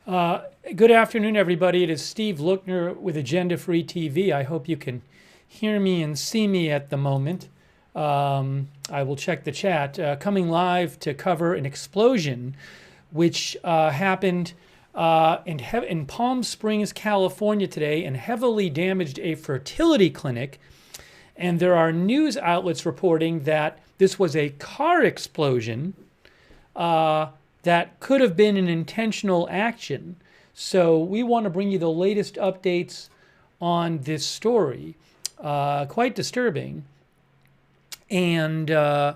Good afternoon, everybody. It is Steve Lookner with Agenda Free TV. I hope you can hear me and see me at the moment. I will check the chat. Coming live to cover an explosion which happened in Palm Springs, California today and heavily damaged a fertility clinic. And there are news outlets reporting that this was a car explosion that could have been an intentional action. So we want to bring you the latest updates on this story. Quite disturbing. And I'm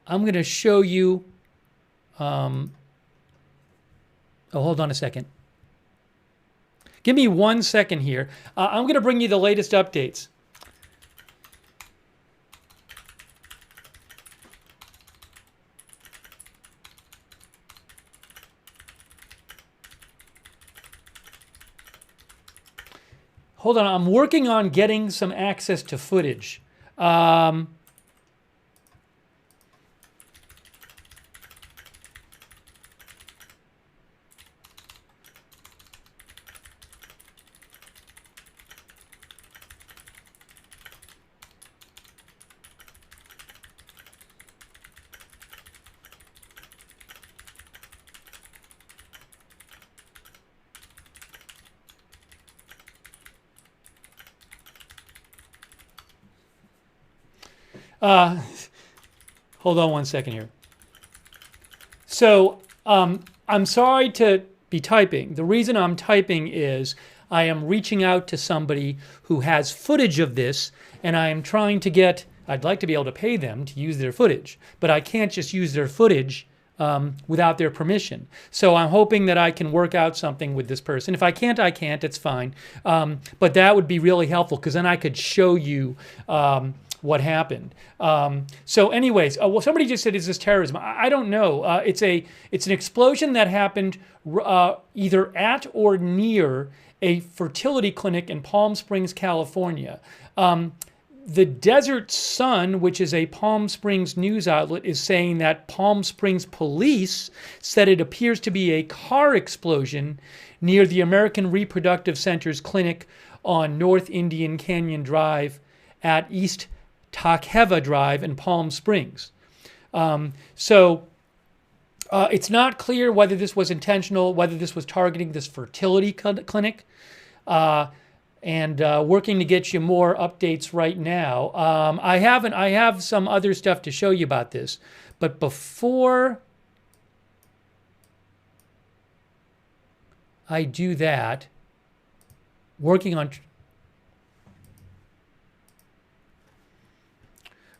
going to show you. Hold on a second. Give me 1 second here. I'm going to bring you the latest updates. Hold on, I'm working on getting some access to footage. Hold on 1 second here. So I'm sorry to be typing. The reason I'm typing is I am reaching out to somebody who has footage of this, and I am trying to get, I'd like to be able to pay them to use their footage, but I can't just use their footage without their permission. So I'm hoping that I can work out something with this person. If I can't, I can't. It's fine. But that would be really helpful because then I could show you what happened. So anyways, well, somebody just said, is this terrorism? I don't know. It's an explosion that happened either at or near a fertility clinic in Palm Springs, California. The Desert Sun, which is a Palm Springs news outlet, is saying that Palm Springs police said it appears to be a car explosion near the American Reproductive Center's clinic on North Indian Canyon Drive at East Takeva Drive in Palm Springs. So it's not clear whether this was intentional, whether this was targeting this fertility clinic, and working to get you more updates right now. I have some other stuff to show you about this, but before I do that, working on.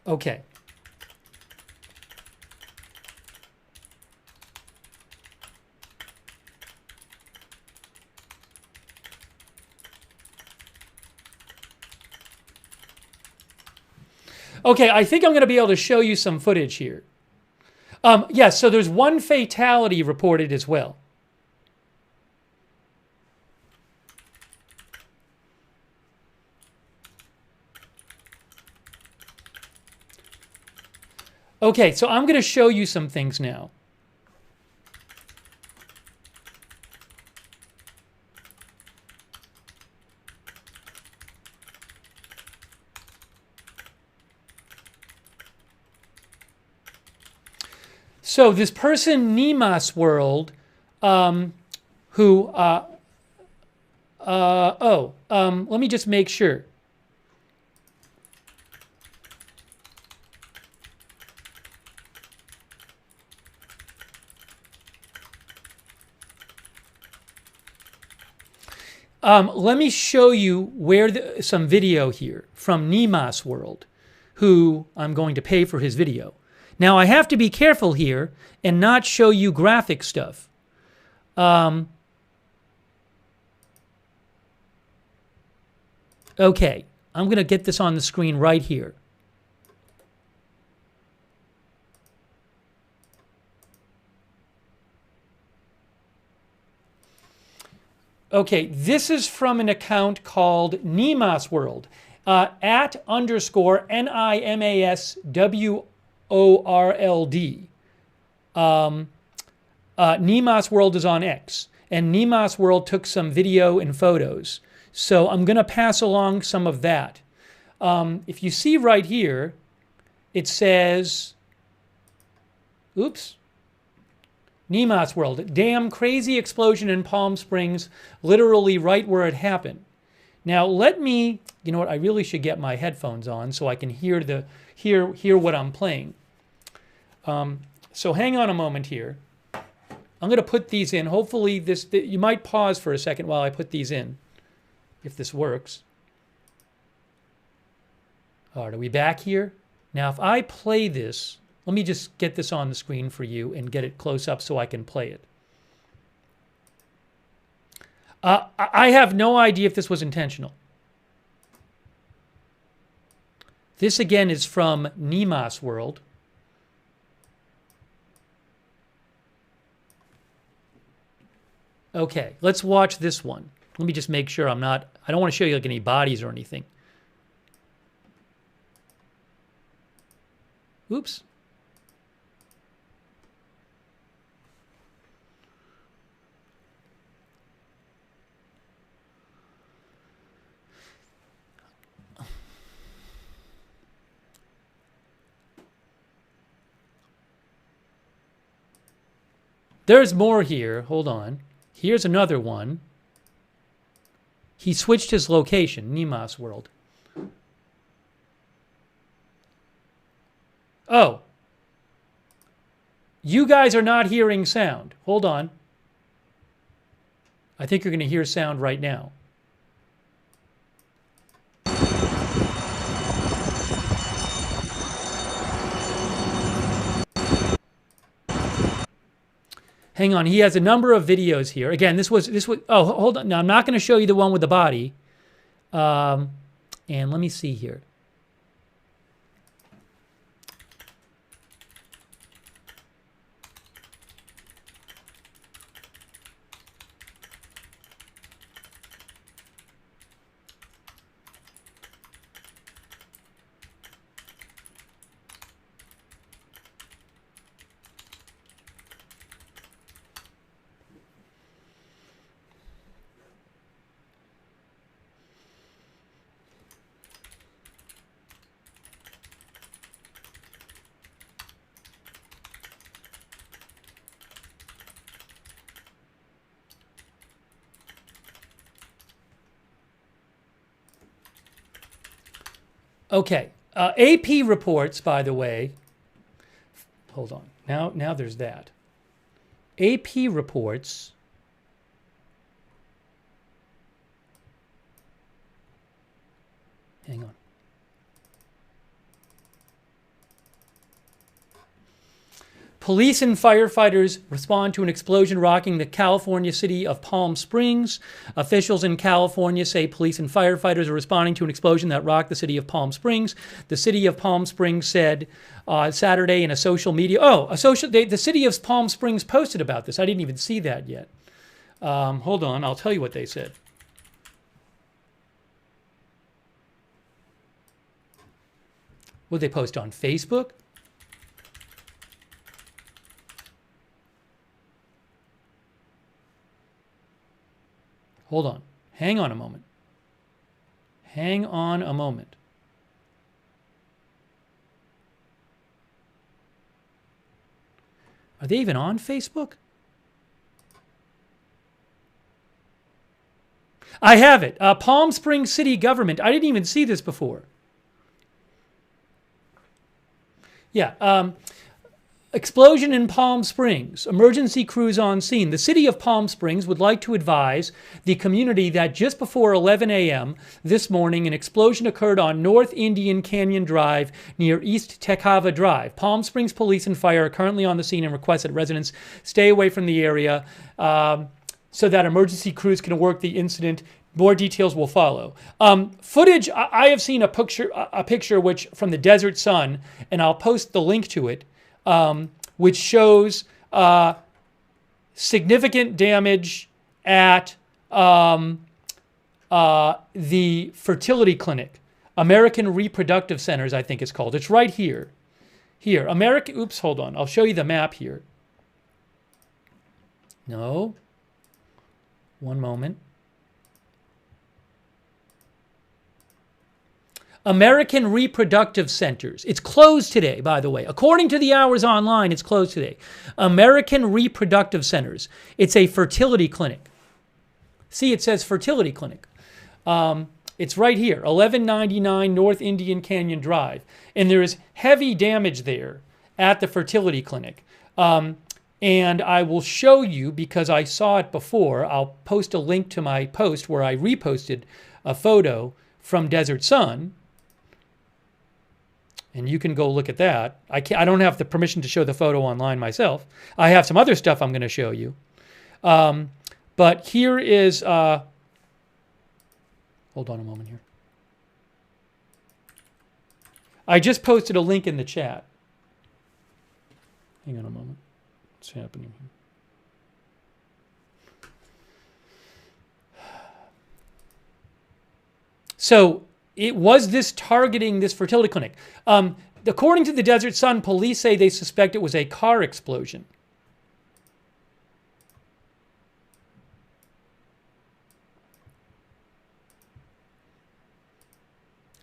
Okay. Okay, I think I'm going to be able to show you some footage here. Yes, so there's one fatality reported as well. Okay, so I'm going to show you some things now. So this person, Nemas World, who, let me just make sure. Let me show you where some video here from Nemas World, who I'm going to pay for his video. Now, I have to be careful here and not show you graphic stuff. Okay, I'm going to get this on the screen right here. Okay, this is from an account called Nemas World, at underscore NIMASWORLD. Nemas World is on X. and Nemas World took some video and photos. So I'm going to pass along some of that. If you see right here, it says, oops, Nemas World, damn crazy explosion in Palm Springs, literally right where it happened. Now let me, you know what, I really should get my headphones on so I can hear what I'm playing. So hang on a moment here. I'm going to put these in. Hopefully you might pause for a second while I put these in, if this works. All right, are we back here? Now if I play this, let me just get this on the screen for you and get it close up so I can play it. I have no idea if this was intentional. This again is from Nemas World. Okay, let's watch this one. Let me just make sure I don't want to show you like any bodies or anything. Oops. There's more here. Hold on. Here's another one. He switched his location, Nemas World. Oh. You guys are not hearing sound. Hold on. I think you're going to hear sound right now. Hang on, he has a number of videos here. Again, this was, oh, hold on. Now, I'm not going to show you the one with the body. And let me see here. Okay, AP reports, by the way, hold on, now there's that. AP reports hang on. Police and firefighters respond to an explosion rocking the California city of Palm Springs. Officials in California say police and firefighters are responding to an explosion that rocked the city of Palm Springs. The city of Palm Springs said Saturday in a social media... the city of Palm Springs posted about this. I didn't even see that yet. Hold on, I'll tell you what they said. Would they post on Facebook? Hold on. Hang on a moment. Hang on a moment. Are they even on Facebook? I have it. Palm Springs City Government. I didn't even see this before. Yeah. Explosion in Palm Springs. Emergency crews on scene. The city of Palm Springs would like to advise the community that just before 11 a.m. this morning, an explosion occurred on North Indian Canyon Drive near East Tecava Drive. Palm Springs police and fire are currently on the scene and request that residents stay away from the area so that emergency crews can work the incident. More details will follow. Footage, I have seen a picture which from the Desert Sun, and I'll post the link to it, which shows significant damage at the fertility clinic, American Reproductive Centers, I think it's called. It's right here. Here, oops, hold on. I'll show you the map here. No. One moment. American Reproductive Centers. It's closed today, by the way. According to the Hours Online, it's closed today. American Reproductive Centers. It's a fertility clinic. See, it says fertility clinic. It's right here, 1199 North Indian Canyon Drive. And there is heavy damage there at the fertility clinic. And I will show you, because I saw it before, I'll post a link to my post where I reposted a photo from Desert Sun. And you can go look at that. I don't have the permission to show the photo online myself. I have some other stuff I'm going to show you. But here is, hold on a moment here. I just posted a link in the chat. Hang on a moment. What's happening here? So, was this targeting this fertility clinic? According to the Desert Sun, police say they suspect it was a car explosion.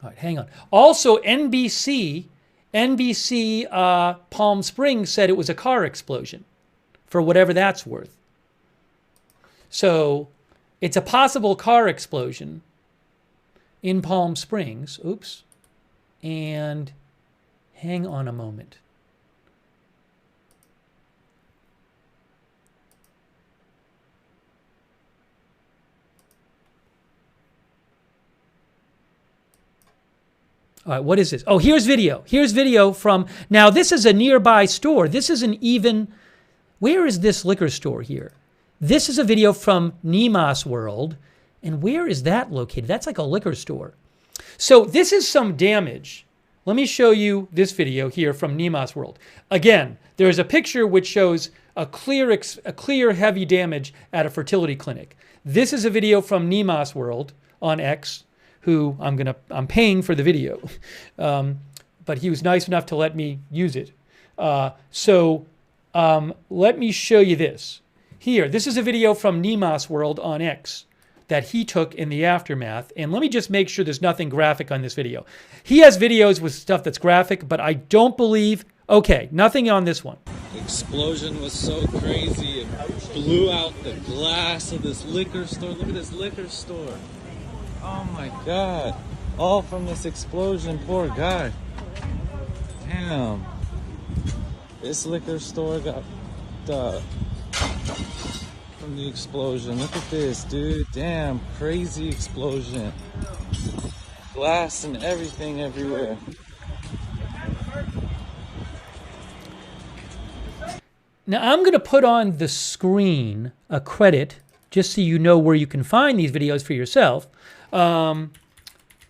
All right, hang on. Also, NBC Palm Springs said it was a car explosion, for whatever that's worth. So, it's a possible car explosion in Palm Springs. Oops. And hang on a moment. All right, what is this? Oh, here's video. Here's video from, now this is a nearby store. This isn't even, where is this liquor store here? This is a video from Nemas World. And where is that located? That's like a liquor store. So this is some damage. Let me show you this video here from Nemas World. Again, there's a picture which shows a clear heavy damage at a fertility clinic. This is a video from Nemas World on X, who I'm paying for the video, but he was nice enough to let me use it. Let me show you this. Here, this is a video from Nemas World on X that he took in the aftermath. And let me just make sure there's nothing graphic on this video. He has videos with stuff that's graphic, but I don't believe, okay, nothing on this one. The explosion was so crazy, it blew out the glass of this liquor store. Look at this liquor store. Oh my God. All from this explosion, poor guy. Damn. This liquor store got from the explosion. Look at this, dude. Damn, crazy explosion. Glass and everything everywhere. Now I'm going to put on the screen a credit just so you know where you can find these videos for yourself.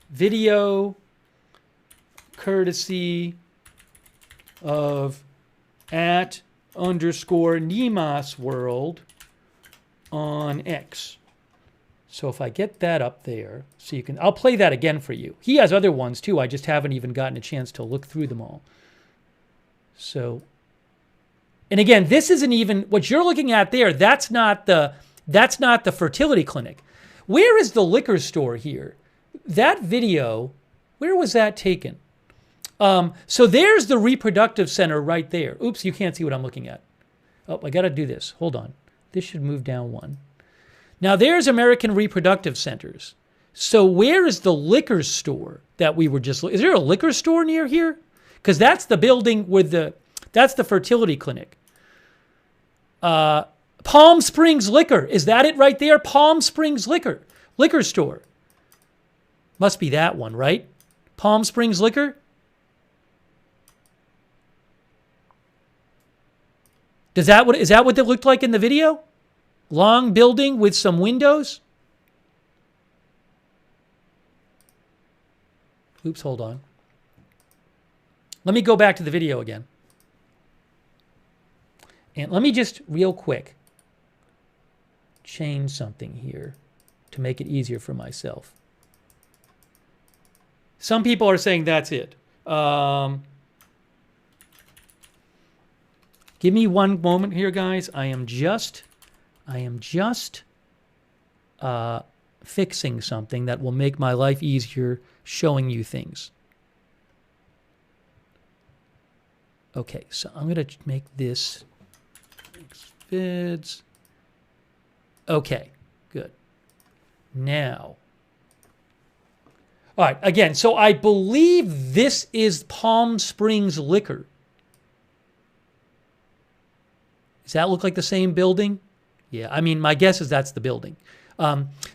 Video courtesy of @_Nemas World on X. So if I get that up there, so you can, I'll play that again for you. He has other ones too. I just haven't even gotten a chance to look through them all. So, and again, this isn't even what you're looking at there. That's not the fertility clinic. Where is the liquor store here? That video, where was that taken? So there's the reproductive center right there. Oops, you can't see what I'm looking at. Oh, I got to do this. Hold on. This should move down one. Now there's American Reproductive Centers. So where is the liquor store that we were just, is there a liquor store near here? Because that's the building with that's the fertility clinic. Palm Springs Liquor. Is that it right there? Palm Springs Liquor store. Must be that one, right? Palm Springs Liquor. Is that what they looked like in the video? Long building with some windows? Oops, hold on. Let me go back to the video again. And let me just real quick change something here to make it easier for myself. Some people are saying that's it. Give me one moment here, guys. I am just fixing something that will make my life easier showing you things. Okay, so I'm going to make this vids. Okay, good. Now, all right, again, so I believe this is Palm Springs Liquor. Does that look like the same building? Yeah, I mean, my guess is that's the building.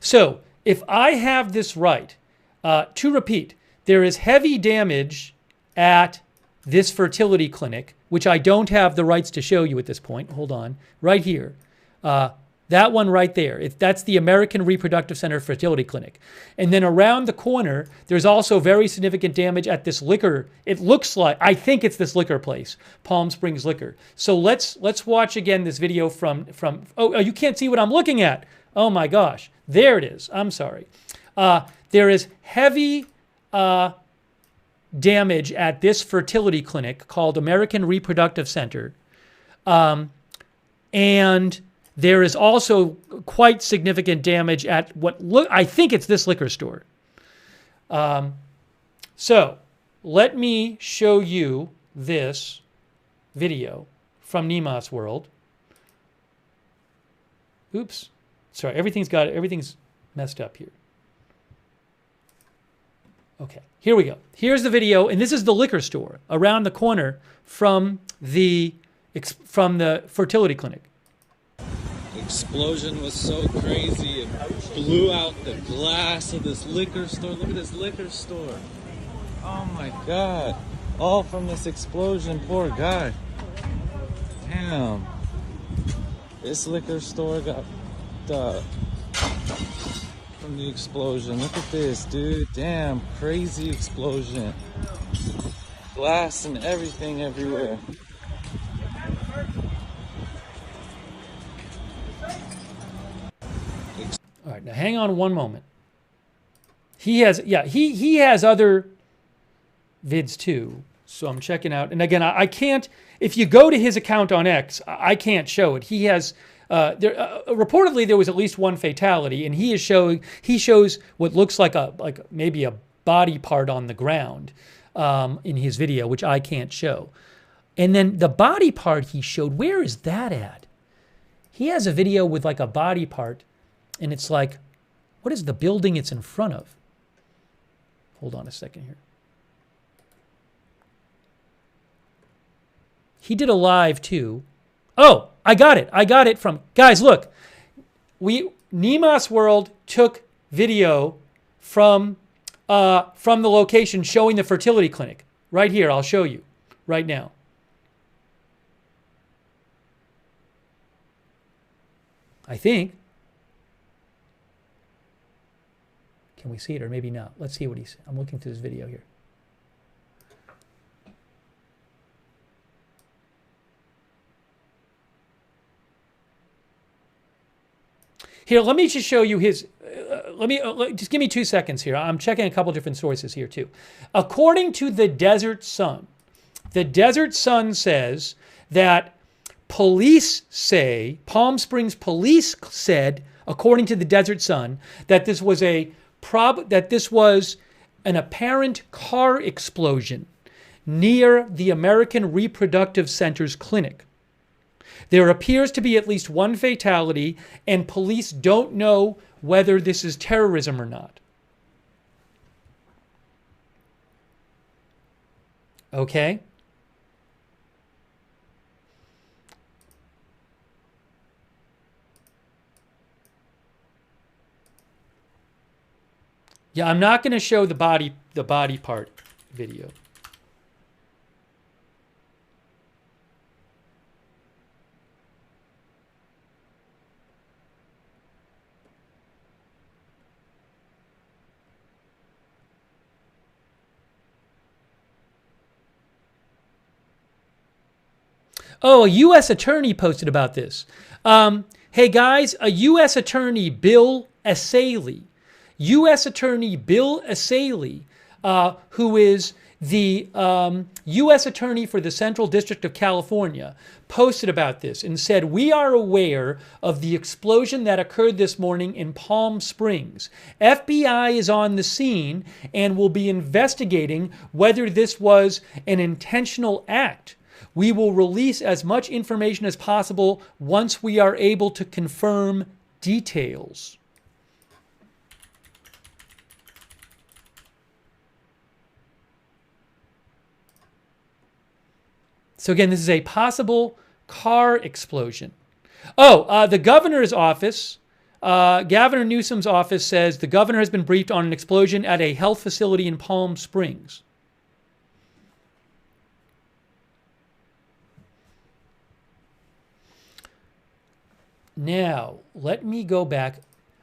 So if I have this right, to repeat, there is heavy damage at this fertility clinic, which I don't have the rights to show you at this point. Hold on, right here. That one right there. That's the American Reproductive Center Fertility Clinic. And then around the corner, there's also very significant damage at this liquor. It looks like, I think it's this liquor place, Palm Springs Liquor. So let's watch again this video from oh, you can't see what I'm looking at. Oh my gosh, there it is. I'm sorry. There is heavy damage at this fertility clinic called American Reproductive Center. And there is also quite significant damage at I think it's this liquor store. So let me show you this video from Nemo's World. Oops. Sorry, everything's messed up here. Okay, here we go. Here's the video, and this is the liquor store around the corner from the fertility clinic. Explosion was so crazy, it blew out the glass of this liquor store. Look at this liquor store. Oh my God. All from this explosion, poor guy. Damn. This liquor store got from the explosion. Look at this, dude. Damn, crazy explosion. Glass and everything everywhere. All right, now hang on one moment. He has other vids too. So I'm checking out. And again, I can't, if you go to his account on X, I can't show it. He has, reportedly there was at least one fatality, and he shows what looks like maybe a body part on the ground in his video, which I can't show. And then the body part he showed, where is that at? He has a video with like a body part, and it's like, what is the building it's in front of? Hold on a second here. He did a live too. Oh, I got it. I got it from, guys, look. Nemo's World took video from the location showing the fertility clinic. Right here, I'll show you right now. I think. Can we see it or maybe not? Let's see what he's, I'm looking through this video here. Here, let me just show you his, just give me 2 seconds here. I'm checking a couple different sources here too. According to the Desert Sun says that police say, Palm Springs police said, according to the Desert Sun, that this was an apparent car explosion near the American Reproductive Center's clinic. There appears to be at least one fatality, and police don't know whether this is terrorism or not. Okay? Yeah, I'm not going to show the body part video. Oh, a U.S. attorney posted about this. Hey guys, a U.S. attorney, Bill Asaley, who is The U.S. Attorney for the Central District of California posted about this and said, "We are aware of the explosion that occurred this morning in Palm Springs. FBI is on the scene and will be investigating whether this was an intentional act. We will release as much information as possible once we are able to confirm details." So again, this is a possible car explosion. Oh, the governor's office, Governor Newsom's office says the governor has been briefed on an explosion at a health facility in Palm Springs. Now, let me go back.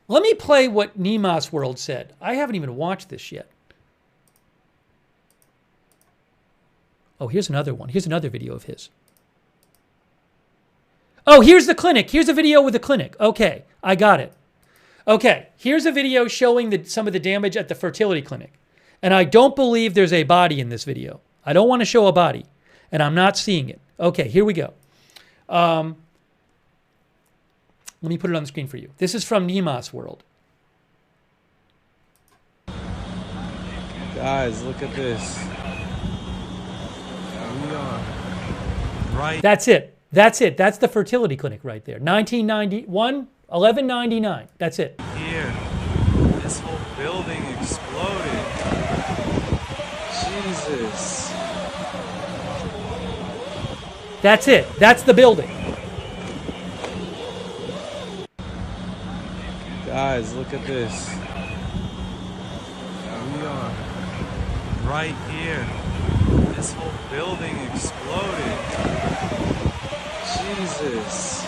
Let me play what Nemas World said. I haven't even watched this yet. Oh, here's another one. Here's another video of his. Oh, here's the clinic. Here's a video with the clinic. Okay, I got it. Okay, here's a video showing some of the damage at the fertility clinic. And I don't believe there's a body in this video. I don't want to show a body, and I'm not seeing it. Okay, here we go. Let me put it on the screen for you. This is from Nemas World. Guys, look at this. We are right. That's it. That's it. That's the fertility clinic right there. 1991, 1199. That's it. Here. This whole building exploded. Jesus. That's it. That's the building. Guys, look at this. We are right here. This whole building exploded. Jesus.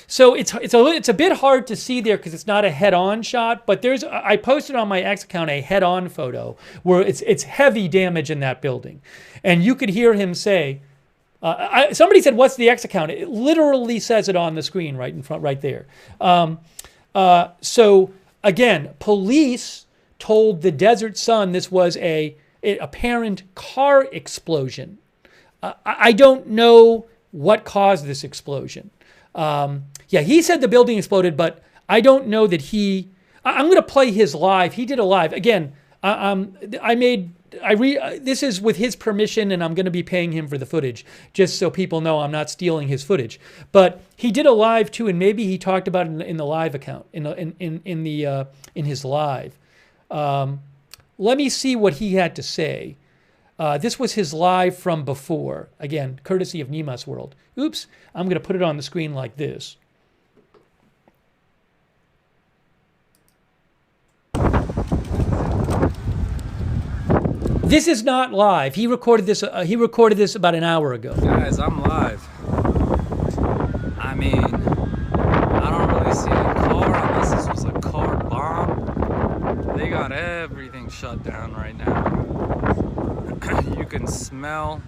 So it's a bit hard to see there because it's not a head-on shot, but I posted on my X account a head-on photo where it's heavy damage in that building, and you could hear him say, somebody said, "What's the X account?" It literally says it on the screen right in front, right there. So again, police told the Desert Sun this was a apparent car explosion. I don't know what caused this explosion. Yeah, he said the building exploded, but I don't know that I'm going to play his live. He did a live. Again, this is with his permission, and I'm going to be paying him for the footage, just so people know I'm not stealing his footage. But he did a live too, and maybe he talked about it in the live account, in his live. Let me see what he had to say. This was his live from before. Again, courtesy of Nemas World. Oops, I'm going to put it on the screen like this. This is not live. He recorded this. He recorded this about an hour ago. Guys, I'm live. I mean, I don't really see a car unless this was a car bomb. They got everything shut down right now. You can smell.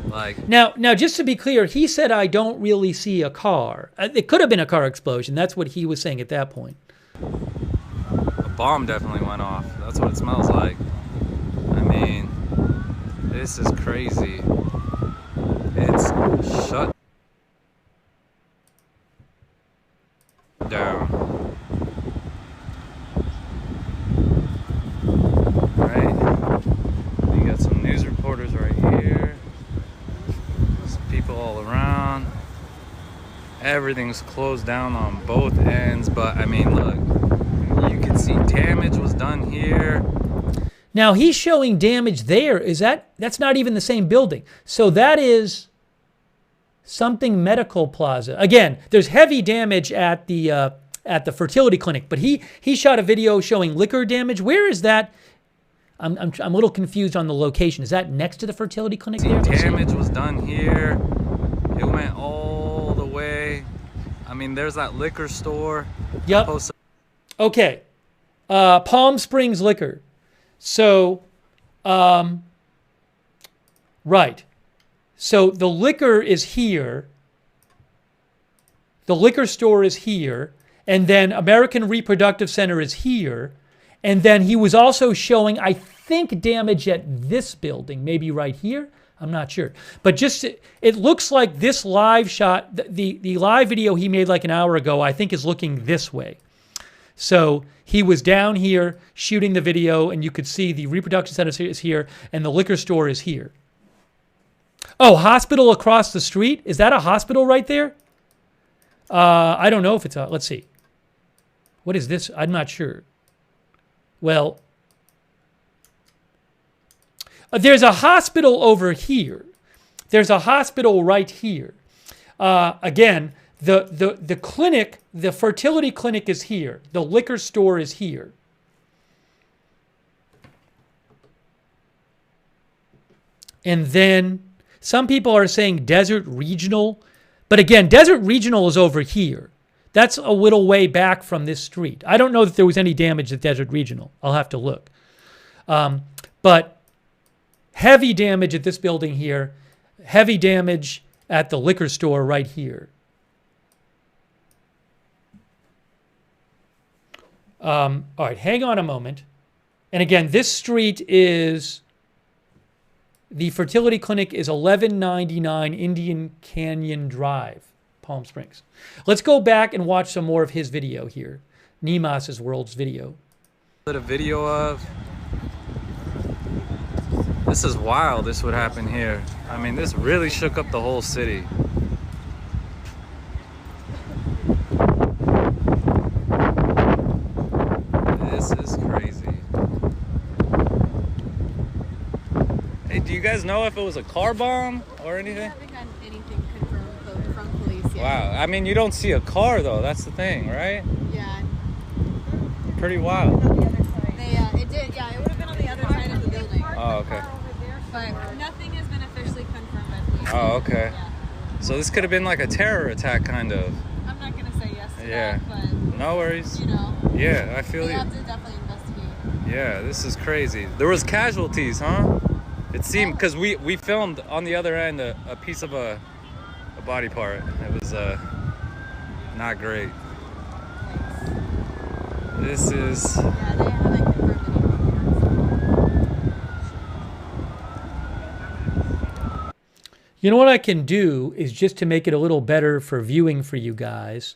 Like now, just to be clear, he said I don't really see a car. It could have been a car explosion. That's what he was saying at that point. A bomb definitely went off. That's what it smells like. I mean, this is crazy. It's shut down. Right? You got some news reporters right here. There's people all around. Everything's closed down on both ends, but I mean, look, you can see damage was done here. Now he's showing damage there. That's not even the same building. So that is something medical plaza. Again, there's heavy damage at the fertility clinic, but he shot a video showing liquor damage. Where is that? I'm a little confused on the location. Is that next to the fertility clinic there? Damage was done here. It went all the way. I mean, there's that liquor store. Yep. Okay. Palm Springs Liquor. So, right. So the liquor is here. The liquor store is here. And then American Reproductive Center is here. And then he was also showing, I think, damage at this building, maybe right here. I'm not sure. But just, it looks like this live shot, the live video he made like an hour ago, I think is looking this way. So he was down here shooting the video, and you could see the reproduction center is here, and the liquor store is here. Oh, hospital across the street? Is that a hospital right there? I don't know if it's a, let's see. What is this? I'm not sure. Well, there's a hospital over here. There's a hospital right here. Again, the clinic, the fertility clinic is here. The liquor store is here. And then some people are saying Desert Regional. But again, Desert Regional is over here. That's a little way back from this street. I don't know that there was any damage at Desert Regional. I'll have to look. But heavy damage at this building here. Heavy damage at the liquor store right here. All right, hang on a moment. And again, this street is, the fertility clinic is 1199 Indian Canyon Drive, Palm Springs. Let's go back and watch some more of his video here. Nemas's World's video. A video of. This is wild, this would happen here. I mean, this really shook up the whole city. This is crazy. Hey, do you guys know if it was a car bomb or anything? We haven't gotten anything confirmed from police yet. Wow, I mean, you don't see a car though, that's the thing, right? Yeah. Pretty wild. It did, yeah, it would have been on the other side of the building. Oh, okay. But nothing has been officially confirmed by police. Oh, okay. Yeah. So this could have been like a terror attack, kind of. I'm not going to say yes to Yeah. that, but, No worries. you know, Yeah, I feel we you. have to definitely investigate. Yeah, this is crazy. There was casualties, huh? It seemed, because we filmed on the other end a piece of a body part. It was not great. This is... Yeah, they haven't confirmed anything yet. You know what I can do is, just to make it a little better for viewing for you guys,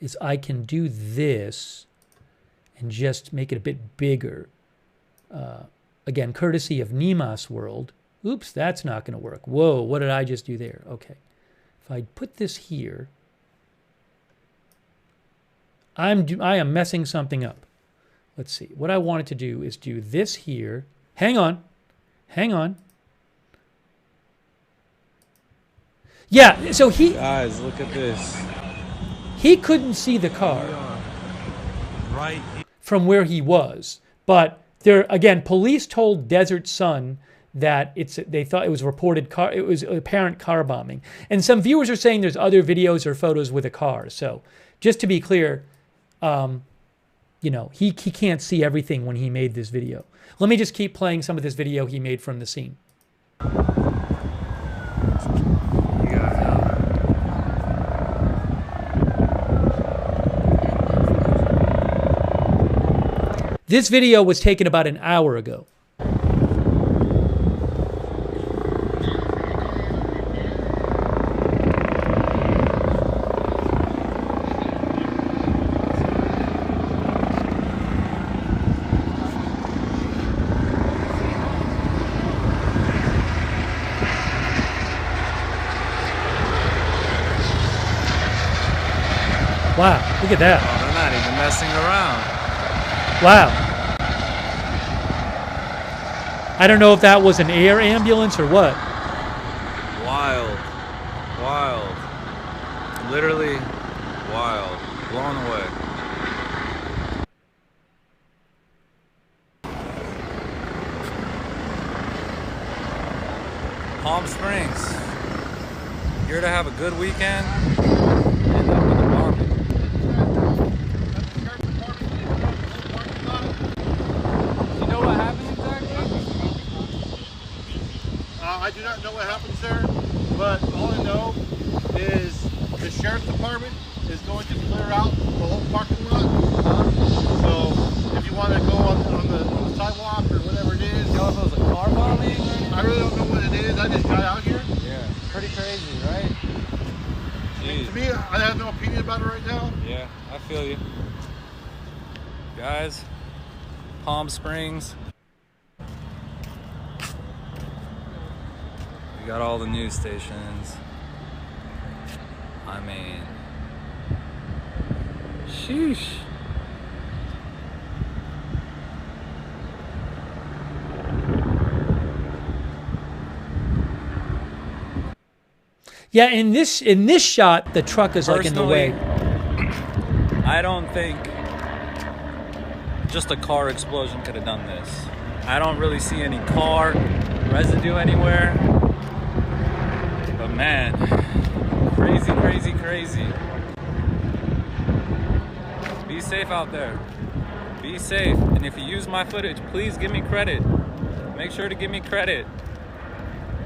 is I can do this and just make it a bit bigger. Again, courtesy of Nemas World. Oops, that's not going to work. Whoa, what did I just do there? Okay. If I put this here, I am messing something up. Let's see. What I wanted to do is do this here. Hang on. Hang on. Yeah, so Guys, look at this. he couldn't see the car Right. from where he was. But there, again, police told Desert Sun that they thought it was it was apparent car bombing. And some viewers are saying there's other videos or photos with a car. So just to be clear, you know, he can't see everything when he made this video. Let me just keep playing some of this video he made from the scene. This video was taken about an hour ago. Wow, look at that. Oh, they're not even messing around. Wow. I don't know if that was an air ambulance or what. Wild. Wild. Literally wild. Blown away. Palm Springs. Here to have a good weekend. End up with a bombing. You know what happened exactly? I do not know what happens there, but all I know is the sheriff's department is going to clear out the whole parking lot. So if you want to go on the sidewalk or whatever it is. You know if it was a car bombing or anything? I really don't know what it is. I just got out here. Yeah, pretty crazy, right? Jeez. To me, I have no opinion about it right now. Yeah, I feel you. Guys, Palm Springs. We got all the news stations. I mean, sheesh. Yeah, in this shot, the truck is like in the way. I don't think just a car explosion could have done this. I don't really see any car residue anywhere. But man, crazy, crazy, crazy. Be safe out there. Be safe. And if you use my footage, please give me credit. Make sure to give me credit.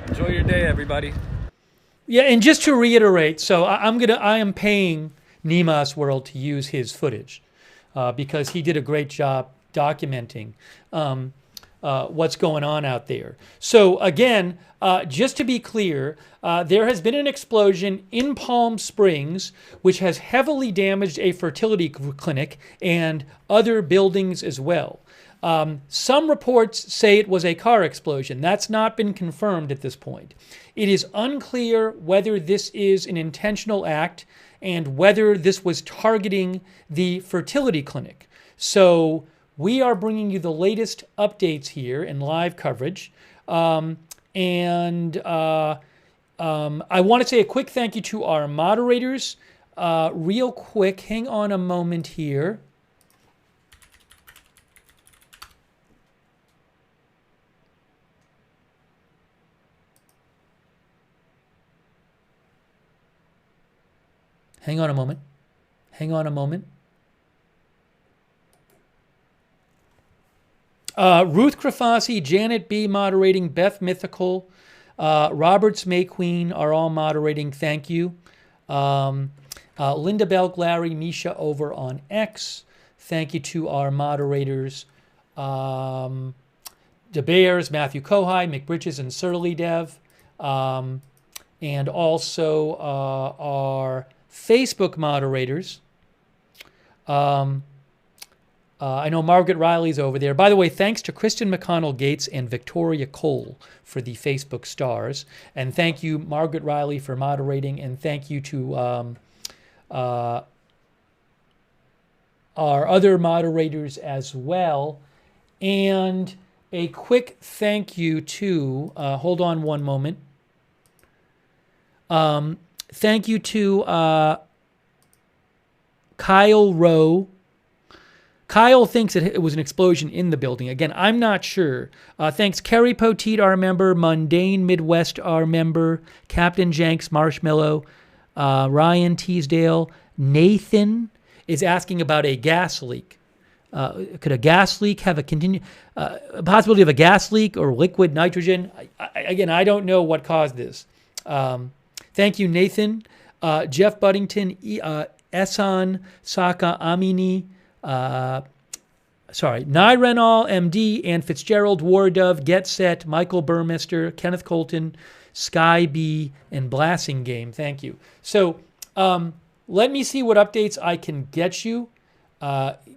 Enjoy your day, everybody. Yeah, and just to reiterate, so I am paying Nemas World to use his footage because he did a great job documenting what's going on out there. So again, just to be clear, there has been an explosion in Palm Springs, which has heavily damaged a fertility clinic and other buildings as well. Some reports say it was a car explosion. That's not been confirmed at this point. It is unclear whether this is an intentional act and whether this was targeting the fertility clinic. So we are bringing you the latest updates here in live coverage. I want to say a quick thank you to our moderators. Real quick, hang on a moment here. Hang on a moment. Hang on a moment. Ruth Krafasi, Janet B. moderating, Beth Mythical, Roberts May Queen are all moderating. Thank you. Linda Belk, Larry, Misha over on X. Thank you to our moderators. De Beers, Matthew Kohai, McBridges, and Surly Dev. And also our Facebook moderators. I know Margaret Riley's over there. By the way, thanks to Kristen McConnell Gates and Victoria Cole for the Facebook stars. And thank you, Margaret Riley, for moderating. And thank you to our other moderators as well. And a quick thank you to, hold on one moment. Thank you to Kyle Rowe. Kyle thinks it was an explosion in the building. Again, I'm not sure. Thanks, Kerry Poteet, our member, Mundane Midwest, our member, Captain Jenks, Marshmallow, Ryan Teasdale. Nathan is asking about a gas leak. Could a gas leak have a possibility of a gas leak or liquid nitrogen? Again, I don't know what caused this. Thank you, Nathan. Jeff Buddington, Ehsan Saka Amini, Nye Renall, MD, Ann Fitzgerald, War Dove, Get Set, Michael Burmester, Kenneth Colton, Sky B, and Blasting Game. Thank you. So let me see what updates I can get you.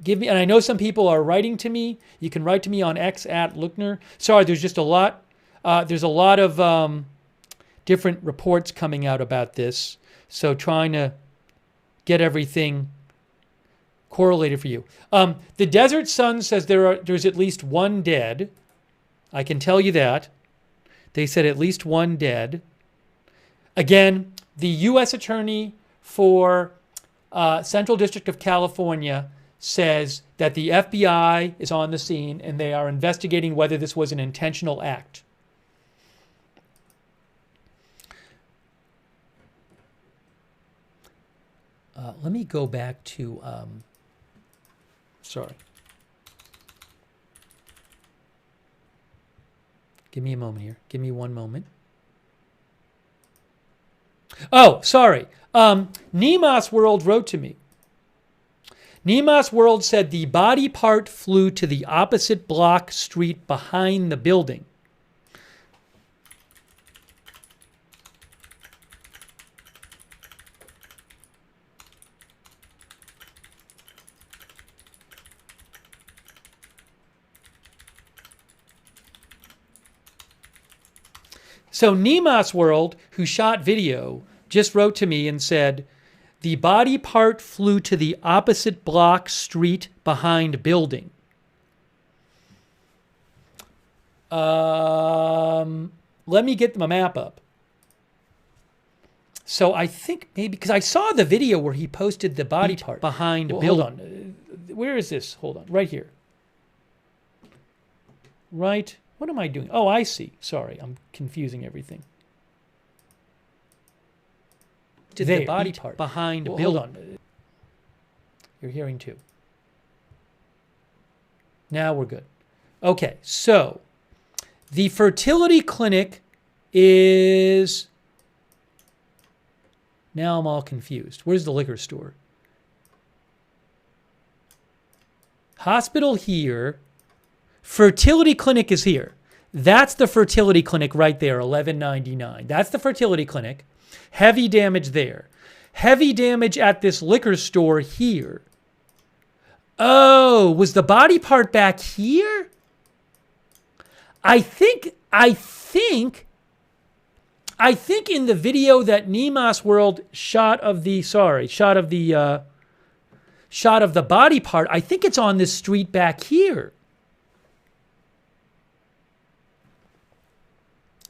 Give me, and I know some people are writing to me. You can write to me on X at Lookner. Sorry, there's just a lot. There's a lot of different reports coming out about this. So trying to get everything correlated for you. The Desert Sun says there's at least one dead. I can tell you that. They said at least one dead. Again, the U.S. Attorney for Central District of California says that the FBI is on the scene and they are investigating whether this was an intentional act. Let me go back to, sorry. Give me a moment here. Give me one moment. Oh, sorry. Nemas World wrote to me. Nemas World said the body part flew to the opposite block street behind the building. So Nemas World, who shot video, just wrote to me and said, the body part flew to the opposite block street behind building. Let me get my map up. So I think maybe, because I saw the video where he posted the body part behind building. Hold on. Where is this? Hold on. Right here. Right. What am I doing? Oh, I see. Sorry, I'm confusing everything. To the body part behind building. Hold on. You're hearing too. Now we're good. Okay, so the fertility clinic is... Now I'm all confused. Where's the liquor store? Hospital here. Fertility clinic is here. That's the fertility clinic right there, $11.99. That's the fertility clinic. Heavy damage there. Heavy damage at this liquor store here. Oh, was the body part back here? I think in the video that Nemas World shot of the body part, I think it's on this street back here.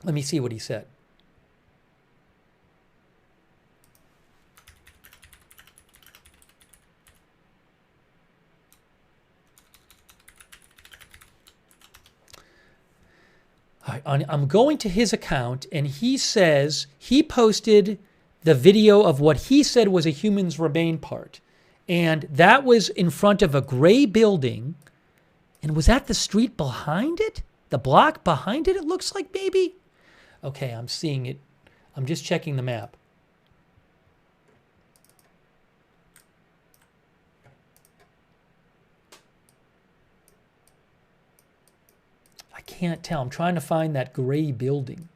Let me see what he said. I'm going to his account, and he says he posted the video of what he said was a human's remain part. And that was in front of a gray building. And was that the street behind it? The block behind it, it looks like, maybe? Okay, I'm seeing it. I'm just checking the map. I can't tell. I'm trying to find that gray building.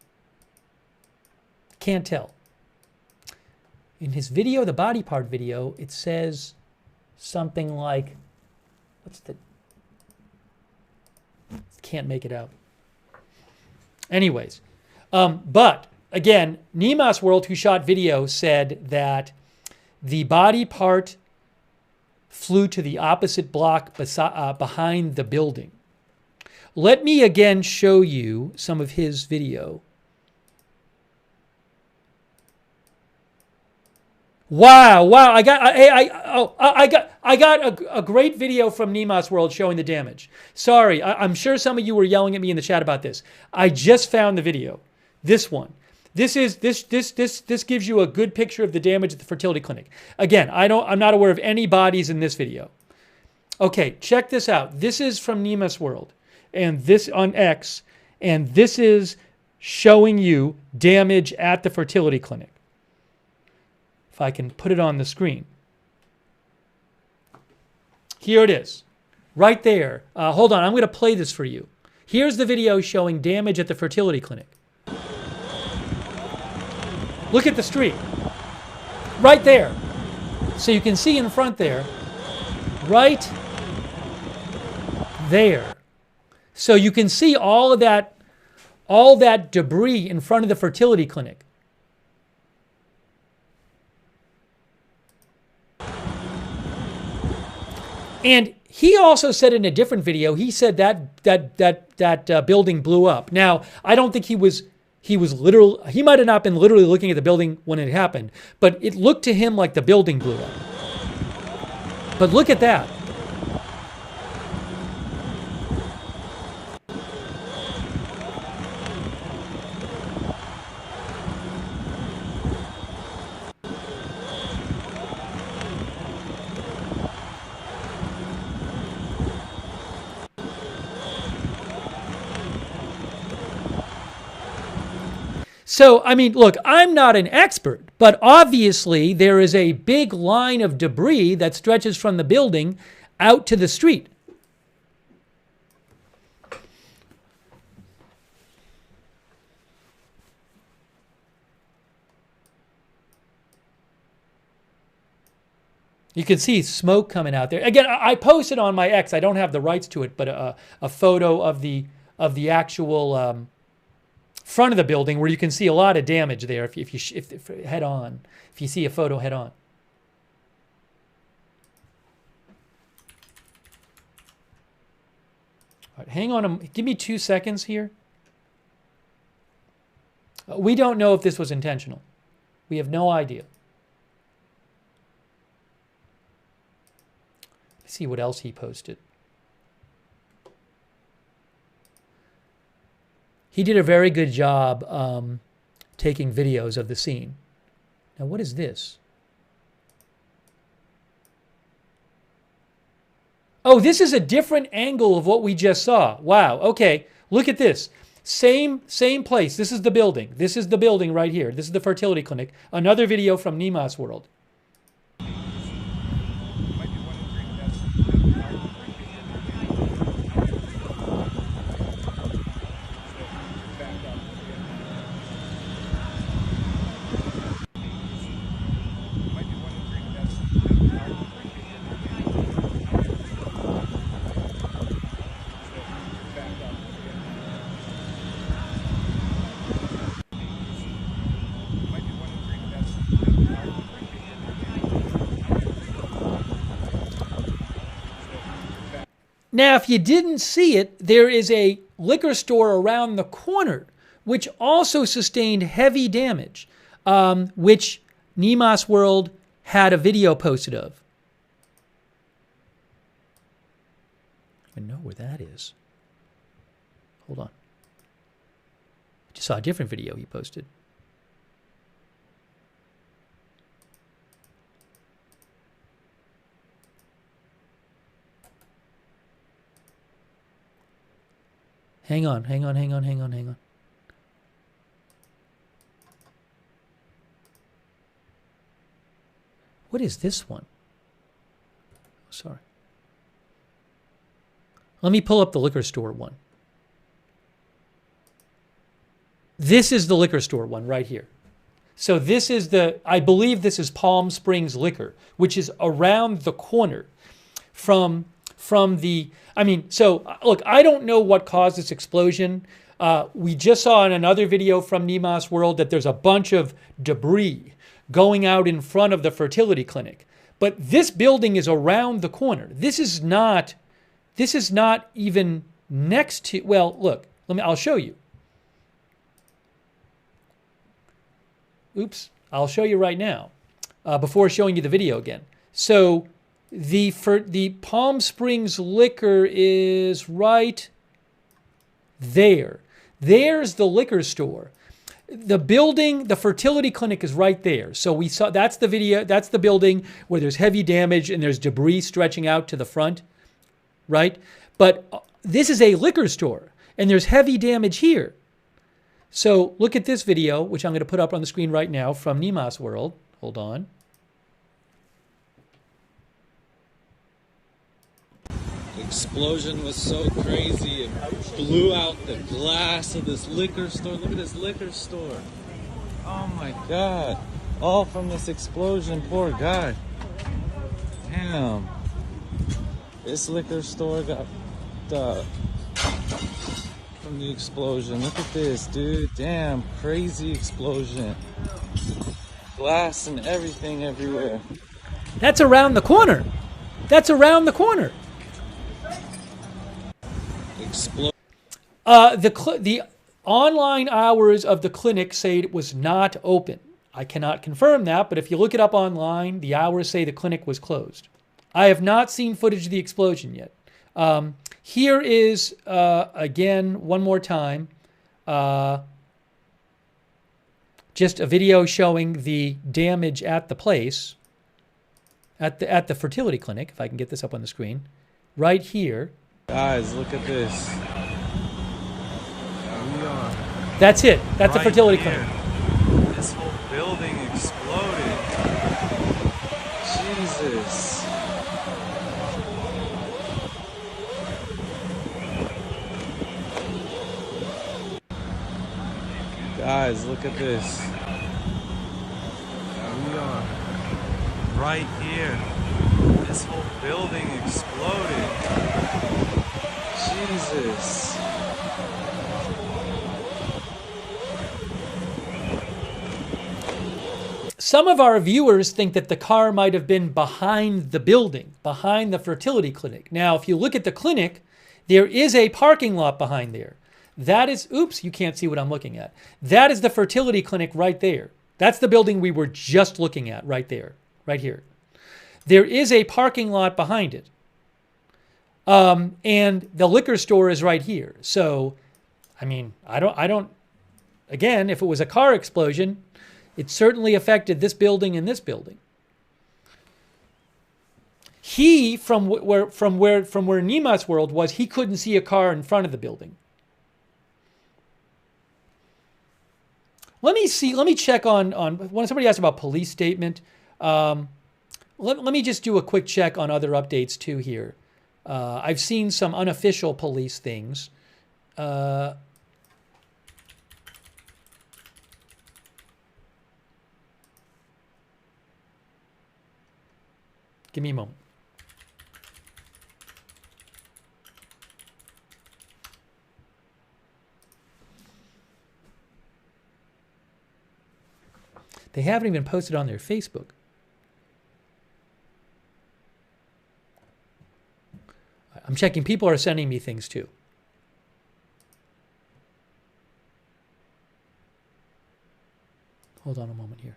Can't tell. In his video, the body part video, it says something like, can't make it out. Anyways, but again, Nemas World, who shot video, said that the body part flew to the opposite block behind the building. Let me again show you some of his video. Wow! I got a great video from Nemas World showing the damage. Sorry, I'm sure some of you were yelling at me in the chat about this. I just found the video. This one. This gives you a good picture of the damage at the fertility clinic. Again, I'm not aware of any bodies in this video. Okay, check this out. This is from Nemas World, and this on X, and this is showing you damage at the fertility clinic. If I can put it on the screen. Here it is. Right there. Hold on, I'm going to play this for you. Here's the video showing damage at the fertility clinic. Look at the street. Right there. So you can see in front there. Right there. So you can see all that debris in front of the fertility clinic. And he also said in a different video, he said that building blew up. Now, I don't think he might have not been literally looking at the building when it happened, but it looked to him like the building blew up. But look at that. So, I mean, look, I'm not an expert, but obviously there is a big line of debris that stretches from the building out to the street. You can see smoke coming out there. Again, I posted on my X. I don't have the rights to it, but a photo of the actual front of the building where you can see a lot of damage there. If head on, if you see a photo head on. All right, hang on. Give me 2 seconds here. We don't know if this was intentional. We have no idea. See what else he posted. He did a very good job taking videos of the scene. Now, what is this? Oh, this is a different angle of what we just saw. Wow. Okay. Look at this. Same place. This is the building. This is the building right here. This is the fertility clinic. Another video from Nemas World. Now, if you didn't see it, there is a liquor store around the corner, which also sustained heavy damage, which Nemas World had a video posted of. I know where that is. Hold on. I just saw a different video he posted. Hang on. What is this one? Sorry. Let me pull up the liquor store one. This is the liquor store one right here. So this is I believe this is Palm Springs Liquor, which is around the corner from the, so look, I don't know what caused this explosion. We just saw in another video from Nemas World that there's a bunch of debris going out in front of the fertility clinic. But this building is around the corner. This is not even next to, well, look, I'll show you. Oops, I'll show you right now before showing you the video again. So the Palm Springs Liquor is right there. There's the liquor store. The building, the fertility clinic is right there. So we saw, that's the video, that's the building where there's heavy damage and there's debris stretching out to the front, right? But this is a liquor store and there's heavy damage here. So look at this video, which I'm going to put up on the screen right now from Nemas World. Hold on. The explosion was so crazy, it blew out the glass of this liquor store. Look at this liquor store. Oh my God. All from this explosion, poor guy. Damn. This liquor store got from the explosion. Look at this, dude. Damn, crazy explosion. Glass and everything everywhere. That's around the corner. That's around the corner. The online hours of the clinic say it was not open. I cannot confirm that, but if you look it up online, the hours say the clinic was closed. I have not seen footage of the explosion yet. Here is, again, one more time, just a video showing the damage at the place, at the fertility clinic, if I can get this up on the screen, right here. Guys, look at this. That's it. That's the fertility here. clinic. This whole building exploded. Jesus. Guys, look at this. We are right here. This whole building exploded. Jesus. Some of our viewers think that the car might have been behind the building, behind the fertility clinic. Now, if you look at the clinic, there is a parking lot behind there. That is, oops, you can't see what I'm looking at. That is the fertility clinic right there. That's the building we were just looking at right there, right here. There is a parking lot behind it. And the liquor store is right here. So, I mean, I don't, again, if it was a car explosion, it certainly affected this building and this building. He, from where Nima's world was, he couldn't see a car in front of the building. Let me check on when somebody asked about police statement. Let me just do a quick check on other updates too here. I've seen some unofficial police things. Give me a moment. They haven't even posted on their Facebook. I'm checking. People are sending me things too. Hold on a moment here.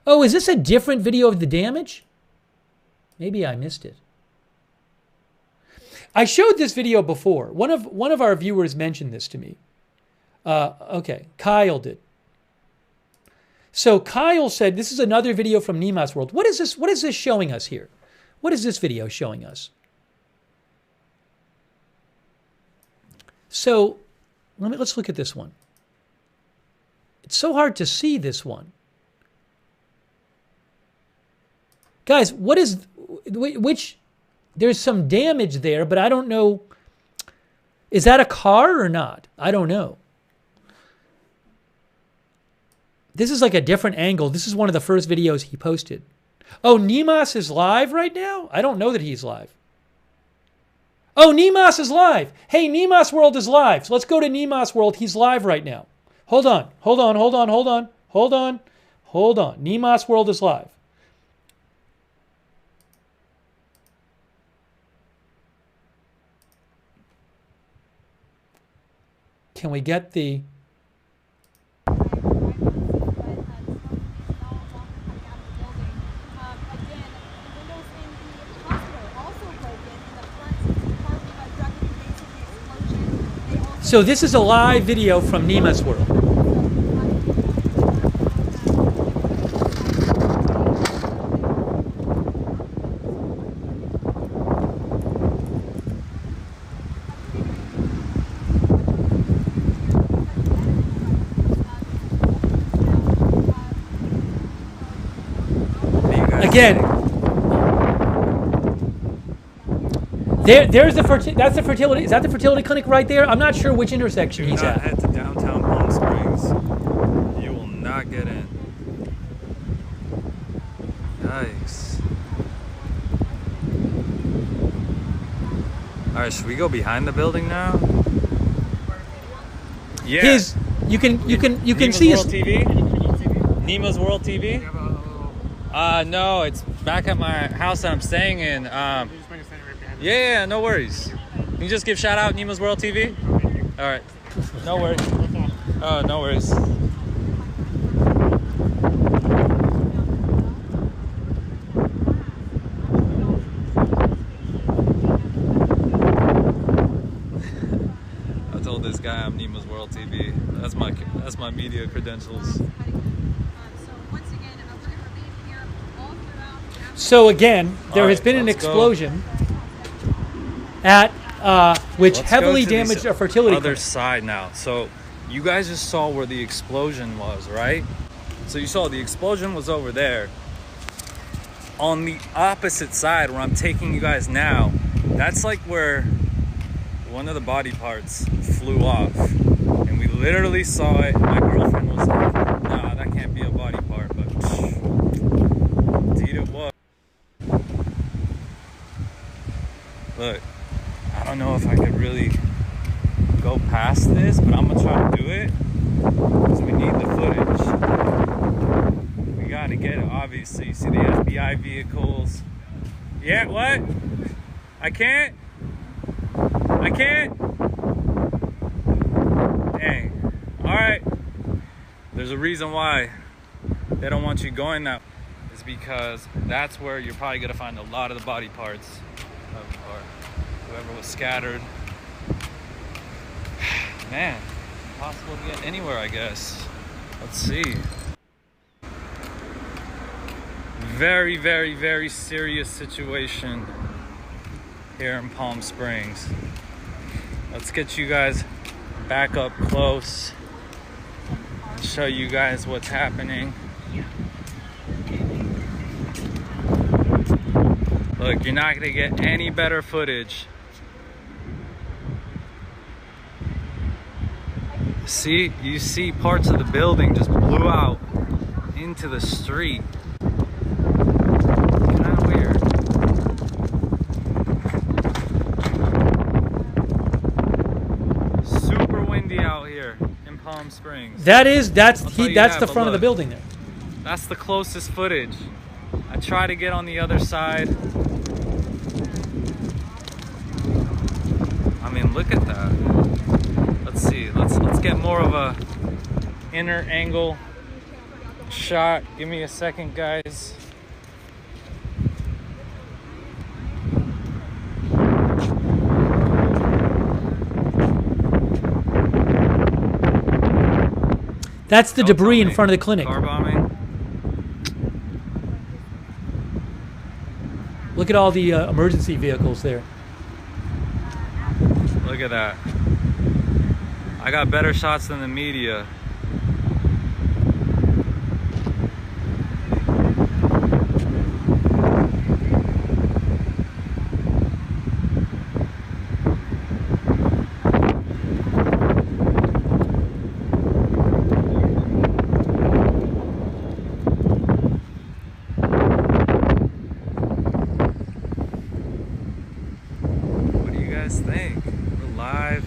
Oh, is this a different video of the damage? Maybe I missed it. I showed this video before. One of our viewers mentioned this to me. Okay, Kyle did. So Kyle said, this is another video from Nima's world. What is this? What is this showing us here? What is this video showing us? So let's look at this one. It's so hard to see this one. Guys, what is, which, there's some damage there, but I don't know. Is that a car or not? I don't know. This is like a different angle. This is one of the first videos he posted. Oh, Nimas is live right now? I don't know that he's live. Oh, Nimas is live. Hey, Nimas World is live. So let's go to Nimas World. He's live right now. Hold on. Nimas World is live. Can we get the... So this is a live video from Nima's world. Again, there's that's the fertility. Is that the fertility clinic right there? I'm not sure which intersection he's at. Head to downtown Palm Springs. You will not get in. Yikes. All right, should we go behind the building now? Yeah. You can see his TV. Nima's World TV. No, it's back at my house that I'm staying in. Yeah, no worries. Can you just give shout out Nima's World TV? All right. No worries. Oh, no worries. I told this guy I'm Nima's World TV. That's my media credentials. So again, there All has right, been an let's go. explosion at which Let's heavily go to damaged the a fertility other clinic. side now. So you guys just saw where the explosion was, right? So you saw the explosion was over there. On the opposite side where I'm taking you guys now, that's like where one of the body parts flew off. And we literally saw it. My girlfriend was like, nah, that can't be a body part, but indeed it was. Look, I don't know if I could really go past this, but I'm gonna try to do it because we need the footage. We gotta get it, obviously. You see the FBI vehicles. Yeah, what? I can't? I can't? Dang. Alright. There's a reason why they don't want you going that way. It's because that's where you're probably gonna find a lot of the body parts or whoever was scattered. Man, impossible to get anywhere, I guess. Let's see. Very, very, very serious situation here in Palm Springs. Let's get you guys back up close and show you guys what's happening. Look, you're not gonna get any better footage. See, you see parts of the building just blew out into the street. Kind of weird. Super windy out here in Palm Springs. That's tell you that's that, the but front of the look. building there. That's the closest footage. I try to get on the other side. I mean, look at that. Let's see. Let's get more of a inner angle shot. Give me a second, guys. That's the Don't debris tell in me. front of the clinic. Car bombing. Look at all the emergency vehicles there. Look at that. I got better shots than the media. What do you guys think? We're live.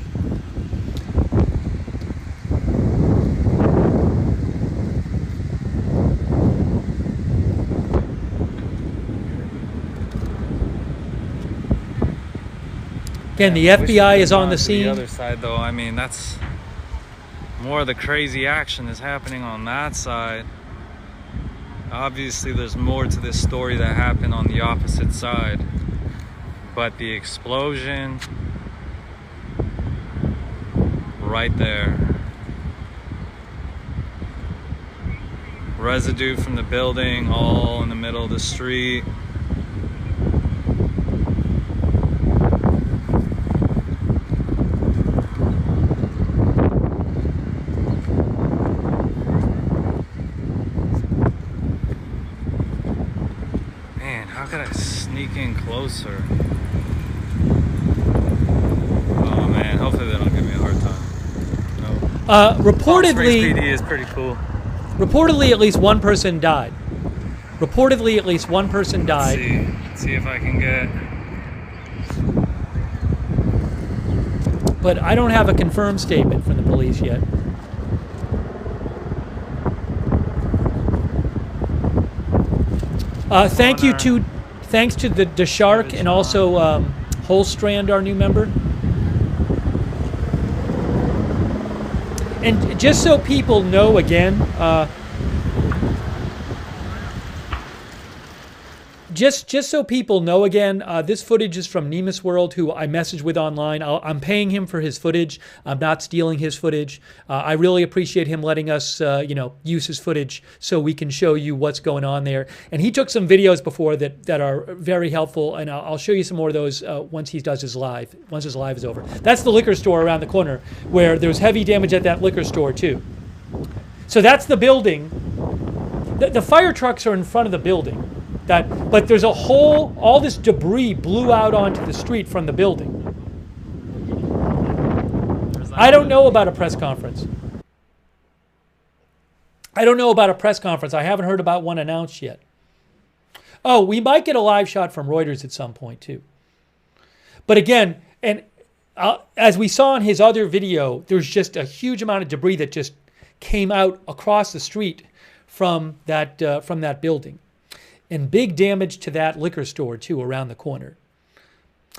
Again, the Yeah, I wish we FBI could've is on gone the to scene. The other side, though, I mean, that's more of the crazy action is happening on that side. Obviously, there's more to this story that happened on the opposite side, but the explosion right there. Residue from the building all in the middle of the street. Man, how could I sneak in closer? Oh man, hopefully they don't give me a hard time. No. Palm Springs Reportedly, PD is pretty cool. reportedly, at least one person died. Reportedly, at least one person died. Let's see if I can get. But I don't have a confirmed statement from the police yet. Thanks to the Shark and also Holstrand, our new member. And just so people know, again, just so people know again, this footage is from Nemus World, who I messaged with online. I'm paying him for his footage. I'm not stealing his footage. I really appreciate him letting us, use his footage so we can show you what's going on there. And he took some videos before that are very helpful, and I'll show you some more of those once he does his live. Once his live is over. That's the liquor store around the corner, where there was heavy damage at that liquor store too. So that's the building. The fire trucks are in front of the building. But there's a whole, all this debris blew out onto the street from the building. I don't know about a press conference. I haven't heard about one announced yet. Oh, we might get a live shot from Reuters at some point too. But again, and as we saw in his other video, there's just a huge amount of debris that just came out across the street from that building. And big damage to that liquor store too around the corner.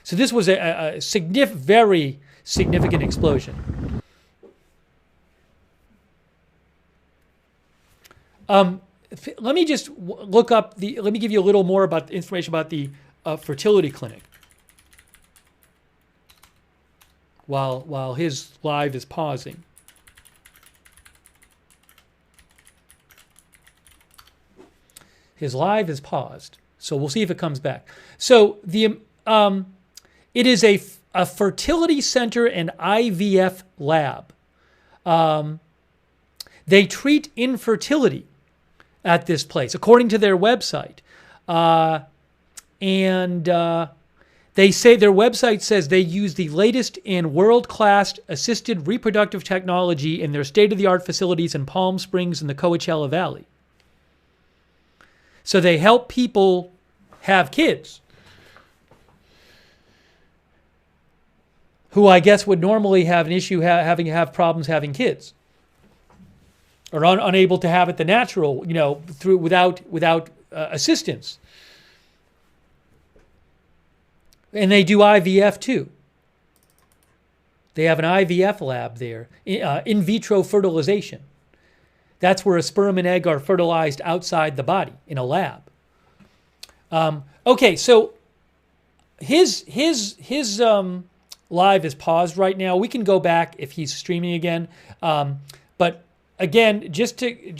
So this was a very significant explosion. Let me just look up let me give you a little more about information about the fertility clinic. While his live is pausing. His live is paused, so we'll see if it comes back. So it is a fertility center and IVF lab. They treat infertility at this place, according to their website. They say their website says they use the latest in world-class assisted reproductive technology in their state-of-the-art facilities in Palm Springs and the Coachella Valley. So they help people have kids who I guess would normally have an issue have problems having kids, or unable to have it the natural, without assistance. And they do IVF too. They have an IVF lab there, in vitro fertilization. That's where a sperm and egg are fertilized outside the body in a lab. Okay, so his live is paused right now. We can go back if he's streaming again. But again, just to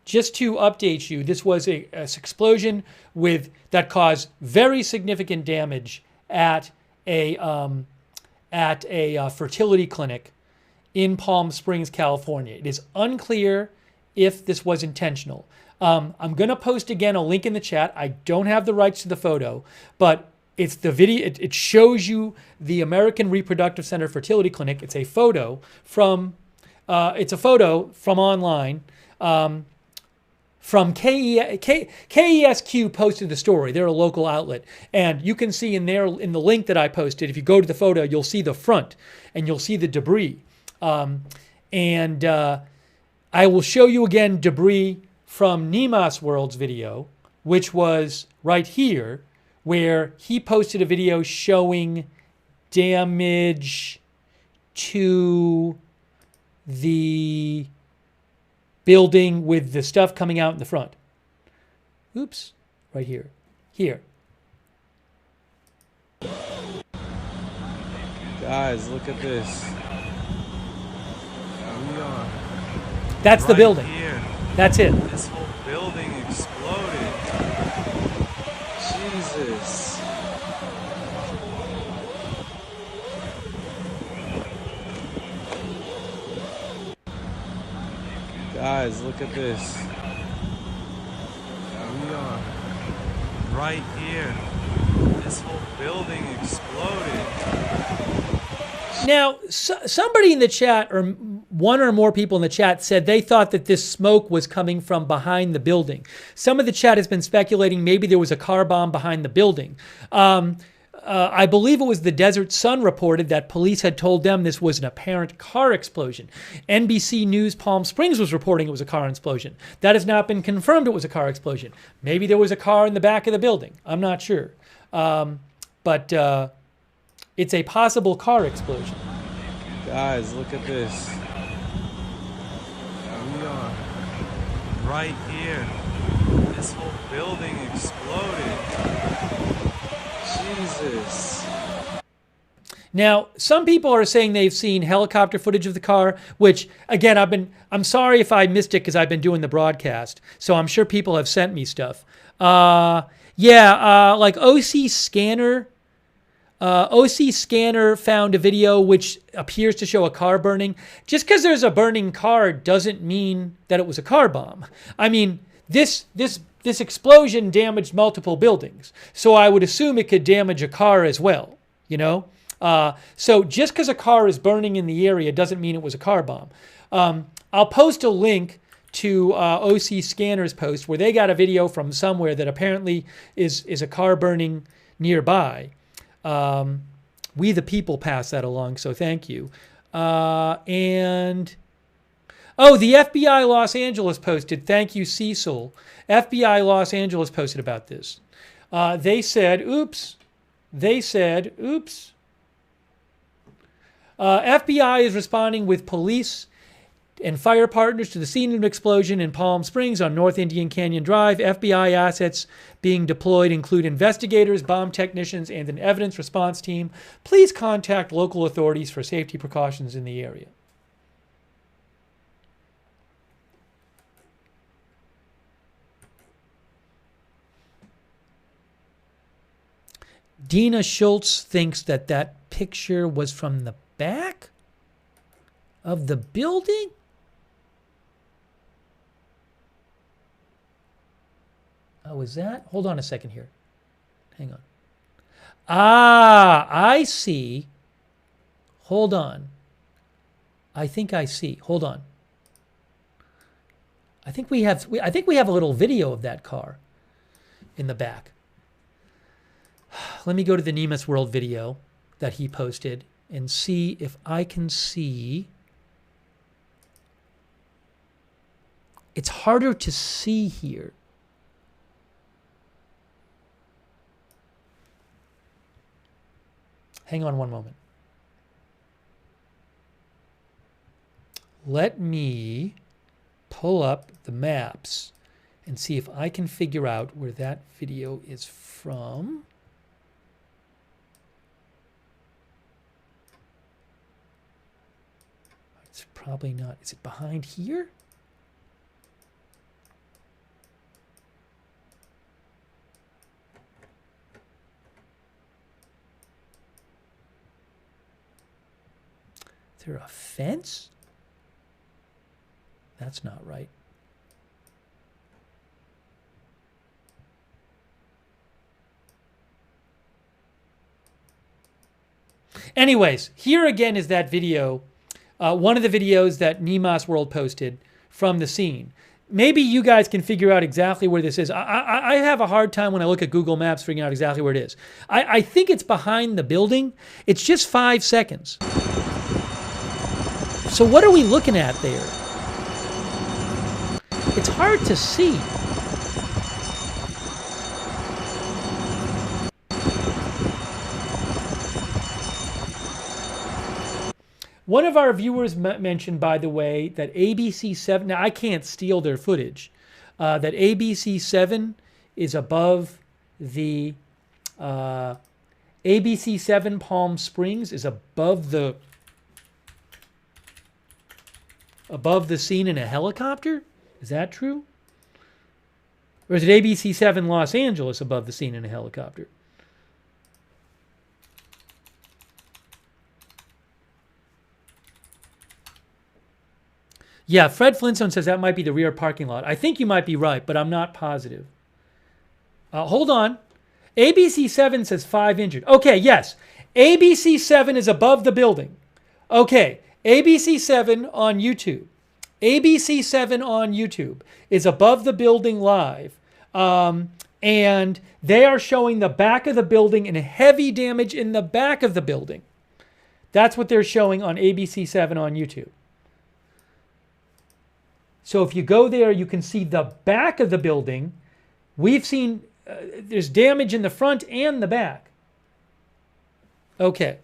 update you, this was an explosion that caused very significant damage at a fertility clinic in Palm Springs, California. It is unclear if this was intentional. I'm going to post again a link in the chat. I don't have the rights to the photo, but it's the video. It shows you the American Reproductive Center Fertility Clinic. It's a photo from online. From KESQ posted the story. They're a local outlet. And you can see in the link that I posted, if you go to the photo, you'll see the front and you'll see the debris. I will show you again debris from Nemus World's video, which was right here, where he posted a video showing damage to the building with the stuff coming out in the front. Oops, right here. Here. Guys, look at this. We are That's the building. Here. That's it. This whole building exploded. Jesus. Guys, look at this. We are right here. This whole building exploded. Now, somebody in the chat, or one or more people in the chat, said they thought that this smoke was coming from behind the building. Some of the chat has been speculating maybe there was a car bomb behind the building. I believe it was the Desert Sun reported that police had told them this was an apparent car explosion. NBC News Palm Springs was reporting it was a car explosion. That has not been confirmed it was a car explosion. Maybe there was a car in the back of the building. I'm not sure. But it's a possible car explosion. Guys, look at this. We are right here. this whole building exploded. Jesus. Now, some people are saying they've seen helicopter footage of the car, which, again, I'm sorry if I missed it because I've been doing the broadcast. So I'm sure people have sent me stuff. Like OC Scanner. OC Scanner found a video which appears to show a car burning. Just because there's a burning car doesn't mean that it was a car bomb. I mean, this explosion damaged multiple buildings. So I would assume it could damage a car as well, you know? So just because a car is burning in the area doesn't mean it was a car bomb. I'll post a link to OC Scanner's post where they got a video from somewhere that apparently is a car burning nearby. We the people passed that along, so thank you. The FBI Los Angeles posted, thank you, Cecil. FBI Los Angeles posted about this. They said, oops. FBI is responding with police and fire partners to the scene of an explosion in Palm Springs on North Indian Canyon Drive. FBI assets being deployed include investigators, bomb technicians, and an evidence response team. Please contact local authorities for safety precautions in the area. Dina Schultz thinks that picture was from the back of the building? Oh, is that? Hold on a second here. Hang on. Ah, I see. Hold on. I think I see. Hold on. I think we have a little video of that car in the back. Let me go to the Nemus World video that he posted and see if I can see. It's harder to see here. Hang on one moment. Let me pull up the maps and see if I can figure out where that video is from. It's probably not. Is it behind here? Is there a fence? That's not right. Anyways, here again is that video. One of the videos that Nemas World posted from the scene. Maybe you guys can figure out exactly where this is. I have a hard time when I look at Google Maps figuring out exactly where it is. I think it's behind the building. It's just 5 seconds. So what are we looking at there? It's hard to see. One of our viewers mentioned, by the way, that ABC7, now I can't steal their footage, that ABC7 is above the, ABC7 Palm Springs is above the scene in a helicopter? Is that true? Or is it ABC7 Los Angeles above the scene in a helicopter? Yeah, Fred Flintstone says that might be the rear parking lot. I think you might be right, but I'm not positive. Hold on. ABC7 says 5 injured. Okay, yes. ABC7 is above the building. Okay, ABC7 on YouTube. ABC7 on YouTube is above the building live. And they are showing the back of the building and heavy damage in the back of the building. That's what they're showing on ABC7 on YouTube. So if you go there, you can see the back of the building. We've seen there's damage in the front and the back. Okay.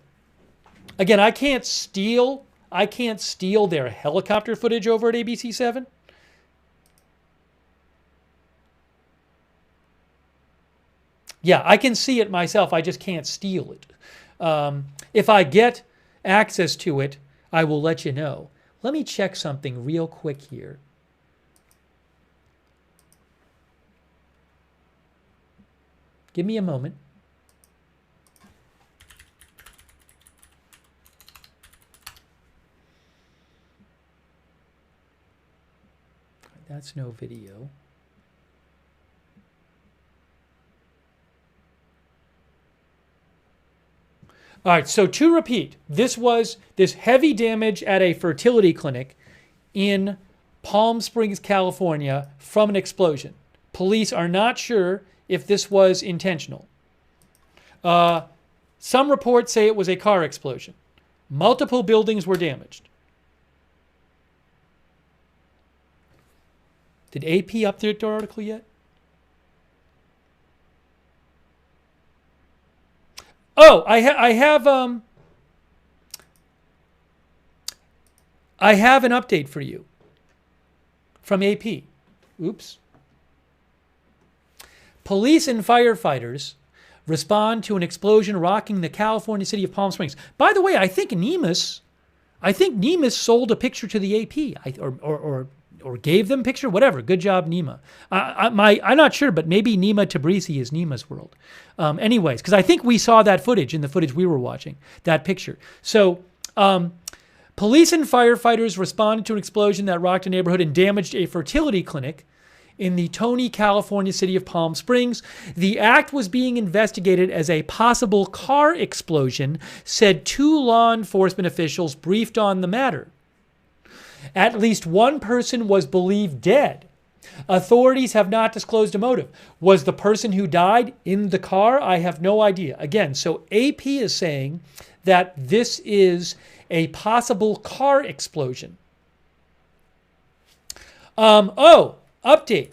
Again, I can't steal their helicopter footage over at ABC7. Yeah, I can see it myself. I just can't steal it. If I get access to it, I will let you know. Let me check something real quick here. Give me a moment. That's no video. All right, so to repeat, this was this heavy damage at a fertility clinic in Palm Springs, California from an explosion. Police are not sure if this was intentional. Some reports say it was a car explosion. Multiple buildings were damaged. Did AP update their article yet? Oh, I have an update for you from AP. Oops. Police and firefighters respond to an explosion rocking the California city of Palm Springs. By the way, I think Nemus sold a picture to the AP, or gave them a picture, whatever. Good job, Nema. I'm not sure, but maybe Nema Tabrizi is Nema's world. Anyways, because I think we saw that footage in the footage we were watching, that picture. So police and firefighters responded to an explosion that rocked a neighborhood and damaged a fertility clinic in the Tony, California city of Palm Springs. The act was being investigated as a possible car explosion, said 2 law enforcement officials briefed on the matter. At least one person was believed dead. Authorities have not disclosed a motive. Was the person who died in the car? I have no idea. Again, so AP is saying that this is a possible car explosion. Update.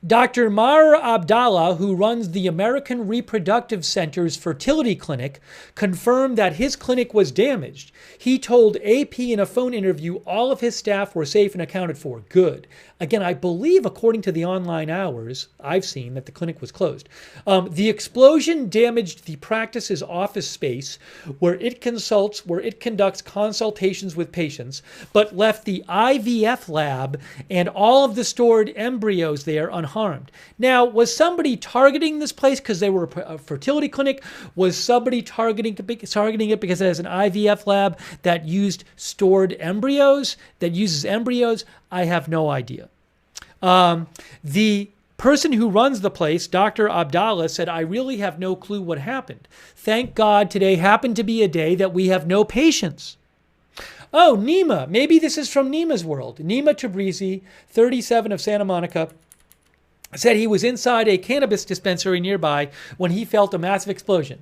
Dr. Mar Abdallah, who runs the American Reproductive Center's fertility clinic, confirmed that his clinic was damaged. He told AP in a phone interview all of his staff were safe and accounted for. Good. Again, I believe, according to the online hours I've seen, that the clinic was closed. The explosion damaged the practice's office space where it conducts consultations with patients, but left the IVF lab and all of the stored embryos there unharmed. Now, was somebody targeting this place because they were a fertility clinic? Was somebody targeting it because it has an IVF lab that used stored embryos, that uses embryos? I have no idea. The person who runs the place, Dr. Abdallah, said, I really have no clue what happened. Thank God today happened to be a day that we have no patients. Oh, Nema. Maybe this is from Nema's world. Nema Tabrizi, 37 of Santa Monica, said he was inside a cannabis dispensary nearby when he felt a massive explosion.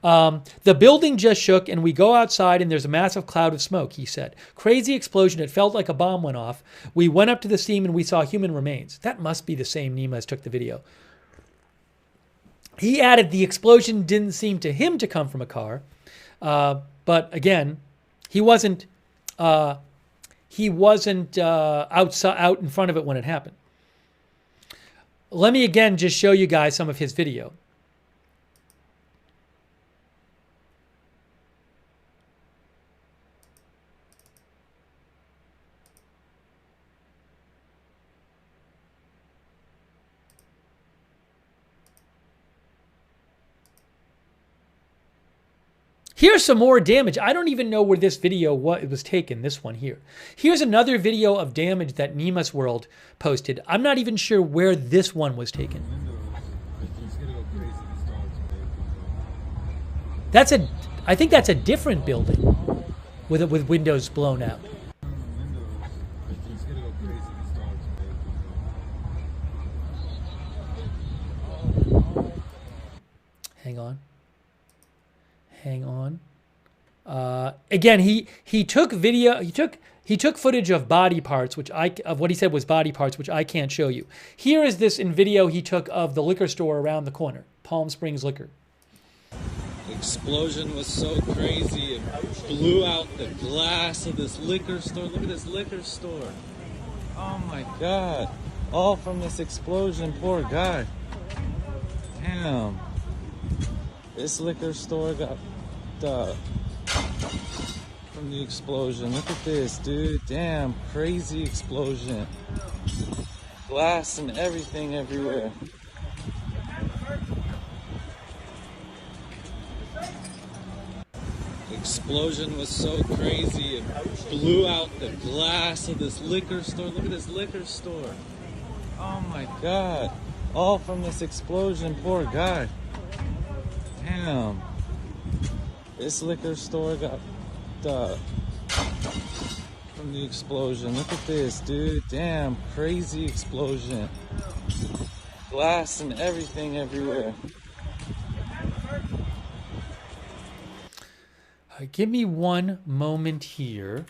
The building just shook and we go outside and there's a massive cloud of smoke, he said. Crazy explosion. It felt like a bomb went off. We went up to the scene and we saw human remains. That must be the same Nema as took the video. He added the explosion didn't seem to him to come from a car. But again, he wasn't out in front of it when it happened. Let me again just show you guys some of his video. Here's some more damage. I don't even know where this video was taken, this one here. Here's another video of damage that Nema's World posted. I'm not even sure where this one was taken. I think that's a different building with windows blown out. Hang on. Again, he took video. He took footage of body parts, of what he said was body parts, which I can't show you. Here is this in video he took of the liquor store around the corner, Palm Springs Liquor. The explosion was so crazy, it blew out the glass of this liquor store. Look at this liquor store. Oh my God. All from this explosion. Poor guy. Damn. This liquor store got from the explosion. Look at this, dude. Damn, crazy explosion. Glass and everything everywhere. Explosion was so crazy, it blew out the glass of this liquor store. Look at this liquor store. Oh my god. All from this explosion. Poor guy. Damn. This liquor store got from the explosion. Look at this, dude. Damn, crazy explosion. Glass and everything everywhere. Give me one moment here.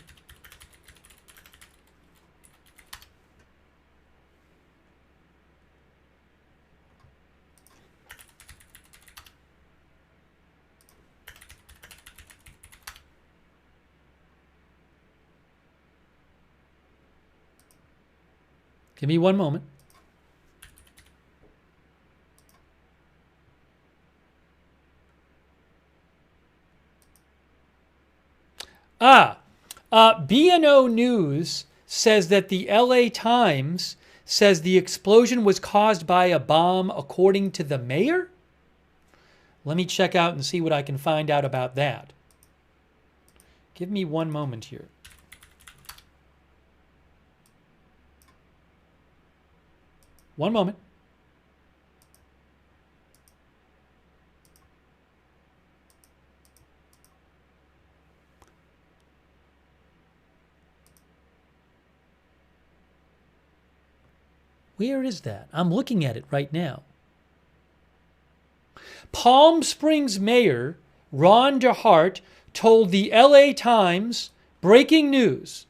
Give me one moment. B&O News says that the LA Times says the explosion was caused by a bomb according to the mayor? Let me check out and see what I can find out about that. Give me one moment here. One moment. Where is that? I'm looking at it right now. Palm Springs Mayor Ron DeHart told the LA Times, breaking news.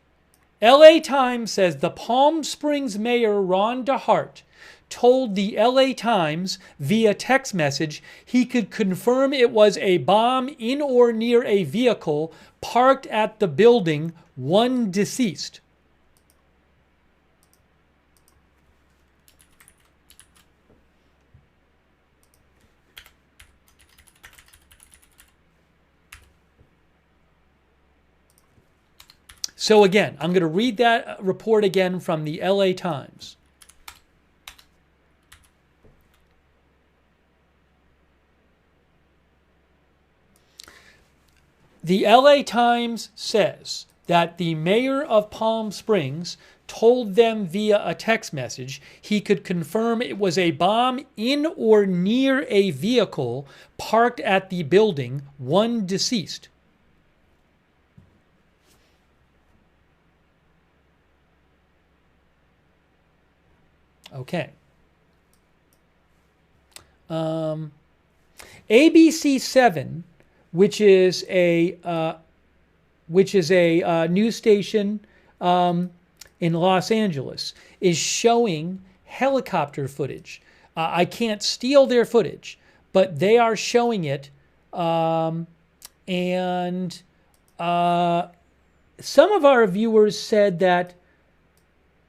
LA Times says the Palm Springs Mayor Ron DeHart told the LA Times via text message he could confirm it was a bomb in or near a vehicle parked at the building, one deceased. So again, I'm going to read that report again from the LA Times. The LA Times says that the mayor of Palm Springs told them via a text message he could confirm it was a bomb in or near a vehicle parked at the building, one deceased. Okay. ABC7, which is a news station in Los Angeles, is showing helicopter footage. I can't steal their footage, but they are showing it, and some of our viewers said that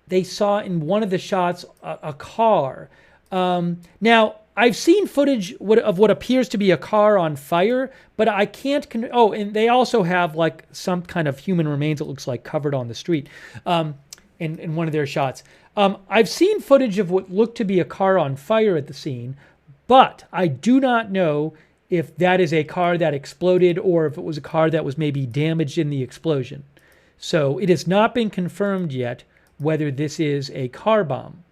they saw in one of the shots a car. Now, I've seen footage of what appears to be a car on fire, but I can't... and they also have like some kind of human remains, it looks like, covered on the street in one of their shots. I've seen footage of what looked to be a car on fire at the scene, but I do not know if that is a car that exploded or if it was a car that was maybe damaged in the explosion. So it has not been confirmed yet whether this is a car bomb.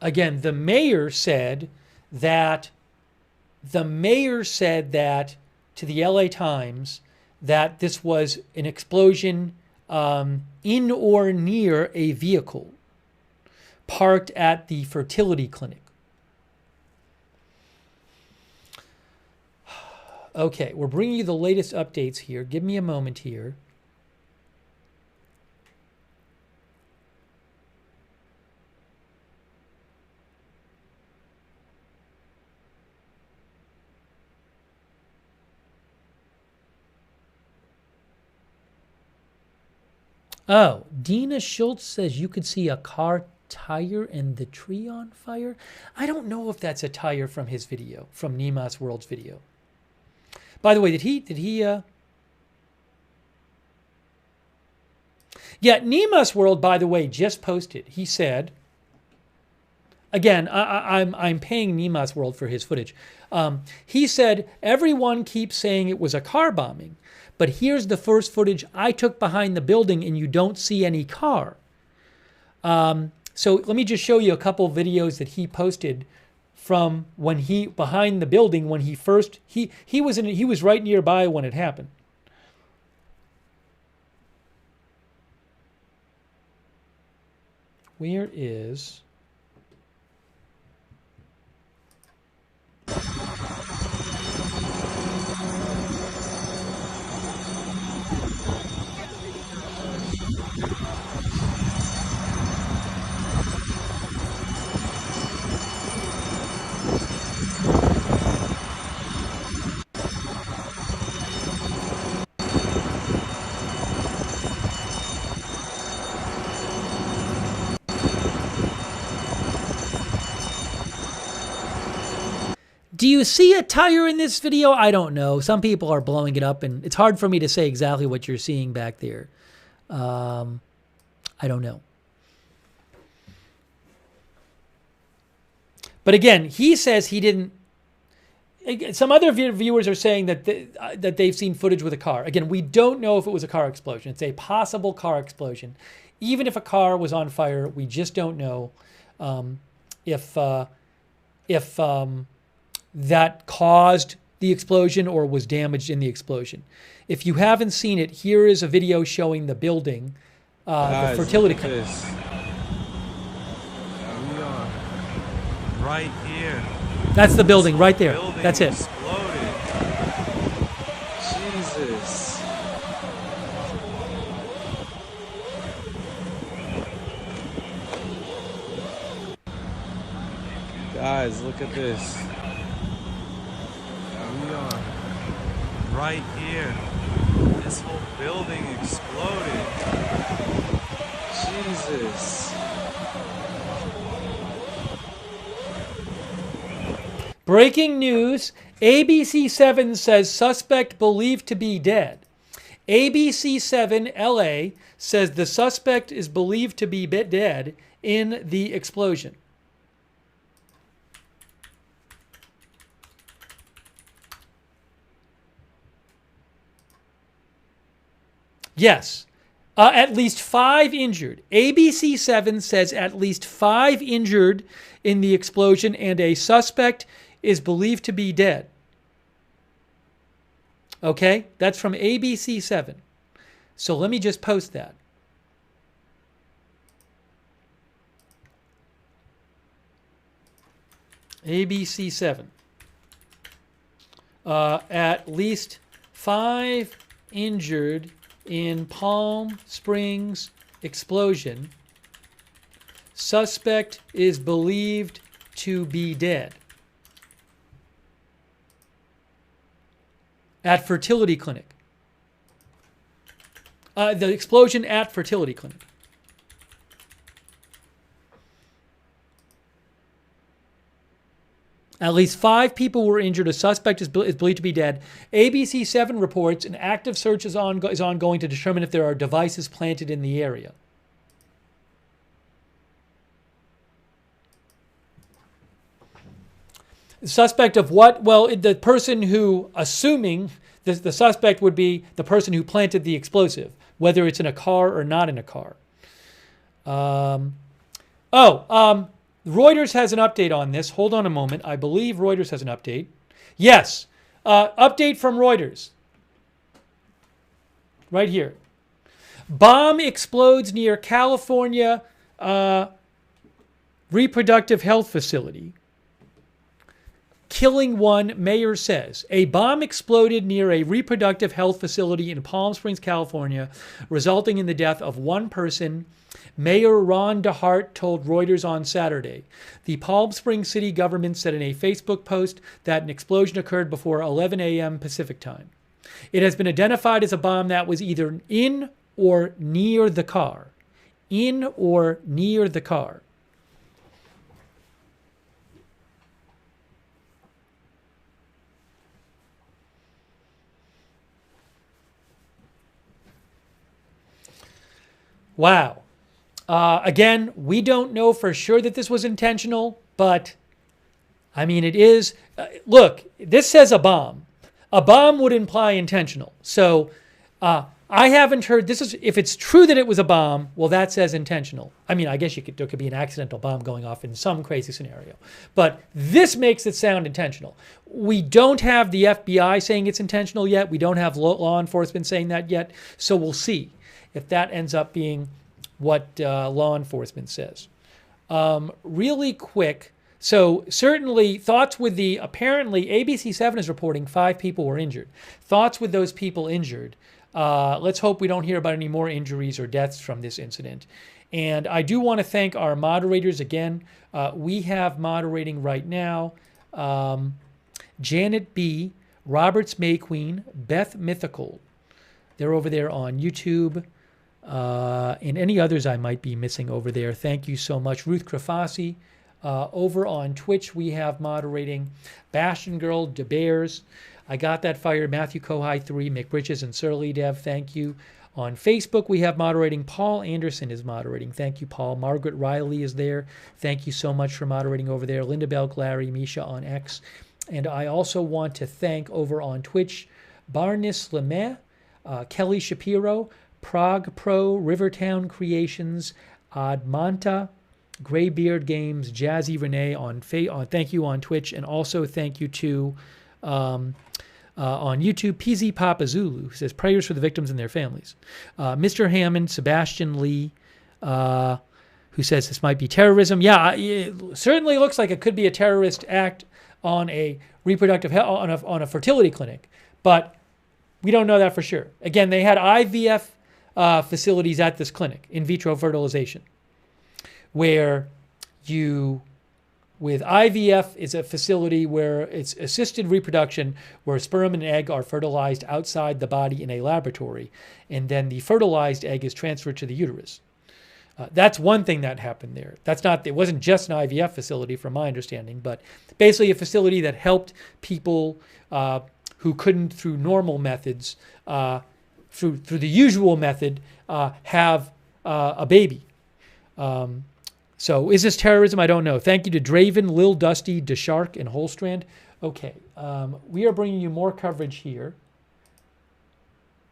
Again, the mayor said that to the LA Times that this was an explosion in or near a vehicle parked at the fertility clinic. Okay, we're bringing you the latest updates here. Give me a moment here. Oh, Dina Schultz says you could see a car tire and the tree on fire. I don't know if that's a tire from his video, from Nemas World's video. By the way, did he yeah, Nemas World, by the way, just posted. He said, again, I'm paying Nemas World for his footage. He said, everyone keeps saying it was a car bombing, but here's the first footage I took behind the building and you don't see any car. So let me just show you a couple videos that he posted from when he, behind the building, when he first, he was right nearby when it happened. Where is... Do you see a tire in this video? I don't know. Some people are blowing it up, and it's hard for me to say exactly what you're seeing back there. I don't know. But again, he says he didn't. Some other viewers are saying that that they've seen footage with a car. Again, we don't know if it was a car explosion. It's a possible car explosion. Even if a car was on fire, we just don't know if that caused the explosion or was damaged in the explosion. If you haven't seen it, here is a video showing the building, the fertility clinic. We are right here. That's the building right there. Building That's it. Exploded. Jesus. Guys, look at this. We are right here. This whole building exploded. Jesus. Breaking news, ABC7 says suspect believed to be dead. ABC7 LA says the suspect is believed to be dead in the explosion. Yes, at least 5 injured. ABC7 says at least 5 injured in the explosion, and a suspect is believed to be dead. Okay, that's from ABC7. So let me just post that. ABC7. At least 5 injured in Palm Springs explosion. Suspect is believed to be dead. At fertility clinic. The explosion at fertility clinic. At least 5 people were injured. A suspect is believed to be dead. ABC7 reports an active search is ongoing to determine if there are devices planted in the area. The suspect of what? Well, the person who, assuming the suspect would be the person who planted the explosive, whether it's in a car or not in a car. Reuters has an update on this. Hold on a moment. I believe Reuters has an update. Yes. Update from Reuters. Right here. Bomb explodes near California reproductive health facility. Killing one, mayor says. A bomb exploded near a reproductive health facility in Palm Springs, California, resulting in the death of one person. Mayor Ron DeHart told Reuters on Saturday. The Palm Springs city government said in a Facebook post that an explosion occurred before 11 a.m. Pacific time. It has been identified as a bomb that was either in or near the car. In or near the car. Wow. Again, we don't know for sure that this was intentional, but I mean, it is. Look, this says a bomb. A bomb would imply intentional. So I haven't heard this is if it's true that it was a bomb, well, that says intentional. I mean, I guess there could be an accidental bomb going off in some crazy scenario. But this makes it sound intentional. We don't have the FBI saying it's intentional yet. We don't have law enforcement saying that yet. So we'll see if that ends up being what law enforcement says. Really quick. So certainly thoughts with apparently ABC7 is reporting 5 people were injured. Thoughts with those people injured. Let's hope we don't hear about any more injuries or deaths from this incident. And I do want to thank our moderators again. We have moderating right now Janet B., Roberts Mayqueen, Beth Mythical. They're over there on YouTube. And any others I might be missing over there. Thank you so much. Ruth Krafasi. Over on Twitch, we have moderating Bastion Girl, DeBears. I got that fired. Matthew Kohai 3, McBritches, and Surly Dev. Thank you. On Facebook, we have moderating. Paul Anderson is moderating. Thank you, Paul. Margaret Riley is there. Thank you so much for moderating over there. Linda Bell, Larry, Misha on X. And I also want to thank over on Twitch, Barnis Lemay, Kelly Shapiro, Prague Pro, Rivertown Creations, Admanta, Graybeard Games, Jazzy Renee on thank you on Twitch, and also thank you to on YouTube, PZ Papa Zulu, who says prayers for the victims and their families. Mr. Hammond, Sebastian Lee, who says this might be terrorism. Yeah, it certainly looks like it could be a terrorist act on a reproductive health, on a fertility clinic, but we don't know that for sure. Again, they had IVF facilities at this clinic, in vitro fertilization, where with IVF is a facility where it's assisted reproduction, where sperm and egg are fertilized outside the body in a laboratory, and then the fertilized egg is transferred to the uterus. That's one thing that happened there. It wasn't just an IVF facility from my understanding, but basically a facility that helped people who couldn't through normal methods, through the usual method, have a baby. So is this terrorism? I don't know. Thank you to Draven, Lil Dusty, DeShark, and Holstrand. Okay, we are bringing you more coverage here.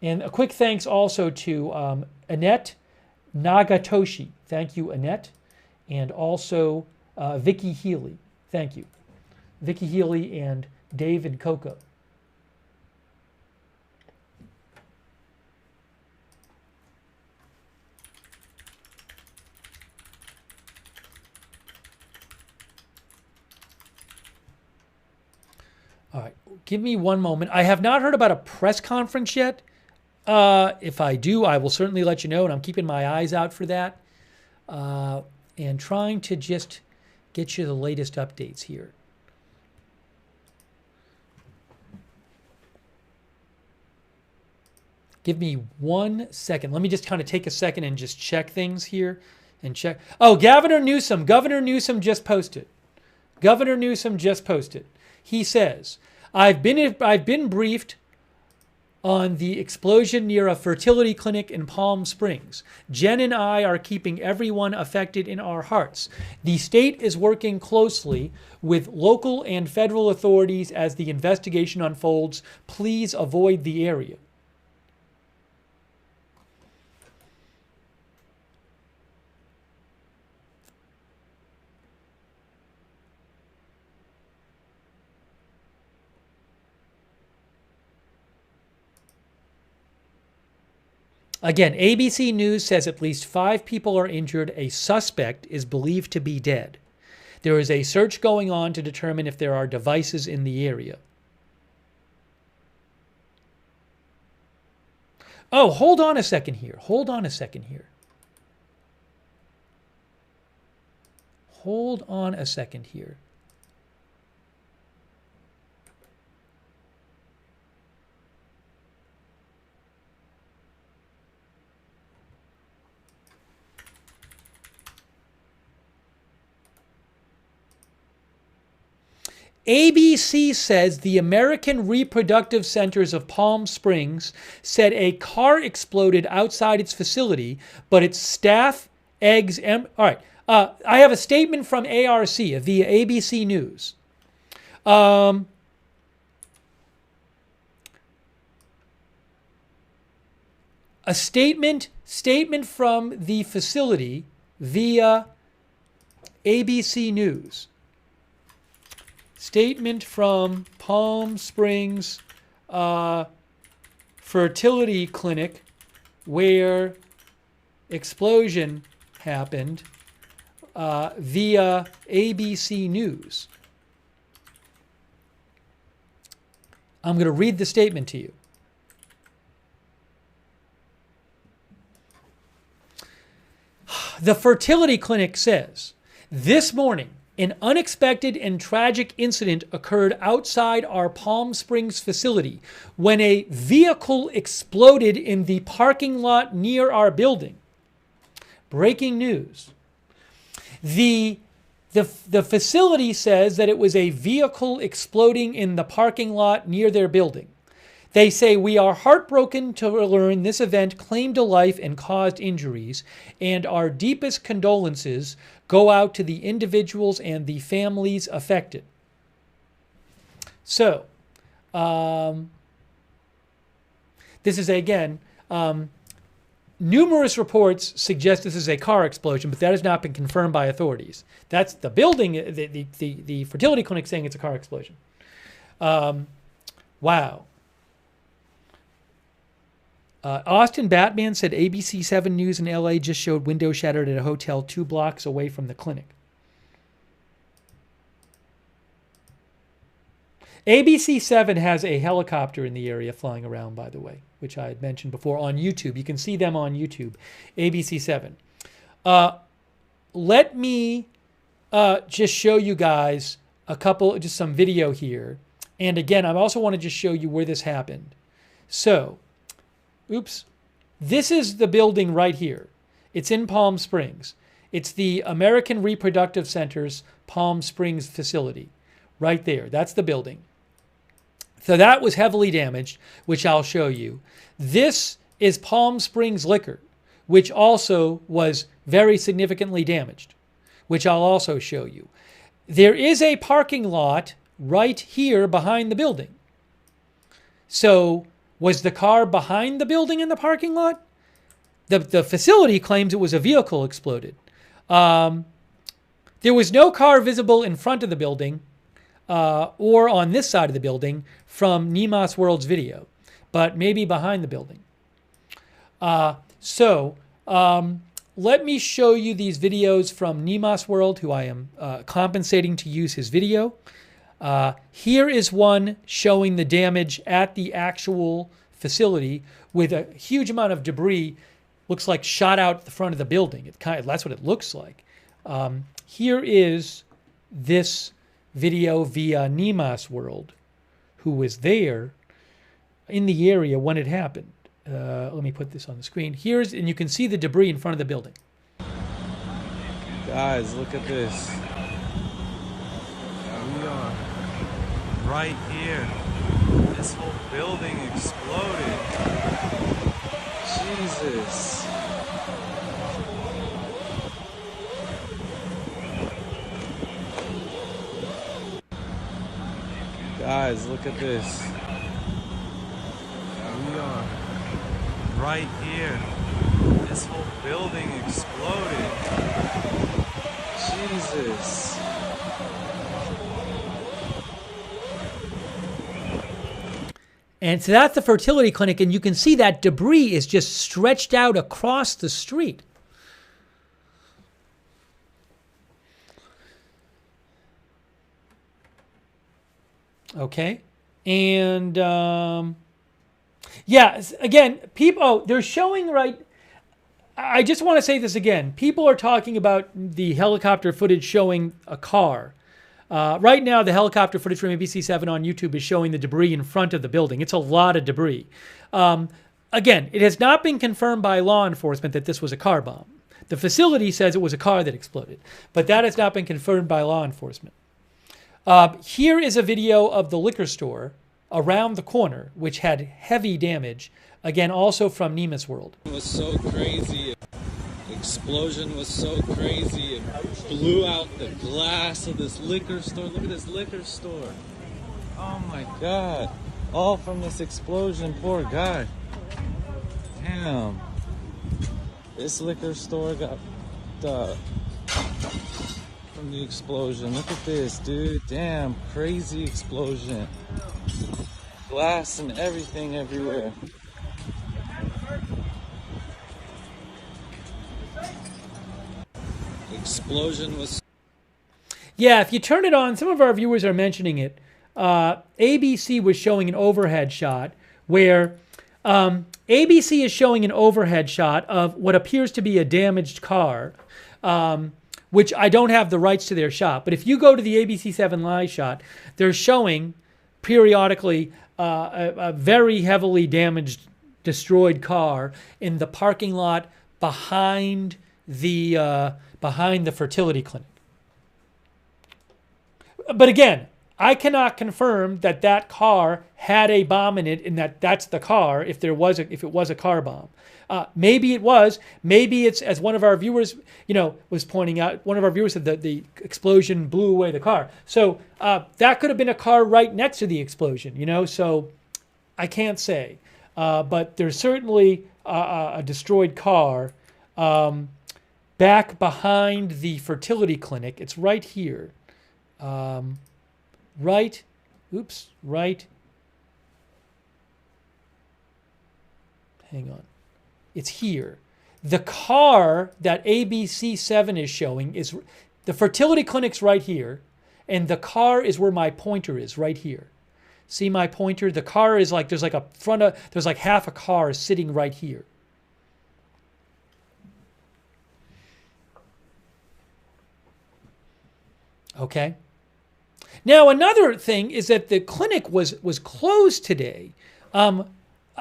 And a quick thanks also to Annette Nagatoshi. Thank you, Annette. And also Vicky Healy. Thank you. Vicky Healy and David Coco. All right, give me one moment. I have not heard about a press conference yet. If I do, I will certainly let you know, and I'm keeping my eyes out for that and trying to just get you the latest updates here. Give me 1 second. Let me just kind of take a second and just check things here and check. Oh, Governor Newsom just posted. Governor Newsom just posted. He says, I've been briefed on the explosion near a fertility clinic in Palm Springs. Jen and I are keeping everyone affected in our hearts. The state is working closely with local and federal authorities as the investigation unfolds. Please avoid the area. Again, ABC News says at least 5 people are injured. A suspect is believed to be dead. There is a search going on to determine if there are devices in the area. Oh, hold on a second here. Hold on a second here. Hold on a second here. ABC says the American Reproductive Centers of Palm Springs said a car exploded outside its facility, but its staff, eggs, all right. I have a statement from ARC via ABC News. A statement from the facility via ABC News. Statement from Palm Springs fertility clinic where explosion happened via ABC News. I'm going to read the statement to you. The fertility clinic says, this morning, an unexpected and tragic incident occurred outside our Palm Springs facility when a vehicle exploded in the parking lot near our building. Breaking news. The facility says that it was a vehicle exploding in the parking lot near their building. They say, we are heartbroken to learn this event claimed a life and caused injuries, and our deepest condolences go out to the individuals and the families affected. So, this is again, numerous reports suggest this is a car explosion, but that has not been confirmed by authorities. That's the building, the fertility clinic saying it's a car explosion. Wow. Austin Batman said ABC 7 News in LA just showed window shattered at a hotel 2 blocks away from the clinic. ABC 7 has a helicopter in the area flying around, by the way, which I had mentioned before on YouTube. You can see them on YouTube, ABC 7. Let me just show you guys just some video here. And again, I also want to just show you where this happened. So, oops. This is the building right here. It's in Palm Springs. It's the American Reproductive Center's Palm Springs facility. Right there. That's the building. So that was heavily damaged, which I'll show you. This is Palm Springs Liquor, which also was very significantly damaged, which I'll also show you. There is a parking lot right here behind the building. So, was the car behind the building in the parking lot? The facility claims it was a vehicle exploded. There was no car visible in front of the building or on this side of the building from Nemas World's video, but maybe behind the building. Let me show you these videos from Nemas World, who I am compensating to use his video. Here is one showing the damage at the actual facility with a huge amount of debris, looks like shot out the front of the building. That's what it looks like. Here is this video via Nemas World, who was there in the area when it happened. Let me put this on the screen. And you can see the debris in front of the building. Guys, look at this. We are right here. This whole building exploded. Jesus. Guys, look at this. We are right here. This whole building exploded. Jesus. And so that's the fertility clinic, and you can see that debris is just stretched out across the street. Okay. And, yeah, again, they're showing I just want to say this again. People are talking about the helicopter footage showing a car. Right now, the helicopter footage from ABC 7 on YouTube is showing the debris in front of the building. It's a lot of debris. Again, it has not been confirmed by law enforcement that this was a car bomb. The facility says it was a car that exploded, but that has not been confirmed by law enforcement. Here is a video of the liquor store around the corner, which had heavy damage. Again, also from Nemus World. It was so crazy. The explosion was so crazy. It blew out the glass of this liquor store. Look at this liquor store. Oh my God. All from this explosion. Poor guy. Damn. This liquor store got from the explosion. Look at this, dude. Damn, crazy explosion. Glass and everything everywhere. The explosion was... Yeah, if you turn it on, some of our viewers are mentioning it. ABC was showing an overhead shot where ABC is showing an overhead shot of what appears to be a damaged car, which I don't have the rights to their shot. But if you go to the ABC7 Live shot, they're showing periodically a very heavily damaged, destroyed car in the parking lot behind the fertility clinic. But again, I cannot confirm that that car had a bomb in it and that that's the car if it was a car bomb. Maybe it was. Maybe it's, as one of our viewers, was pointing out. One of our viewers said that the explosion blew away the car. So that could have been a car right next to the explosion. So I can't say. But there's certainly a destroyed car back behind the fertility clinic. It's right here. Right. Hang on. It's here. The car that ABC7 is showing is the fertility clinic's right here, and the car is where my pointer is, right here. See my pointer? The car is like, there's like half a car sitting right here. Okay. Now, another thing is that the clinic was closed today.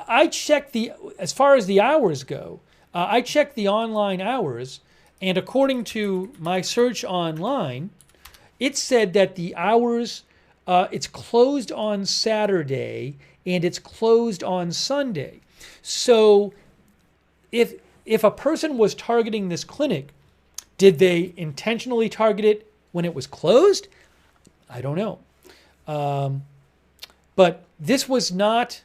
I checked as far as the hours go, I checked the online hours, and according to my search online, it said that the hours, it's closed on Saturday and it's closed on Sunday. So if a person was targeting this clinic, did they intentionally target it when it was closed? I don't know. But this was not...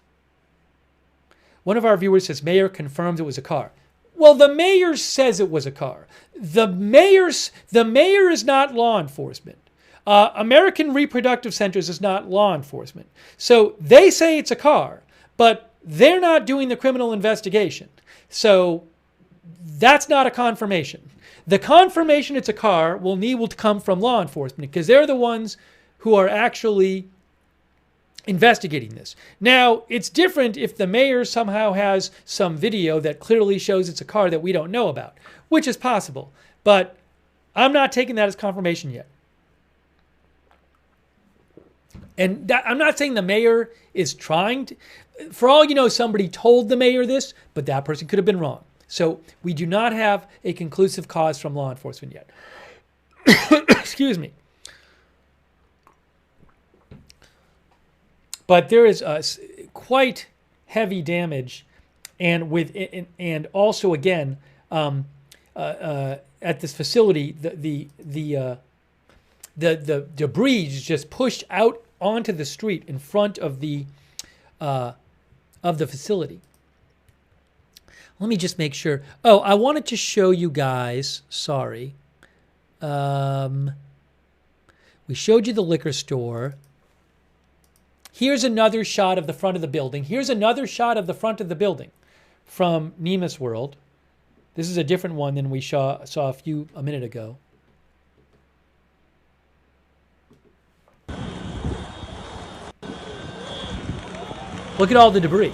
One of our viewers says, mayor confirmed it was a car. Well, the mayor says it was a car. The mayor is not law enforcement. American Reproductive Centers is not law enforcement. So they say it's a car, but they're not doing the criminal investigation. So that's not a confirmation. The confirmation it's a car will need to come from law enforcement because they're the ones who are actually investigating this. Now, it's different if the mayor somehow has some video that clearly shows it's a car that we don't know about, which is possible. But I'm not taking that as confirmation yet. And I'm not saying the mayor is trying to... For all you know, somebody told the mayor this, but that person could have been wrong. So we do not have a conclusive cause from law enforcement yet. Excuse me. But there is quite heavy damage, and also again at this facility, the debris is just pushed out onto the street in front of the facility. Let me just make sure. Oh, I wanted to show you guys. Sorry. We showed you the liquor store. Here's another shot of the front of the building. Here's another shot of the front of the building from Nemus World. This is a different one than we saw a minute ago. Look at all the debris.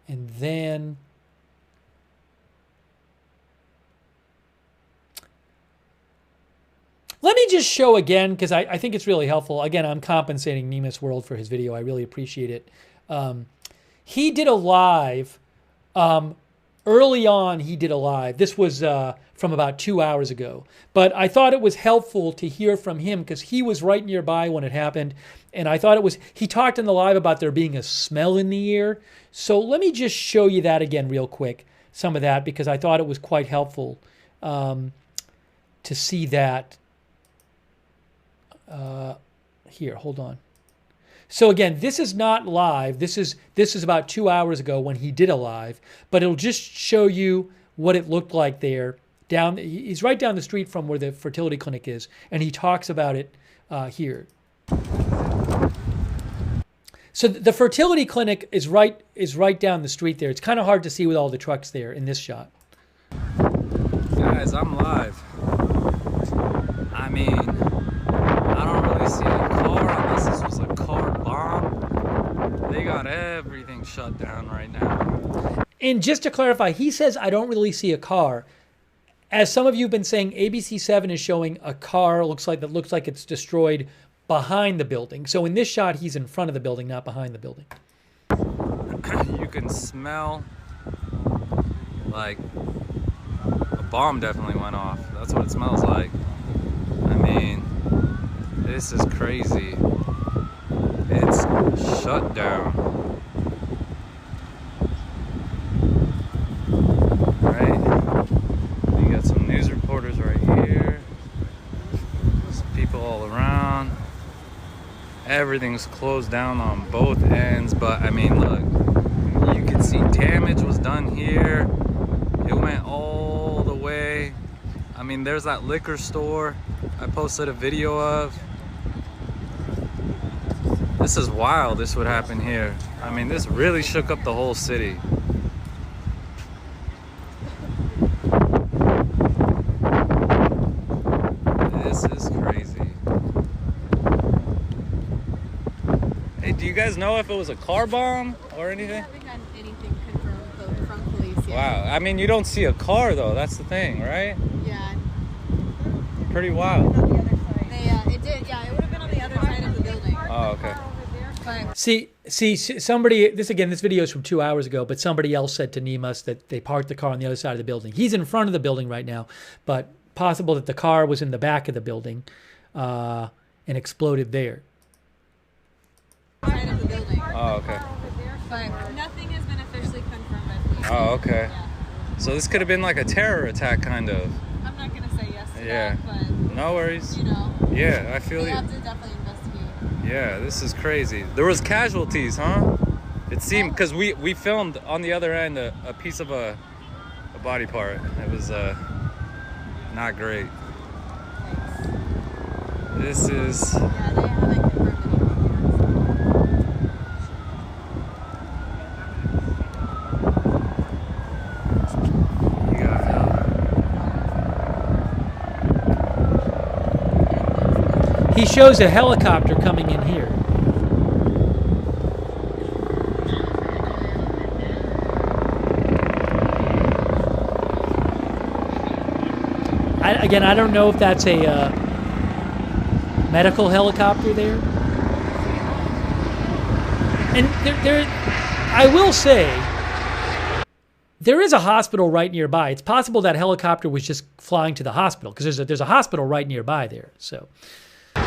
And then Let me just show again, because I think it's really helpful. Again, I'm compensating Nemus World for his video. I really appreciate it. He did a live. Early on, he did a live. This was from about 2 hours ago. But I thought it was helpful to hear from him because he was right nearby when it happened. And I thought it was, he talked in the live about there being a smell in the air. So let me just show you that again real quick, some of that, because I thought it was quite helpful to see that. Here, hold on. So again, this is not live. This is about 2 hours ago when he did a live, but it'll just show you what it looked like there. He's right down the street from where the fertility clinic is, and he talks about it here. So the fertility clinic is right down the street there. It's kind of hard to see with all the trucks there in this shot. Guys, I'm live. I mean, I don't really see a car unless this was a car bomb. They got everything shut down right now. And just to clarify, he says, I don't really see a car. As some of you have been saying, ABC7 is showing a car that looks like it's destroyed behind the building. So in this shot, he's in front of the building, not behind the building. You can smell like a bomb definitely went off. That's what it smells like. I mean, this is crazy. It's shut down. Right? You got some news reporters right here. There's people all around. Everything's closed down on both ends, but I mean, look, you can see damage was done here. It went all the way. I mean, there's that liquor store I posted a video of. This is wild, this would happen here. I mean, this really shook up the whole city. This is crazy. Hey, do you guys know if it was a car bomb or anything? We haven't gotten anything confirmed from police yet. Wow, I mean, you don't see a car though, that's the thing, right? Yeah. Pretty wild. It did, yeah, it would have been on the other side of the building. Oh, okay. But See, somebody, this video is from 2 hours ago, but somebody else said to Nemus that they parked the car on the other side of the building. He's in front of the building right now, but possible that the car was in the back of the building and exploded there. side of the building. Oh, okay. But nothing has been officially confirmed by police. Oh, okay. Yeah. So this could have been like a terror attack, kind of. I'm not gonna say yes to Yeah. that, but No worries. you know, Yeah, I feel we you. have to definitely investigate. Yeah, this is crazy. There was casualties, huh? It seemed, because we filmed on the other end a piece of a body part. It was not great. This is... Yeah, they haven't confirmed anything. You gotta feel. He shows a helicopter coming in here. Again, I don't know if that's a medical helicopter there. And I will say, there is a hospital right nearby. It's possible that helicopter was just flying to the hospital because there's a hospital right nearby there. So. Oh,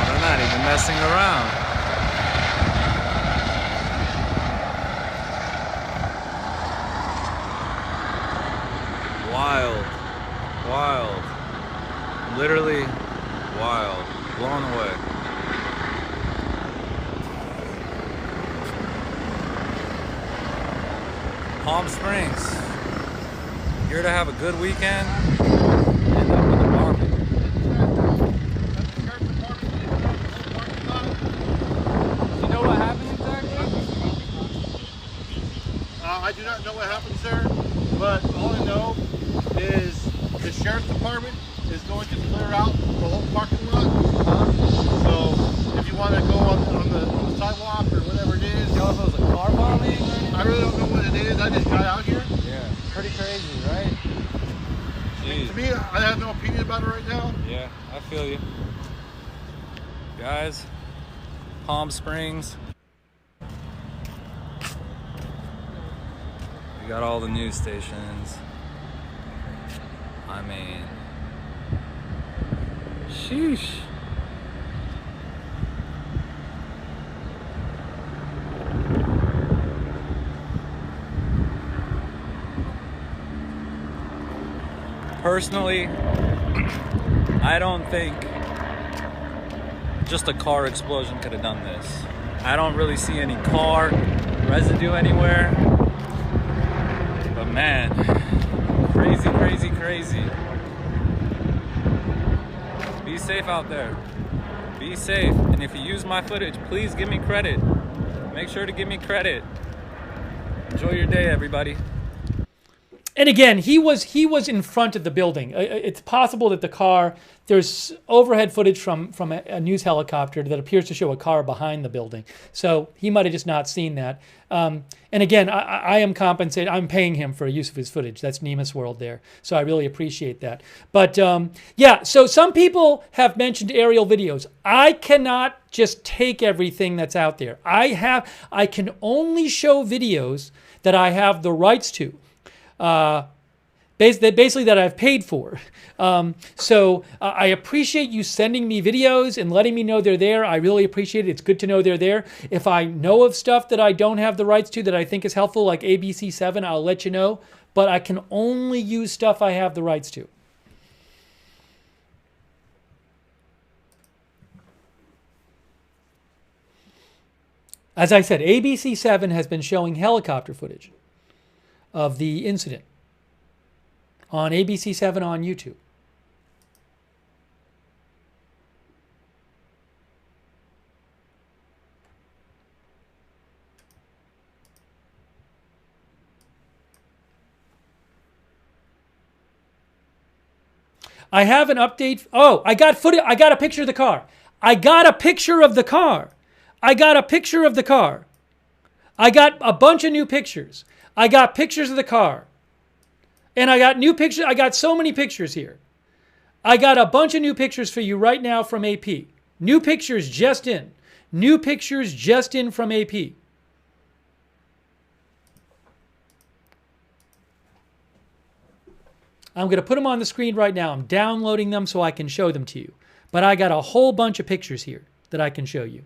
they're not even messing around. Wild. Wild. Literally wild. Blown away. Palm Springs. Here to have a good weekend. End up with a barbie. You know what happened exactly? I do not know what happened, sir, but all I know is the sheriff's department is going to clear out the whole parking lot. So if you want to go on the sidewalk or whatever it is, You know if it was a car bombing or anything? I really don't know what it is. I just got out here. Yeah, pretty crazy, right? Jeez. To me, I have no opinion about it right now. Yeah, I feel you. Guys, Palm Springs. We got all the news stations. I mean, sheesh. Personally, I don't think just a car explosion could have done this. I don't really see any car residue anywhere. But man, crazy, crazy, crazy. Be safe out there. Be safe. And if you use my footage, please give me credit. Make sure to give me credit. Enjoy your day, everybody. And again, he was in front of the building. It's possible that the car, there's overhead footage from a news helicopter that appears to show a car behind the building. So he might have just not seen that. And again, I am compensated. I'm paying him for use of his footage. That's Nemus World there. So I really appreciate that. But yeah, so some people have mentioned aerial videos. I cannot just take everything that's out there. I can only show videos that I have the rights to. Basically that I've paid for. So I appreciate you sending me videos and letting me know they're there. I really appreciate it. It's good to know they're there. If I know of stuff that I don't have the rights to that I think is helpful, like ABC7, I'll let you know. But I can only use stuff I have the rights to. As I said, ABC7 has been showing helicopter footage of the incident on ABC7 on YouTube. I have an update. Oh, I got footage. I got a picture of the car. I got a picture of the car. I got a picture of the car. I got a bunch of new pictures. I got pictures of the car. And I got new pictures. I got so many pictures here. I got a bunch of new pictures for you right now from AP. New pictures just in. New pictures just in from AP. I'm going to put them on the screen right now. I'm downloading them so I can show them to you. But I got a whole bunch of pictures here that I can show you.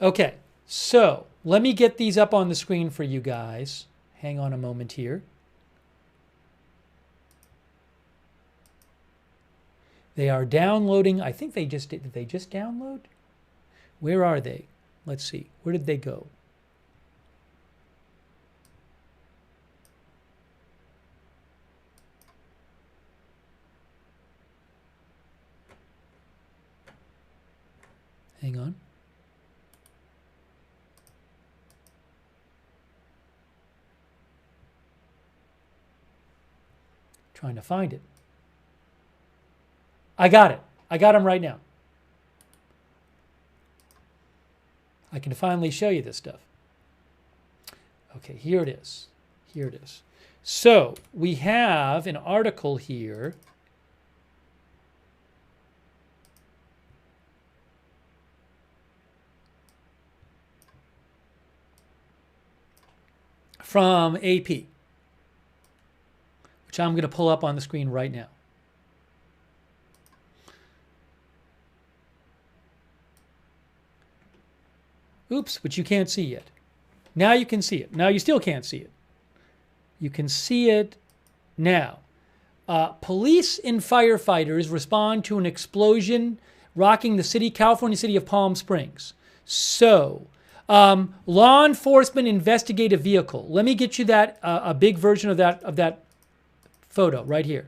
Okay, so let me get these up on the screen for you guys. Hang on a moment here. They are downloading. I think did they just download? Where are they? Let's see. Where did they go? Hang on. Trying to find it. I got it. I got them right now. I can finally show you this stuff. Okay, here it is. Here it is. So we have an article here. From AP, which I'm going to pull up on the screen right now. Oops, but you can't see yet. Now you can see it. Now you still can't see it. You can see it now. Police and firefighters respond to an explosion rocking the California city of Palm Springs. So, law enforcement investigate a vehicle. Let me get you that a big version of that photo right here.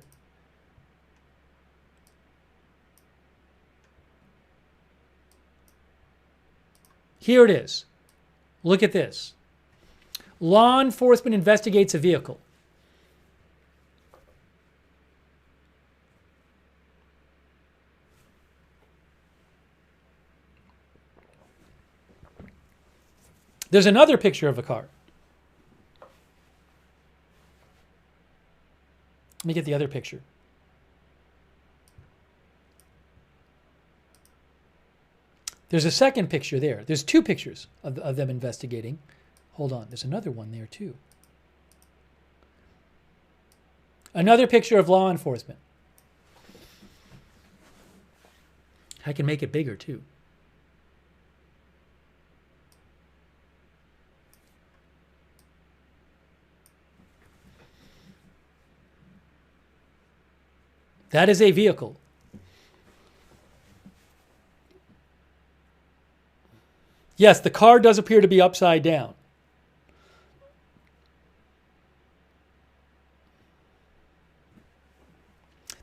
Here it is. Look at this. Law enforcement investigates a vehicle. There's another picture of a car. Let me get the other picture. There's a second picture there. There's two pictures of them investigating. Hold on, there's another one there too. Another picture of law enforcement. I can make it bigger too. That is a vehicle. Yes, the car does appear to be upside down.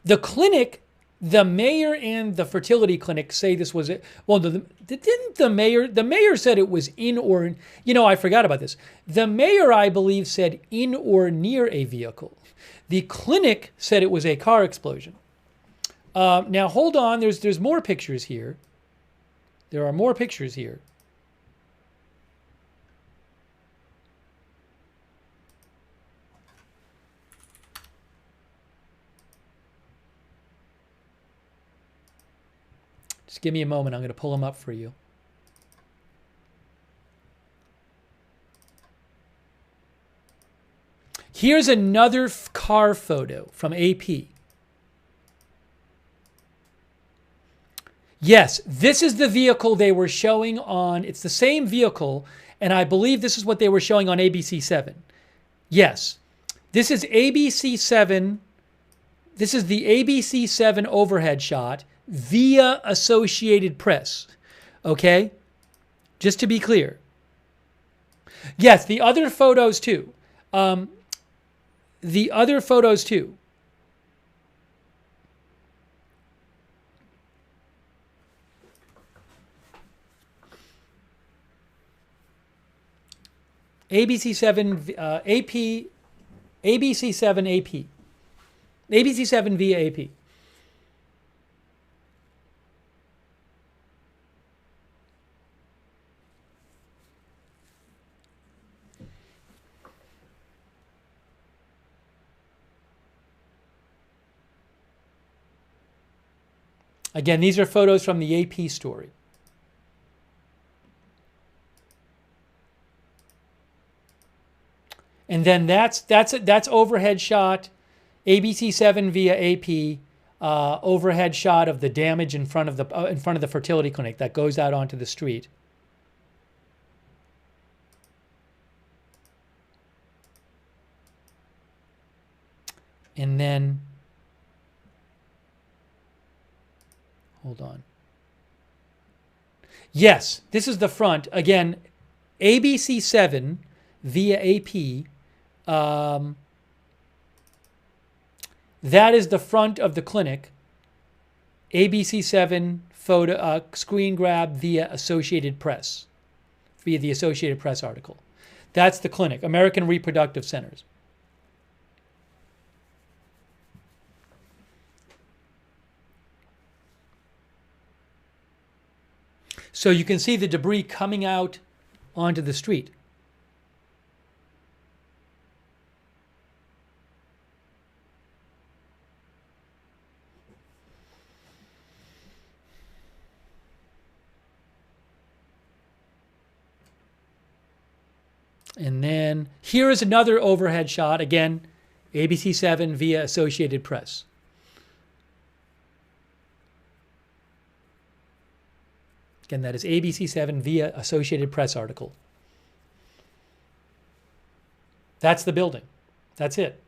The clinic, the mayor and the fertility clinic say this was it. Well, didn't the mayor said it was in or, I forgot about this. The mayor, I believe, said in or near a vehicle. The clinic said it was a car explosion. Now, hold on. There's more pictures here. There are more pictures here. Just give me a moment. I'm going to pull them up for you. Here's another car photo from AP. Yes, this is the vehicle they were showing on, it's the same vehicle, and I believe this is what they were showing on ABC7. Yes, this is ABC7. This is the ABC7 overhead shot via Associated Press. Okay? Just to be clear. Yes, the other photos too. The other photos too. ABC7 AP, ABC7 AP, ABC7 via AP. Again, these are photos from the AP story. And then that's overhead shot, ABC7 via AP, overhead shot of the damage in front of the fertility clinic that goes out onto the street. And then, hold on. Yes, this is the front. Again, ABC7 via AP. That is the front of the clinic. ABC7 photo screen grab via Associated Press, via the Associated Press article. That's the clinic, American Reproductive Centers. So you can see the debris coming out onto the street. And then here is another overhead shot. Again, ABC7 via Associated Press. Again, that is ABC7 via Associated Press article. That's the building. That's it.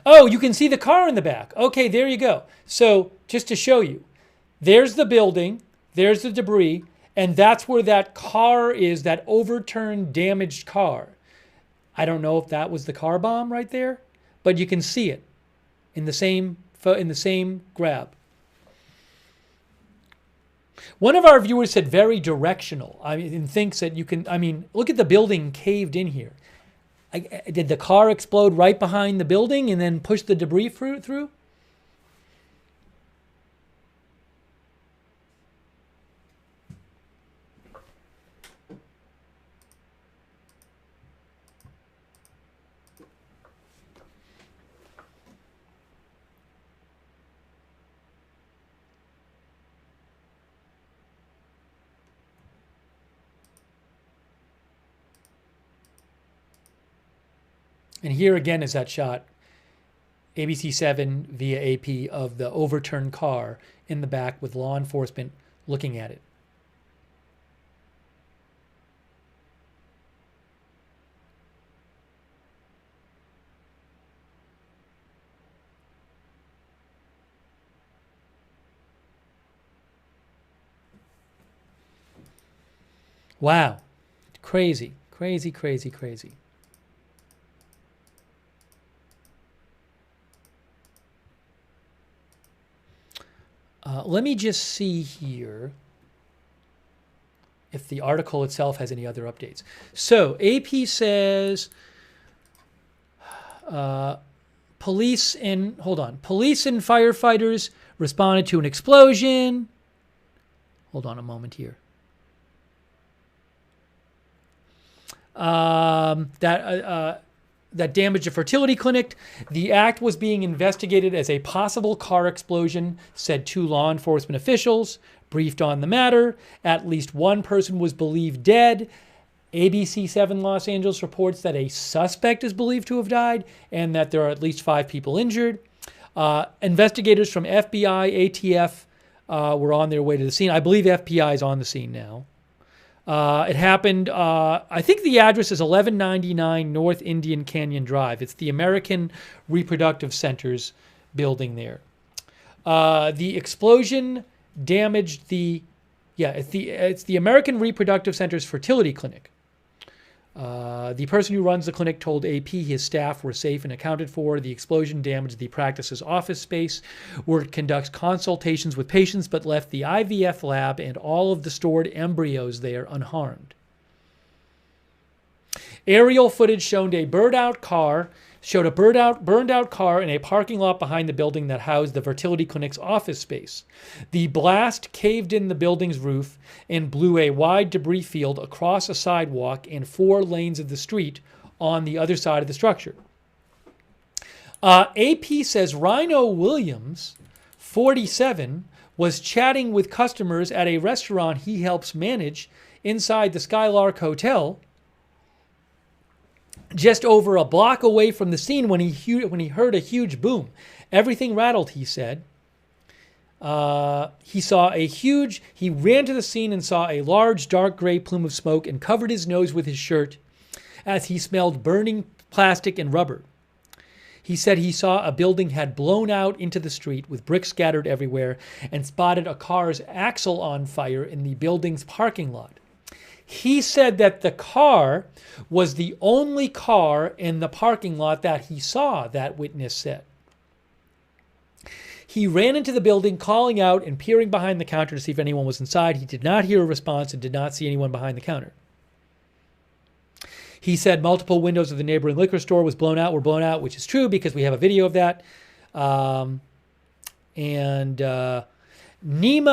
Oh, you can see the car in the back. Okay, there you go. So just to show you, there's the building, there's the debris, and that's where that car is, that overturned, damaged car. I don't know if that was the car bomb right there, but you can see it in the same grab. One of our viewers said very directional. I mean, and thinks that you can, look at the building caved in here. Did the car explode right behind the building and then push the debris through? And here again is that shot, ABC7 via AP, of the overturned car in the back with law enforcement looking at it. Wow. Crazy, crazy, crazy, crazy. Let me just see here if the article itself has any other updates. So AP says police and firefighters responded to an explosion. Hold on a moment here. That damaged a fertility clinic. The act was being investigated as a possible car explosion, said 2 law enforcement officials. Briefed on the matter, at least 1 person was believed dead. ABC7 Los Angeles reports that a suspect is believed to have died and that there are at least 5 people injured. Investigators from FBI, ATF were on their way to the scene. I believe FBI is on the scene now. It happened, I think the address is 1199 North Indian Canyon Drive. It's the American Reproductive Center's building there. The explosion damaged it's the American Reproductive Center's fertility clinic. The person who runs the clinic told AP his staff were safe and accounted for. The explosion damaged the practice's office space, where it conducts consultations with patients, but left the IVF lab and all of the stored embryos there unharmed. Aerial footage showed a burned out car in a parking lot behind the building that housed the fertility clinic's office space. The blast caved in the building's roof and blew a wide debris field across a sidewalk and 4 lanes of the street on the other side of the structure. AP says Rhino Williams, 47, was chatting with customers at a restaurant he helps manage inside the Skylark Hotel, just over a block away from the scene when he heard a huge boom. Everything rattled, he said. He ran to the scene and saw a large dark gray plume of smoke and covered his nose with his shirt as he smelled burning plastic and rubber. He said he saw a building had blown out into the street with bricks scattered everywhere and spotted a car's axle on fire in the building's parking lot. He said that the car was the only car in the parking lot that he saw, that witness said. He ran into the building, calling out and peering behind the counter to see if anyone was inside. He did not hear a response and did not see anyone behind the counter. He said multiple windows of the neighboring liquor store were blown out, which is true because we have a video of that. Nima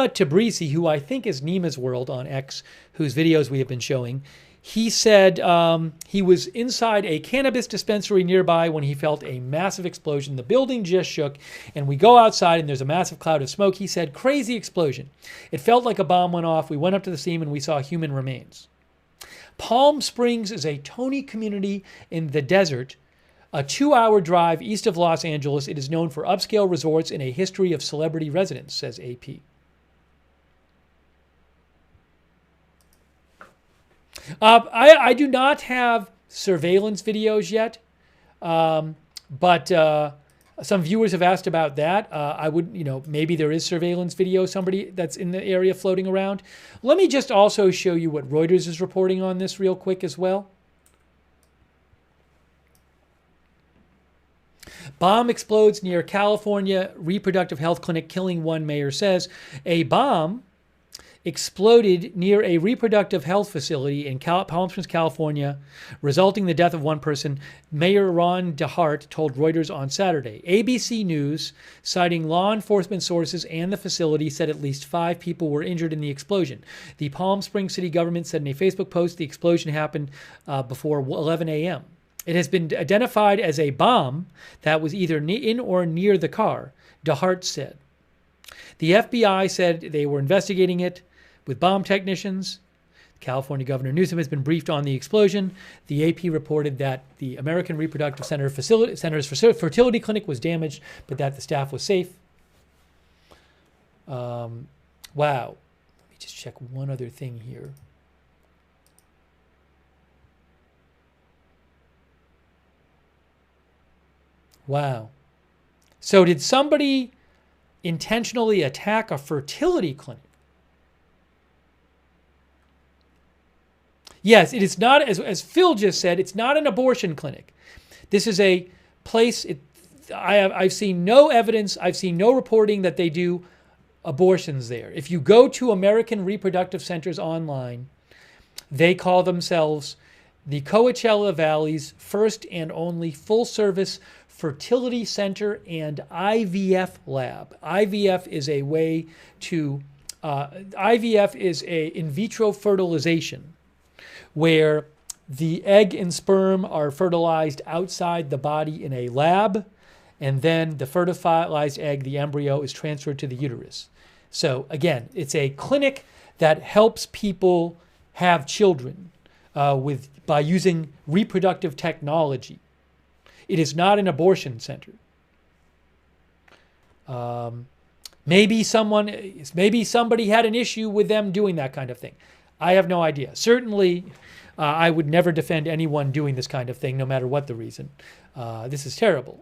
Tabrisi, who I think is Nima's World on X, whose videos we have been showing, he said he was inside a cannabis dispensary nearby when he felt a massive explosion. The building just shook, and we go outside, and there's a massive cloud of smoke. He said, crazy explosion. It felt like a bomb went off. We went up to the scene, and we saw human remains. Palm Springs is a Tony community in the desert, a 2-hour drive east of Los Angeles. It is known for upscale resorts and a history of celebrity residents, says AP. I do not have surveillance videos yet, but some viewers have asked about that. I would, maybe there is surveillance video, somebody that's in the area floating around. Let me just also show you what Reuters is reporting on this real quick as well. Bomb explodes near California reproductive health clinic, killing 1, mayor says. A bomb exploded near a reproductive health facility in Palm Springs, California, resulting in the death of 1 person, Mayor Ron DeHart told Reuters on Saturday. ABC News, citing law enforcement sources and the facility, said at least 5 people were injured in the explosion. The Palm Springs city government said in a Facebook post the explosion happened before 11 a.m. It has been identified as a bomb that was either in or near the car, DeHart said. The FBI said they were investigating it with bomb technicians. California Governor Newsom has been briefed on the explosion. The AP reported that the American Reproductive Center's fertility clinic was damaged, but that the staff was safe. Wow. Let me just check one other thing here. Wow. So did somebody intentionally attack a fertility clinic? Yes, it is not, as Phil just said, it's not an abortion clinic. This is a place, I've seen no evidence, I've seen no reporting that they do abortions there. If you go to American Reproductive Centers online, they call themselves the Coachella Valley's first and only full-service fertility center and IVF lab. IVF is a way to, IVF is a in vitro fertilization, where the egg and sperm are fertilized outside the body in a lab, and then the fertilized egg, the embryo, is transferred to the uterus. So again, it's a clinic that helps people have children by using reproductive technology. It is not an abortion center. Maybe somebody had an issue with them doing that kind of thing. I have no idea. Certainly, I would never defend anyone doing this kind of thing, no matter what the reason. This is terrible.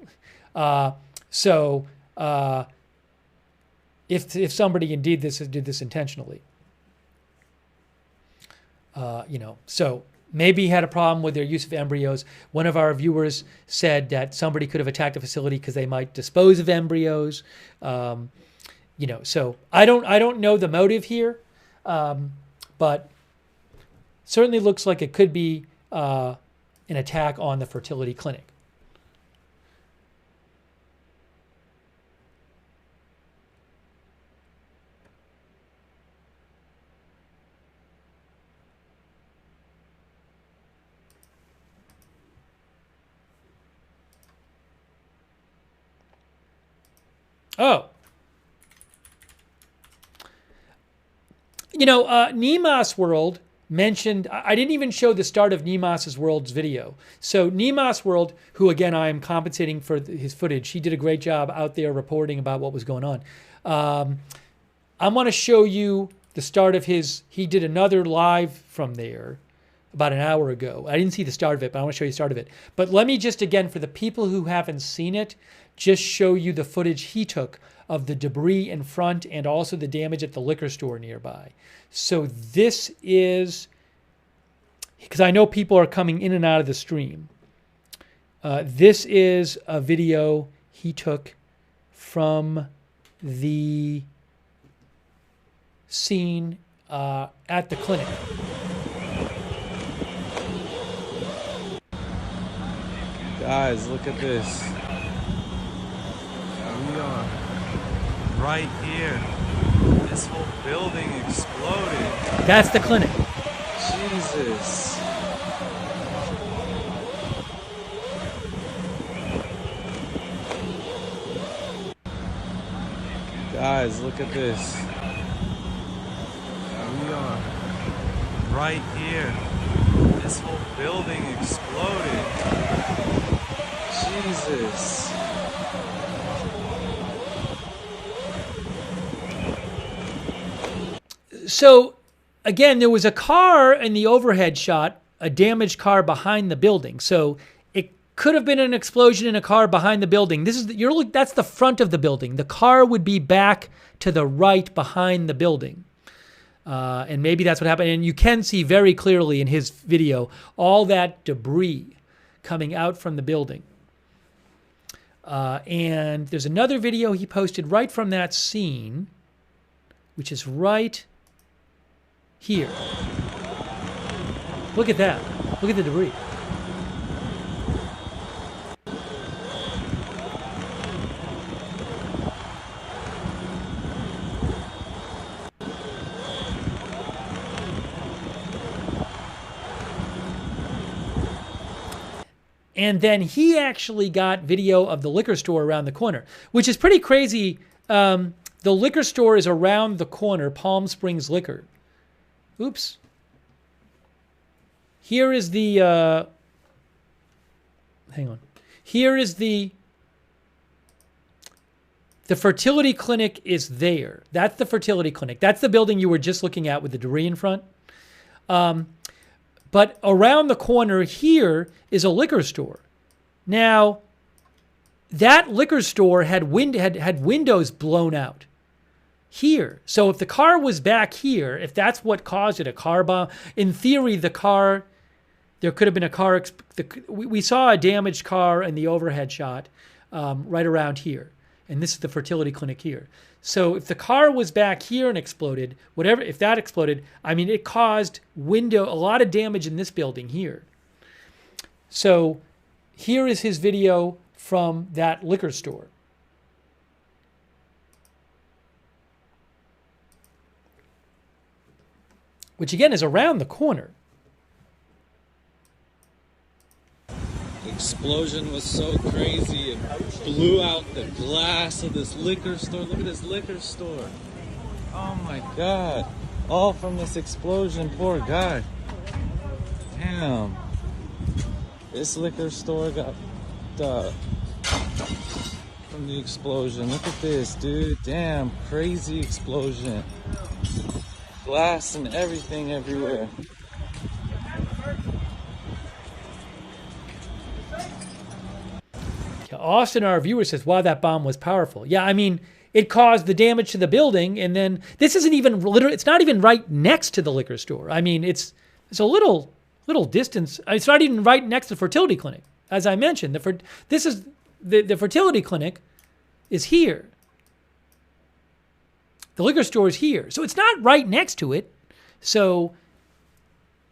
If somebody indeed did this intentionally, so maybe had a problem with their use of embryos. One of our viewers said that somebody could have attacked the facility because they might dispose of embryos. So I don't know the motive here, but certainly looks like it could be an attack on the fertility clinic. Oh. Nemas World mentioned, I didn't even show the start of Nemas World's video. So Nemas World, who again I am compensating for his footage, he did a great job out there reporting about what was going on. I want to show you the start of he did another live from there about an hour ago. I didn't see the start of it, but I want to show you the start of it. But let me just, again, for the people who haven't seen it, just show you the footage he took of the debris in front and also the damage at the liquor store nearby. So this is, because I know people are coming in and out of the stream. This is a video he took from the scene at the clinic. Guys, look at this. We are right here. This whole building exploded. That's the clinic. Jesus. Guys, look at this. We are right here. This whole building exploded. Jesus. So, again, there was a car in the overhead shot, a damaged car behind the building. So it could have been an explosion in a car behind the building. That's the front of the building. The car would be back to the right behind the building. And maybe that's what happened. And you can see very clearly in his video all that debris coming out from the building. And there's another video he posted right from that scene, which is right here. Look at that. Look at the debris. And then he actually got video of the liquor store around the corner, which is pretty crazy. The liquor store is around the corner, Palm Springs Liquor. Oops. here is the, hang on. Here is the fertility clinic is there. That's the fertility clinic. That's the building you were just looking at with the debris in front. But around the corner here is a liquor store. Now, that liquor store had windows blown out here. So if the car was back here, if that's what caused it, a car bomb, in theory, there could have been a car. We saw a damaged car in the overhead shot right around here. And this is the fertility clinic here. So if the car was back here and exploded, if that exploded, I mean, it caused a lot of damage in this building here. So here is his video from that liquor store. Which again is around the corner. Explosion was so crazy, it blew out the glass of this liquor store. Look at this liquor store. Oh my God. All from this explosion, poor guy. Damn. This liquor store got from the explosion. Look at this, dude. Damn, crazy explosion. Glass and everything everywhere. Austin, our viewer, says, wow, that bomb was powerful. Yeah, I mean, it caused the damage to the building, and then this isn't even literally, it's not even right next to the liquor store. I mean, it's a little distance. It's not even right next to the fertility clinic. As I mentioned, the fertility clinic is here. The liquor store is here. So it's not right next to it. So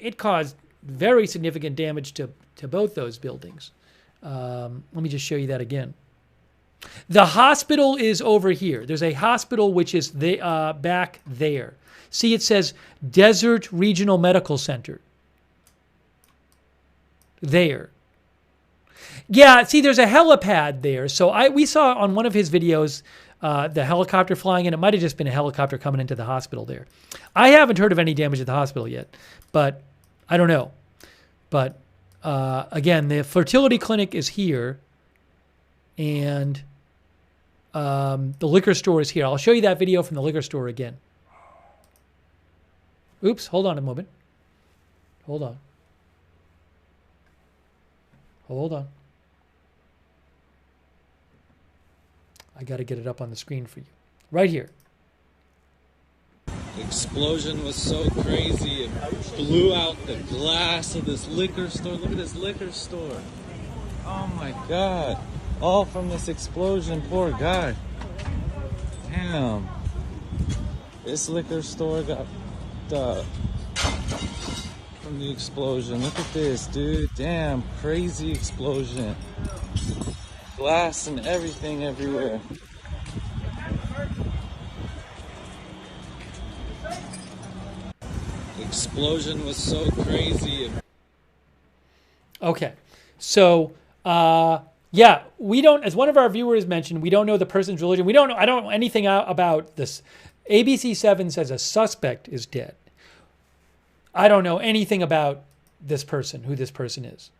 it caused very significant damage to both those buildings. Let me just show you that again. The hospital is over here. There's a hospital which is back there. See, it says Desert Regional Medical Center. There. Yeah, see, there's a helipad there. So we saw on one of his videos the helicopter flying in. It might have just been a helicopter coming into the hospital there. I haven't heard of any damage at the hospital yet, but I don't know. But again, the fertility clinic is here, and the liquor store is here. I'll show you that video from the liquor store again. Oops, hold on a moment. Hold on. Hold on. I got to get it up on the screen for you. Right here. The explosion was so crazy, it blew out the glass of this liquor store. Look at this liquor store. Oh my God. All from this explosion, poor guy. Damn. This liquor store got from the explosion. Look at this, dude. Damn, crazy explosion. Glass and everything everywhere. The explosion was so crazy. Okay. So, yeah, we don't, as one of our viewers mentioned, we don't know the person's religion. I don't know anything about this. ABC7 says a suspect is dead. I don't know anything about this person, who this person is.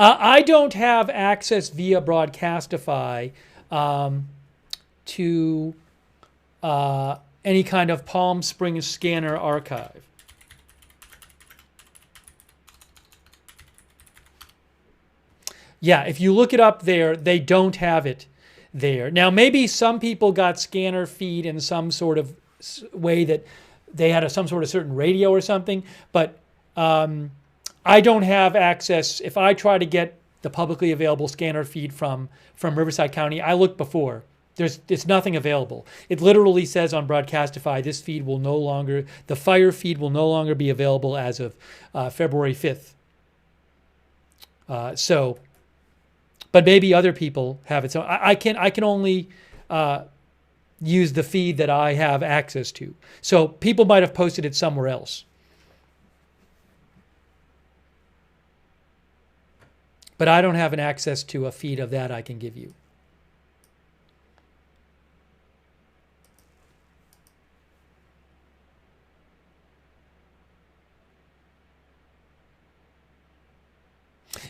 I don't have access via Broadcastify to any kind of Palm Springs scanner archive. Yeah, if you look it up there, they don't have it there. Now, maybe some people got scanner feed in some sort of way that they had some sort of certain radio or something, but I don't have access. If I try to get the publicly available scanner feed from Riverside County, I looked before. It's nothing available. It literally says on Broadcastify, this feed will no longer, the fire feed will no longer be available as of February 5th. But maybe other people have it. So I can only use the feed that I have access to. So people might have posted it somewhere else. But I don't have an access to a feed of that I can give you.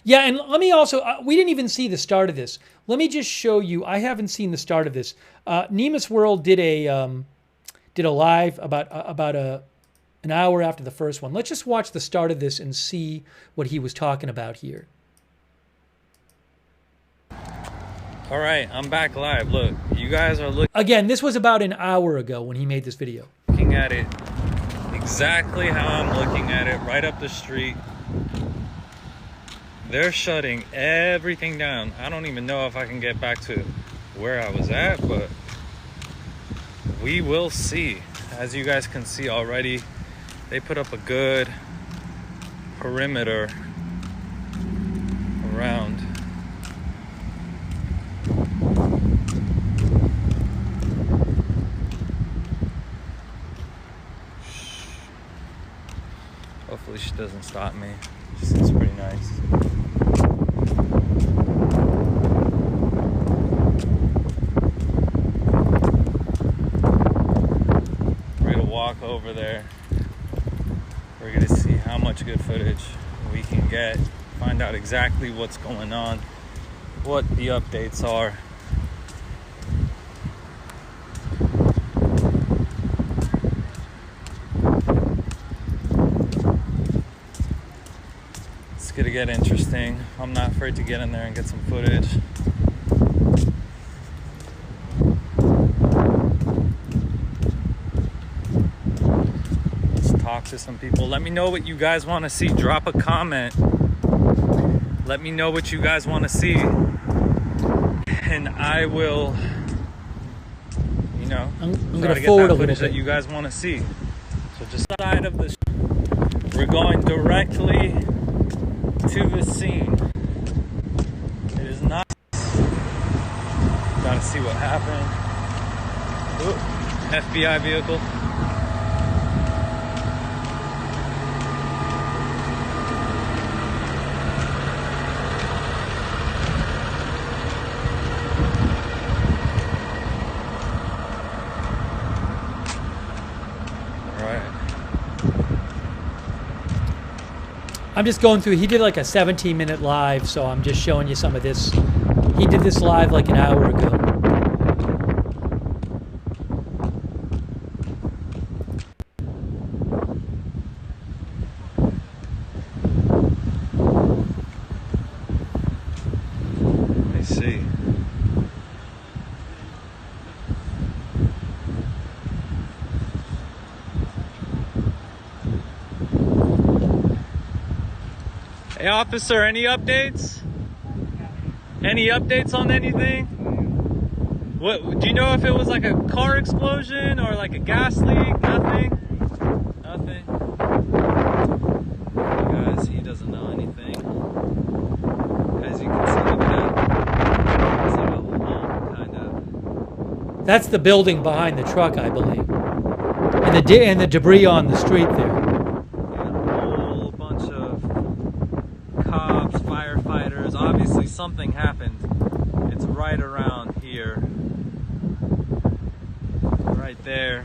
Yeah, and let me also, we didn't even see the start of this. Let me just show you, I haven't seen the start of this. Nemus World did a live about an hour after the first one. Let's just watch the start of this and see what he was talking about here. All right, I'm back live. Look, you guys are Again, this was about an hour ago when he made this video. looking at it exactly how I'm looking at it, right up the street. They're shutting everything down. I don't even know if I can get back to where I was at, but we will see. As you guys can see already, they put up a good perimeter around. Hopefully she doesn't stop me. She seems pretty nice. We're gonna walk over there. We're gonna see how much good footage we can get, find out exactly what's going on, what the updates are. It's gonna get interesting. I'm not afraid to get in there and get some footage. Let's talk to some people. Let me know what you guys want to see. Drop a comment. Let me know what you guys want to see. And I will, you know, I'm try going to to forward get a that little footage that bit. you guys want to see. So just side of this, we're going directly to the scene. It is not. Gotta see what happened. Ooh, FBI vehicle. I'm just going through, he did like a 17-minute live, so I'm just showing you some of this. He did this live like an hour ago. I see. Hey, officer, any updates? Any updates on anything? What, do you know if it was like a car explosion or like a gas leak? Nothing? Nothing? Guys, he doesn't know anything. As you can see, look at that. It's like a lump, kind of. That's the building behind the truck, I believe. And the debris on the street there. Firefighters, obviously something happened. It's right around here, right there.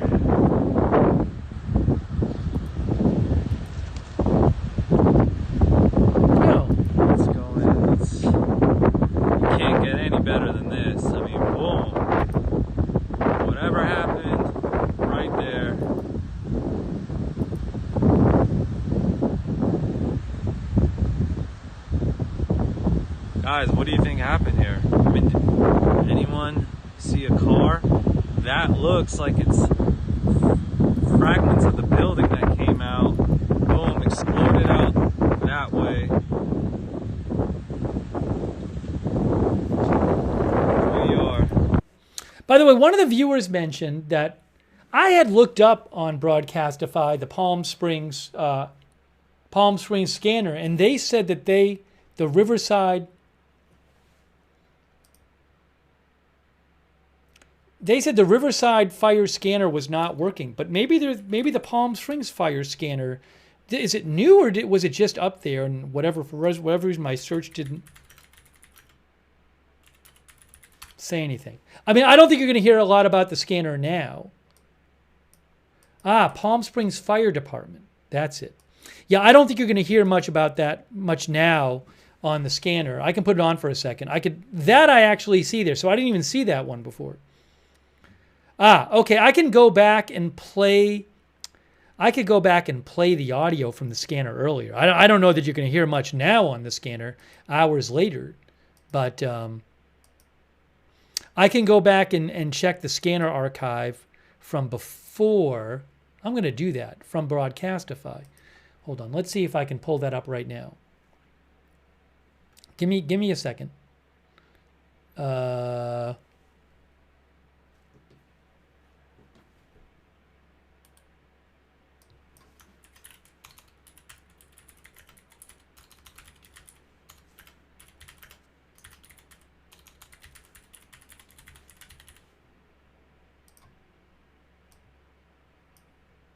Oh. Let's go in. You can't get any better than this. I mean, boom. Whatever happened, right there. Guys, what do you think happened here? I mean, did anyone see a car? That looks like it's fragments of the building that came out. Boom, exploded out that way. Here we are. By the way, one of the viewers mentioned that I had looked up on Broadcastify the Palm Springs scanner, and they said that the Riverside They said the Riverside fire scanner was not working, but maybe the Palm Springs fire scanner, is it new or was it just up there and for whatever reason my search didn't say anything. I mean, I don't think you're going to hear a lot about the scanner now. Palm Springs Fire Department. That's it. Yeah, I don't think you're going to hear much about that much now on the scanner. I can put it on for a second. I actually see there, so I didn't even see that one before. Okay, I can go back and play. I could go back and play the audio from the scanner earlier. I don't know that you're going to hear much now on the scanner hours later, but I can go back and check the scanner archive from before. I'm going to do that from Broadcastify. Hold on. Let's see if I can pull that up right now. Give me a second.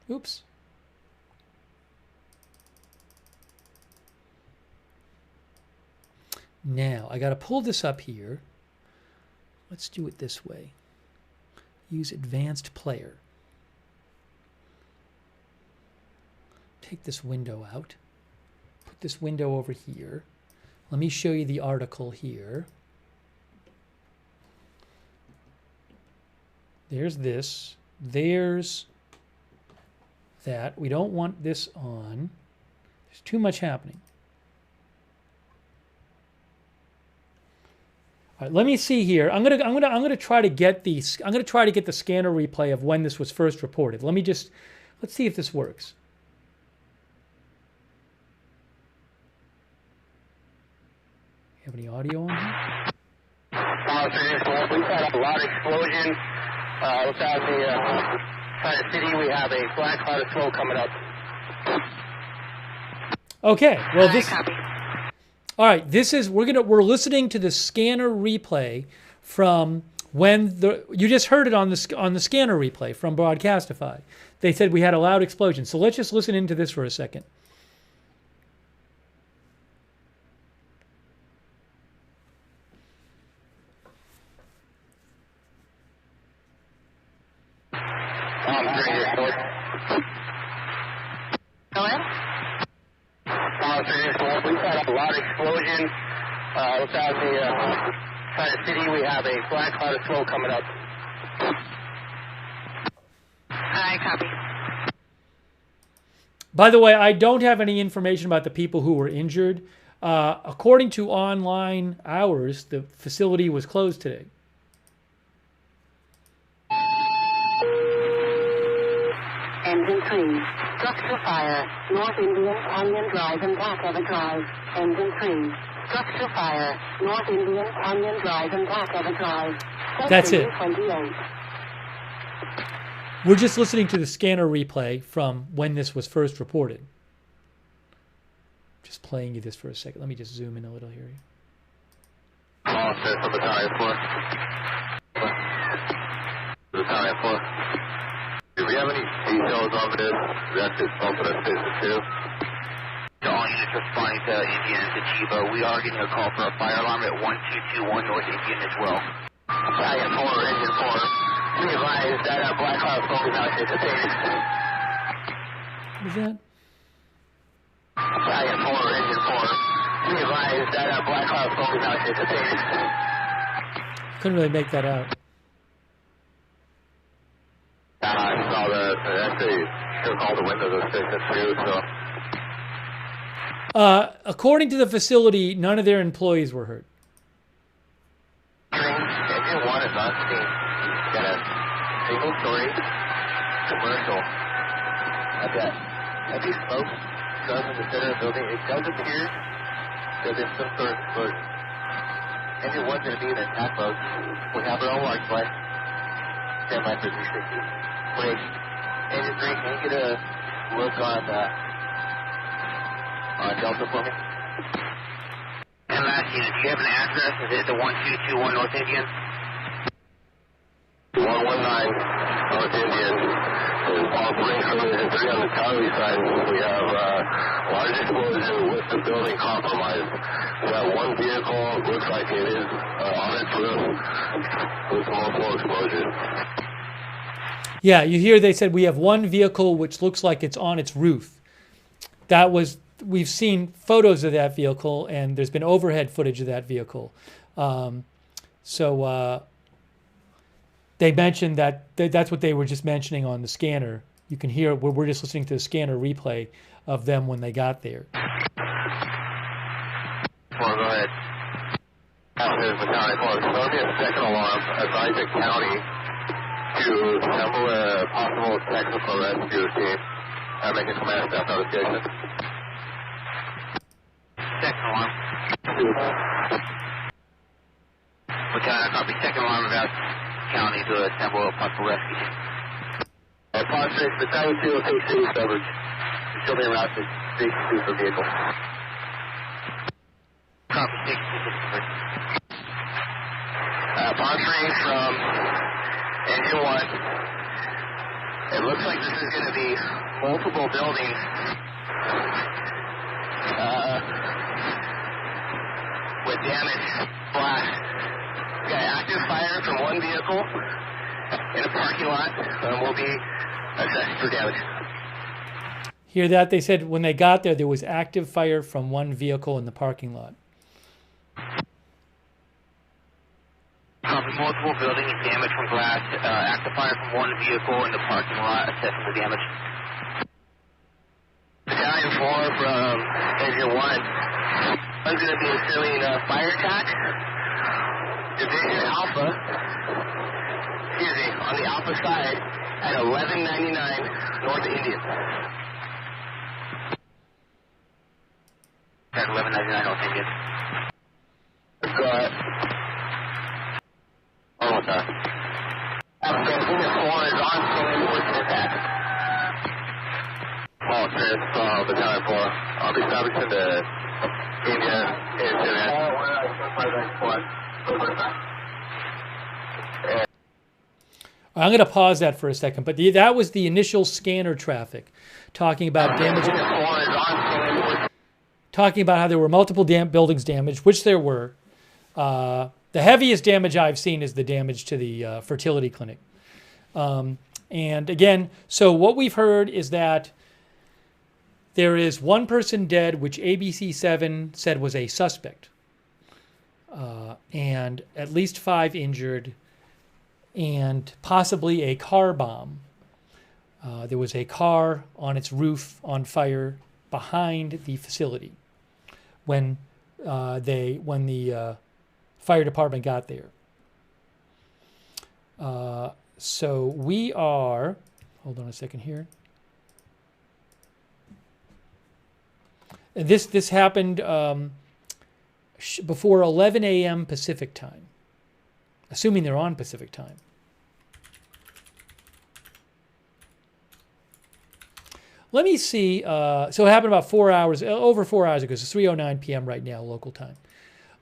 Oops. Now, I got to pull this up here. Let's do it this way. Use Advanced Player. Take this window out. Put this window over here. Let me show you the article here. There's this. There's that. We don't want this on. There's too much happening. All right, let me see here. I'm gonna try to get the scanner replay of when this was first reported. Let's see if this works. You have any audio on here? We've had a loud explosion. Without the side of the city, we have a black cloud of smoke coming up. Okay. Well, this. All right. This is we're listening to the scanner replay from when you just heard it on the scanner replay from Broadcastify. They said we had a loud explosion. So let's just listen into this for a second. We've had a loud explosion. Without the side of the city, we have a black cloud of smoke coming up. I copy. By the way, I don't have any information about the people who were injured. According to online hours, the facility was closed today. Engine 3, structure fire, North Indian Onion Drive and Blackover Drive. Engine 3, structure fire, North Indian Onion Drive and Blackover Drive. That's it. 28. We're just listening to the scanner replay from when this was first reported. Just playing you this for a second. Let me just zoom in a little here. Officer from Battalion 4. Battalion 4. Do we have any details on this? That's it, both of us, Station 2. All units responding to Indian and Chiba. We are getting a call for a fire alarm at 1221 North Indian as well. Battalion 4, Engine 4. We advise that black cloud smoke is not dissipated. What is that? Battalion 4, Engine 4. We advise that black cloud smoke is not dissipated. Couldn't really make that out. I saw that. Actually, took all the windows of Station 2, so. According to the facility, none of their employees were hurt. Engine 1 is on scene. Got a single-story commercial. I've got heavy smoke going in the center of the building. It does appear that there's some sort of explosion. Engine 1's going to be in attack mode. We have our own large flight. Stand by for 360. Wait, Engine 3, can you get a look on Delta for me? And last unit, do you have an address? Is it the 1221 North Indian? 119 North Indian. In Palm Springs, Collision 3 on the Charlie side, we have large explosion with the building compromised. We have one vehicle, looks like it is on its roof with multiple explosions. Yeah, you hear they said we have one vehicle which looks like it's on its roof. That was, we've seen photos of that vehicle, and there's been overhead footage of that vehicle. They mentioned that's what they were just mentioning on the scanner. You can hear, we're just listening to the scanner replay of them when they got there. Well, go ahead. After Metallic Force, so there'll be a second alarm. Advise the county to assemble a possible technical rescue team and make a command staff notification. Second alarm. Metallic copy. Second alarm about county to assemble a possible rescue team. Ponce, Battalion 2 will take city coverage. Still being route to big super vehicle. Copy 6 coverage. Ponce from engine 1. It looks like this is going to be multiple buildings. With damage, blast. We got active fire from one vehicle in a parking lot. Will be assessed for damage. Hear that? They said when they got there, there was active fire from one vehicle in the parking lot. Multiple buildings damage from glass. Active fire from one vehicle in the parking lot. Assessing the damage. Battalion 4 from Engine 1. One's going to be assuming a fire attack. Division Alpha. Excuse me, on the Alpha side at 1199 North Indian. At 1199 North Indian. Go ahead. Oh, okay. Unit 4 is on scene with an attack. Oh, Chris, Battalion 4. I'll be establishing the Indian incident. I'm going to pause that for a second, but that was the initial scanner traffic, talking about damage, talking about how there were multiple buildings damaged, which there were. The heaviest damage I've seen is the damage to the fertility clinic. And again, so what we've heard is that there is one person dead, which ABC7 said was a suspect, and at least 5 injured, and possibly a car bomb. There was a car on its roof on fire behind the facility when the fire department got there. So we are, hold on a second here. This happened before 11 a.m. Pacific time, assuming they're on Pacific time. Let me see. So it happened about 4 hours, over 4 hours ago. It's 3:09 p.m. right now, local time.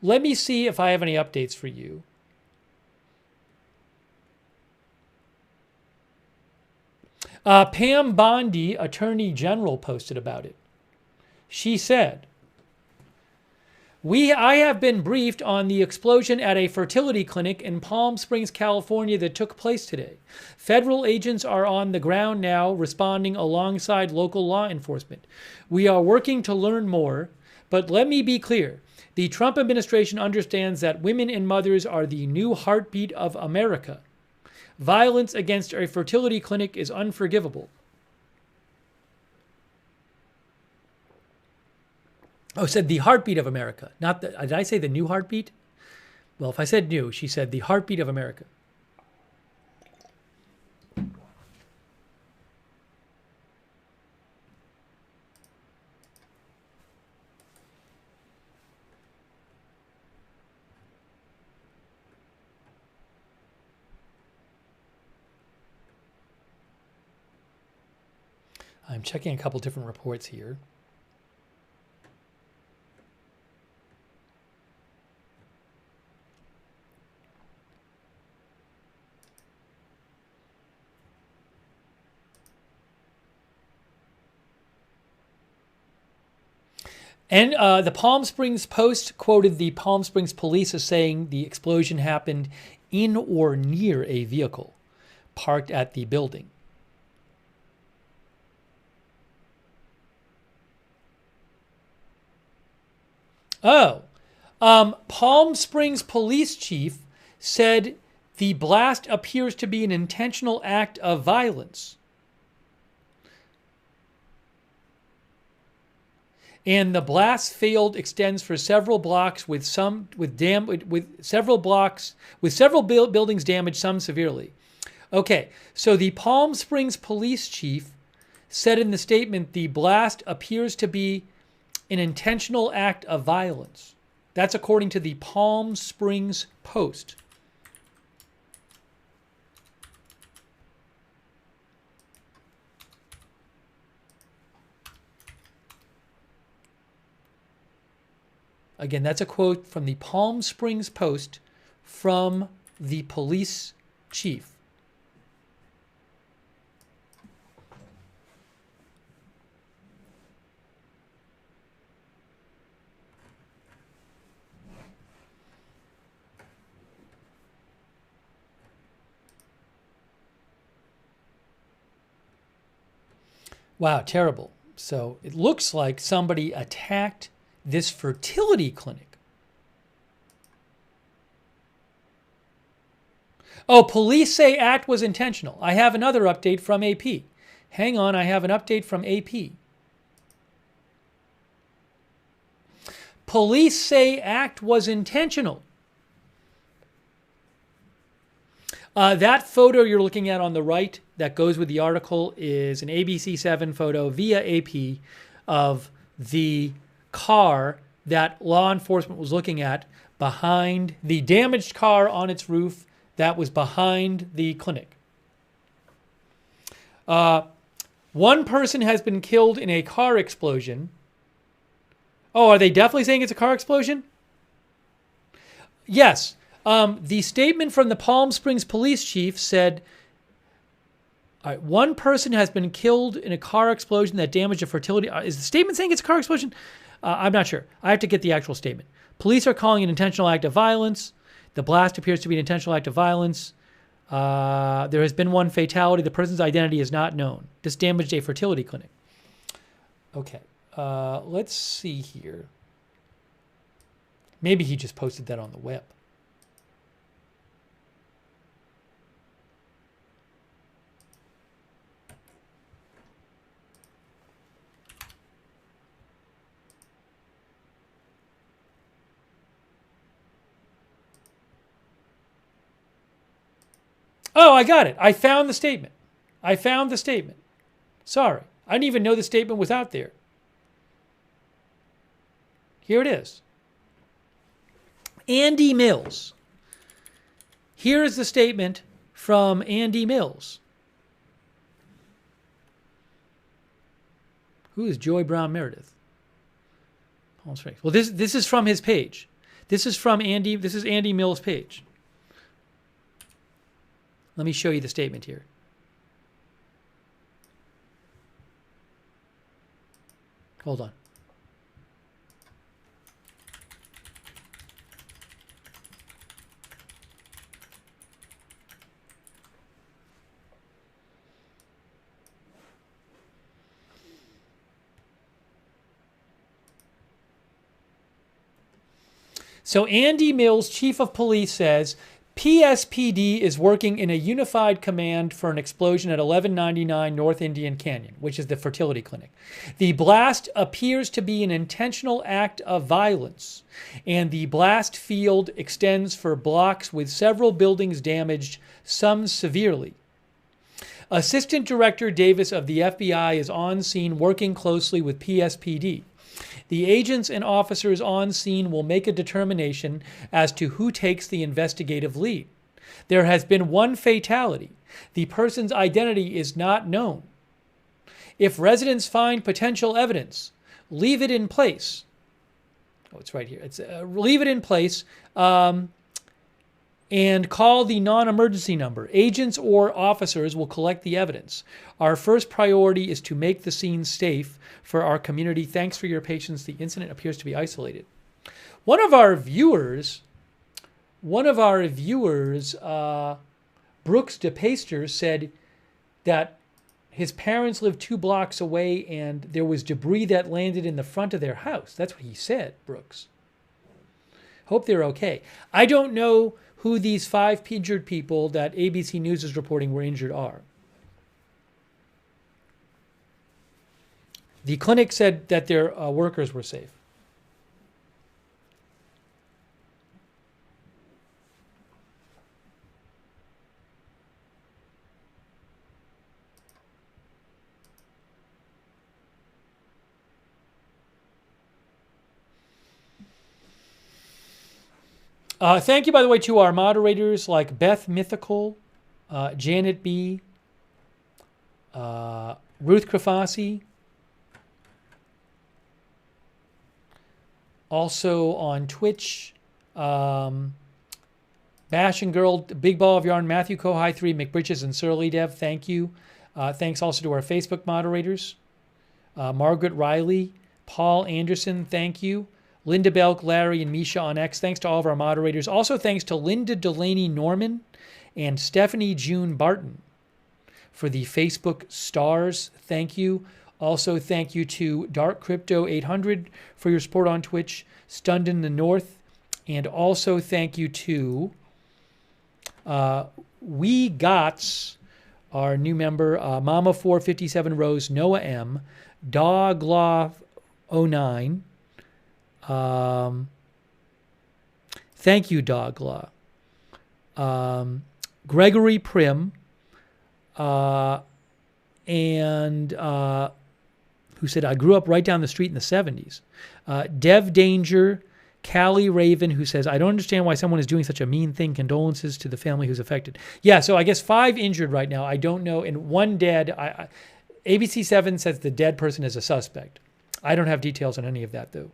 Let me see if I have any updates for you. Pam Bondi, Attorney General, posted about it. She said, I have been briefed on the explosion at a fertility clinic in Palm Springs, California that took place today. Federal agents are on the ground now responding alongside local law enforcement. We are working to learn more, but let me be clear. The Trump administration understands that women and mothers are the new heartbeat of America. Violence against a fertility clinic is unforgivable. Oh, said the heartbeat of America. Not the, did I say the new heartbeat? Well, if I said new, she said the heartbeat of America. I'm checking a couple different reports here. And the Palm Springs Post quoted the Palm Springs police as saying the explosion happened in or near a vehicle parked at the building. Oh, Palm Springs police chief said the blast appears to be an intentional act of violence. And the blast field extends for several blocks with several buildings damaged, some severely. Okay, so the Palm Springs police chief said in the statement the blast appears to be an intentional act of violence. That's according to the Palm Springs Post. Again, that's a quote from the Palm Springs Post from the police chief. Wow, terrible. So it looks like somebody attacked this fertility clinic. Oh, police say act was intentional. I have another update from AP. Hang on, I have an update from AP. Police say act was intentional. That photo you're looking at on the right that goes with the article is an ABC7 photo via AP of the car that law enforcement was looking at behind the damaged car on its roof that was behind the clinic. One person has been killed in a car explosion. Oh, are they definitely saying it's a car explosion? Yes. The statement from the Palm Springs police chief said, all right, one person has been killed in a car explosion that damaged a fertility. Is the statement saying it's a car explosion? I'm not sure. I have to get the actual statement. Police are calling it an intentional act of violence. The blast appears to be an intentional act of violence. There has been one fatality. The person's identity is not known. This damaged a fertility clinic. Okay. Let's see here. Maybe he just posted that on the web. Oh, I got it. I found the statement. Sorry. I didn't even know the statement was out there. Here it is. Andy Mills. Here is the statement from Andy Mills. Who is Joy Brown Meredith? Palm Springs. Well, this is from his page. This is Andy Mills' page. Let me show you the statement here. Hold on. So Andy Mills, chief of police, says, PSPD is working in a unified command for an explosion at 1199 North Indian Canyon, which is the fertility clinic. The blast appears to be an intentional act of violence, and the blast field extends for blocks with several buildings damaged, some severely. Assistant Director Davis of the FBI is on scene working closely with PSPD. The agents and officers on scene will make a determination as to who takes the investigative lead. There has been one fatality. The person's identity is not known. If residents find potential evidence, leave it in place. Oh, it's right here. Leave it in place. and call the non-emergency number. Agents or officers will collect the evidence. Our first priority is to make the scene safe for our community. Thanks for your patience. The incident appears to be isolated. One of our viewers, Brooks DePaster, said that his parents lived 2 blocks away and there was debris that landed in the front of their house. That's what he said, Brooks. Hope they're okay. I don't know who these 5 injured people that ABC News is reporting were injured are. The clinic said that their workers were safe. Thank you, by the way, to our moderators like Beth Mythical, Janet B., Ruth Krafasi. Also on Twitch, Bash and Girl, Big Ball of Yarn, Matthew Kohai 3, McBritches, and Surly Dev. Thank you. Thanks also to our Facebook moderators, Margaret Riley, Paul Anderson. Thank you. Linda Belk, Larry, and Misha on X. Thanks to all of our moderators. Also thanks to Linda Delaney Norman and Stephanie June Barton for the Facebook stars. Thank you. Also thank you to Dark Crypto 800 for your support on Twitch, Stunned in the North, and also thank you to We Gots, our new member, Mama 457 Rose, Noah M, Doglaw 09. Thank you, Doglaw. Gregory Prim, and who said, I grew up right down the street in the 70s. Dev Danger, Callie Raven, who says, I don't understand why someone is doing such a mean thing. Condolences to the family who's affected. Yeah, so I guess 5 injured right now. I don't know. And 1 dead. ABC 7 says the dead person is a suspect. I don't have details on any of that, though.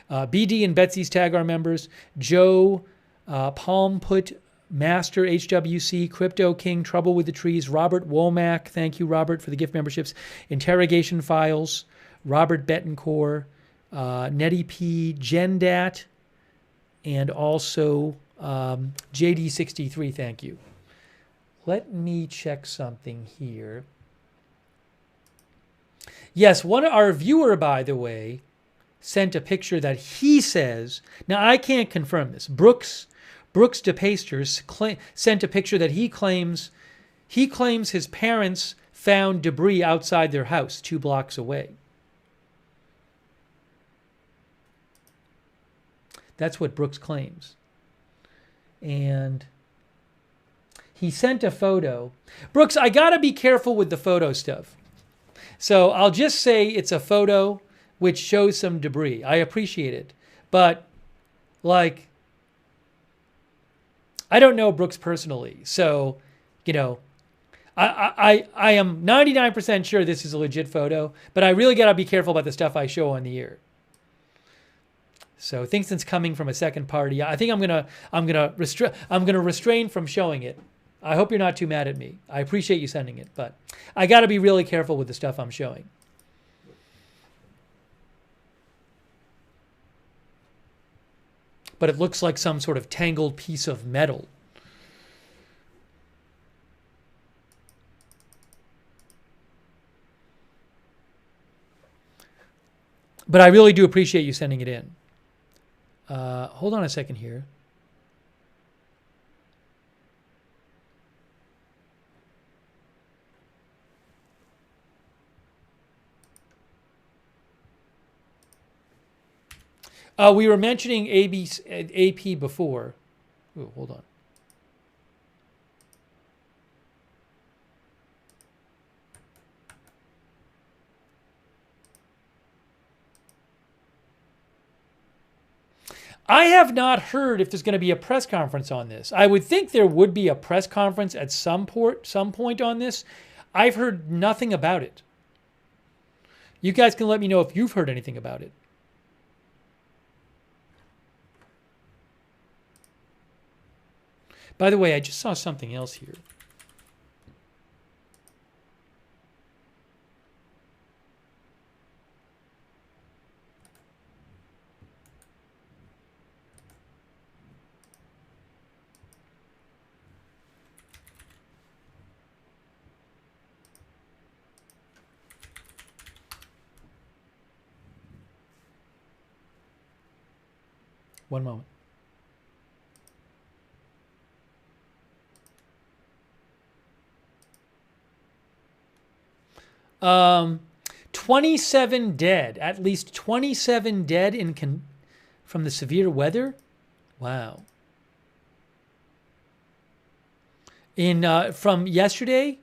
BD and Betsy's tag our members. Joe, Palmput, Master HWC, Crypto King, Trouble with the Trees, Robert Womack. Thank you, Robert, for the gift memberships. Interrogation Files, Robert Betancourt, Nettie P, Jendat, and also JD63. Thank you. Let me check something here. Yes, our viewer, by the way, sent a picture that he says, now I can't confirm this. Brooks DePaster sent a picture that he claims his parents found debris outside their house 2 blocks away. That's what Brooks claims. And he sent a photo. Brooks, I got to be careful with the photo stuff. So I'll just say it's a photo which shows some debris. I appreciate it. But, like, I don't know Brooks personally. So, you know, I am 99% sure this is a legit photo, but I really got to be careful about the stuff I show on the air. So, thinks it's coming from a second party. I think I'm gonna restrain from showing it. I hope you're not too mad at me. I appreciate you sending it, but I got to be really careful with the stuff I'm showing. But it looks like some sort of tangled piece of metal. But I really do appreciate you sending it in. Hold on a second here. We were mentioning AP before. Ooh, hold on. I have not heard if there's going to be a press conference on this. I would think there would be a press conference at some point on this. I've heard nothing about it. You guys can let me know if you've heard anything about it. By the way, I just saw something else here. One moment. 27 dead. At least 27 dead from the severe weather. Wow. From yesterday,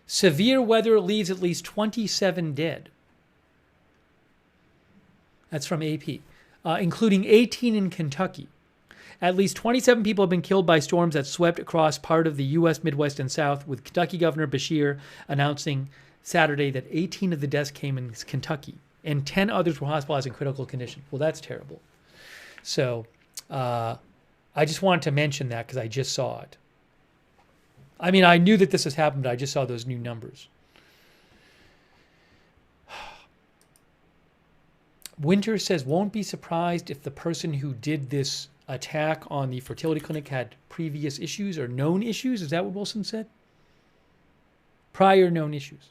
severe weather leaves at least 27 dead. That's from AP, including 18 in Kentucky. At least 27 people have been killed by storms that swept across part of the U.S. Midwest and South, with Kentucky Governor Beshear announcing Saturday that 18 of the deaths came in Kentucky and 10 others were hospitalized in critical condition. Well, that's terrible. So I just wanted to mention that because I just saw it. I mean, I knew that this has happened, but I just saw those new numbers. Winter says, won't be surprised if the person who did this attack on the fertility clinic had previous issues or known issues. Is that what Wilson said? Prior known issues.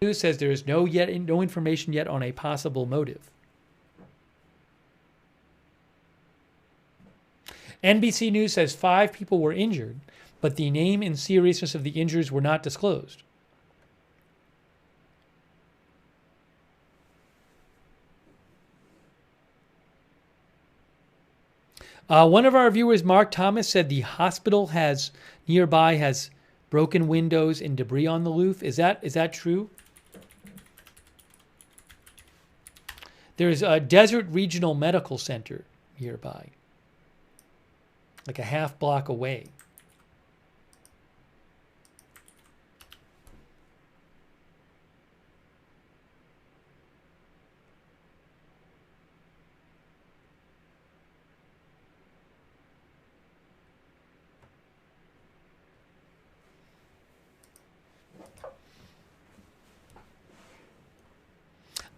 News says there is no information yet on a possible motive. NBC News says 5 people were injured, but the name and seriousness of the injuries were not disclosed. One of our viewers, Mark Thomas, said the hospital nearby has broken windows and debris on the roof. Is that true? There's a Desert Regional Medical Center nearby, like a half block away.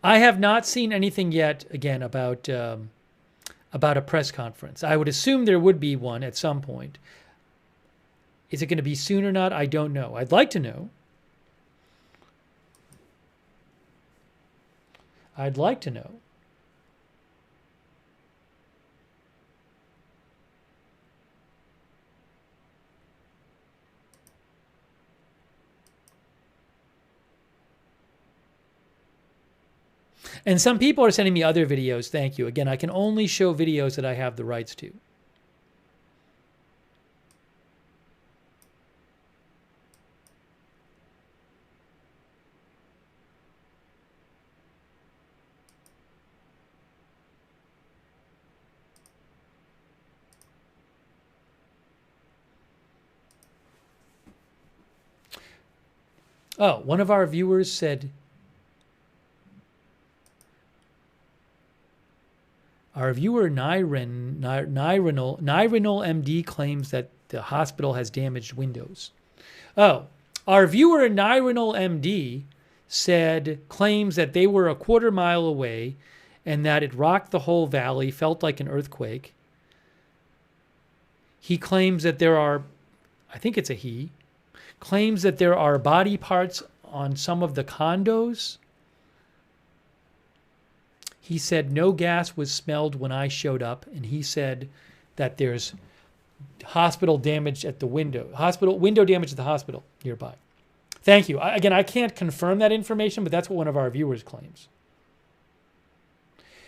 I have not seen anything yet, again, about a press conference. I would assume there would be one at some point. Is it going to be soon or not? I don't know. I'd like to know. I'd like to know. And some people are sending me other videos. Thank you. Again, I can only show videos that I have the rights to. Oh, one of our viewers said, our viewer Nyrinal MD claims that the hospital has damaged windows. Oh, our viewer Nyrinal MD claims that they were a quarter mile away and that it rocked the whole valley, felt like an earthquake. He claims that there are, I think it's a he, claims that there are body parts on some of the condos. He said no gas was smelled when I showed up, and he said that there's hospital damage at the window damage at the hospital nearby. Thank you. Again, I can't confirm that information, but that's what one of our viewers claims.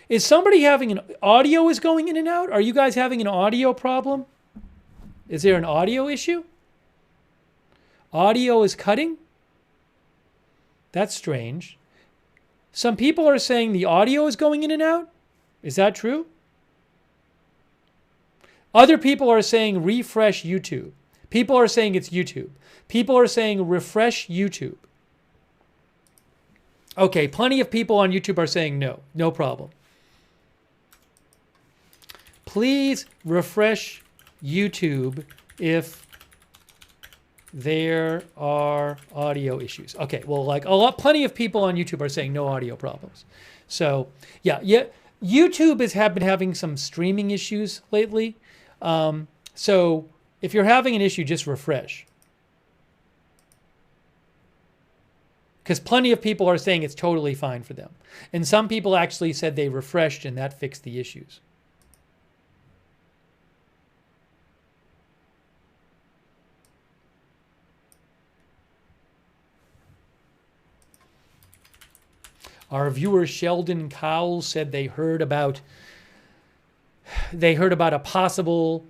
Is somebody having audio is going in and out? Are you guys having an audio problem? Is there an audio issue? Audio is cutting? That's strange. Some people are saying the audio is going in and out. Is that true? Other people are saying refresh YouTube. People are saying it's YouTube. People are saying refresh YouTube. Okay, plenty of people on YouTube are saying no. No problem. Please refresh YouTube if there are audio issues. Okay, well, like plenty of people on YouTube are saying no audio problems. So yeah, YouTube has been having some streaming issues lately. So if you're having an issue, just refresh. Because plenty of people are saying it's totally fine for them. And some people actually said they refreshed and that fixed the issues. Our viewer Sheldon Cowles said they heard about a possible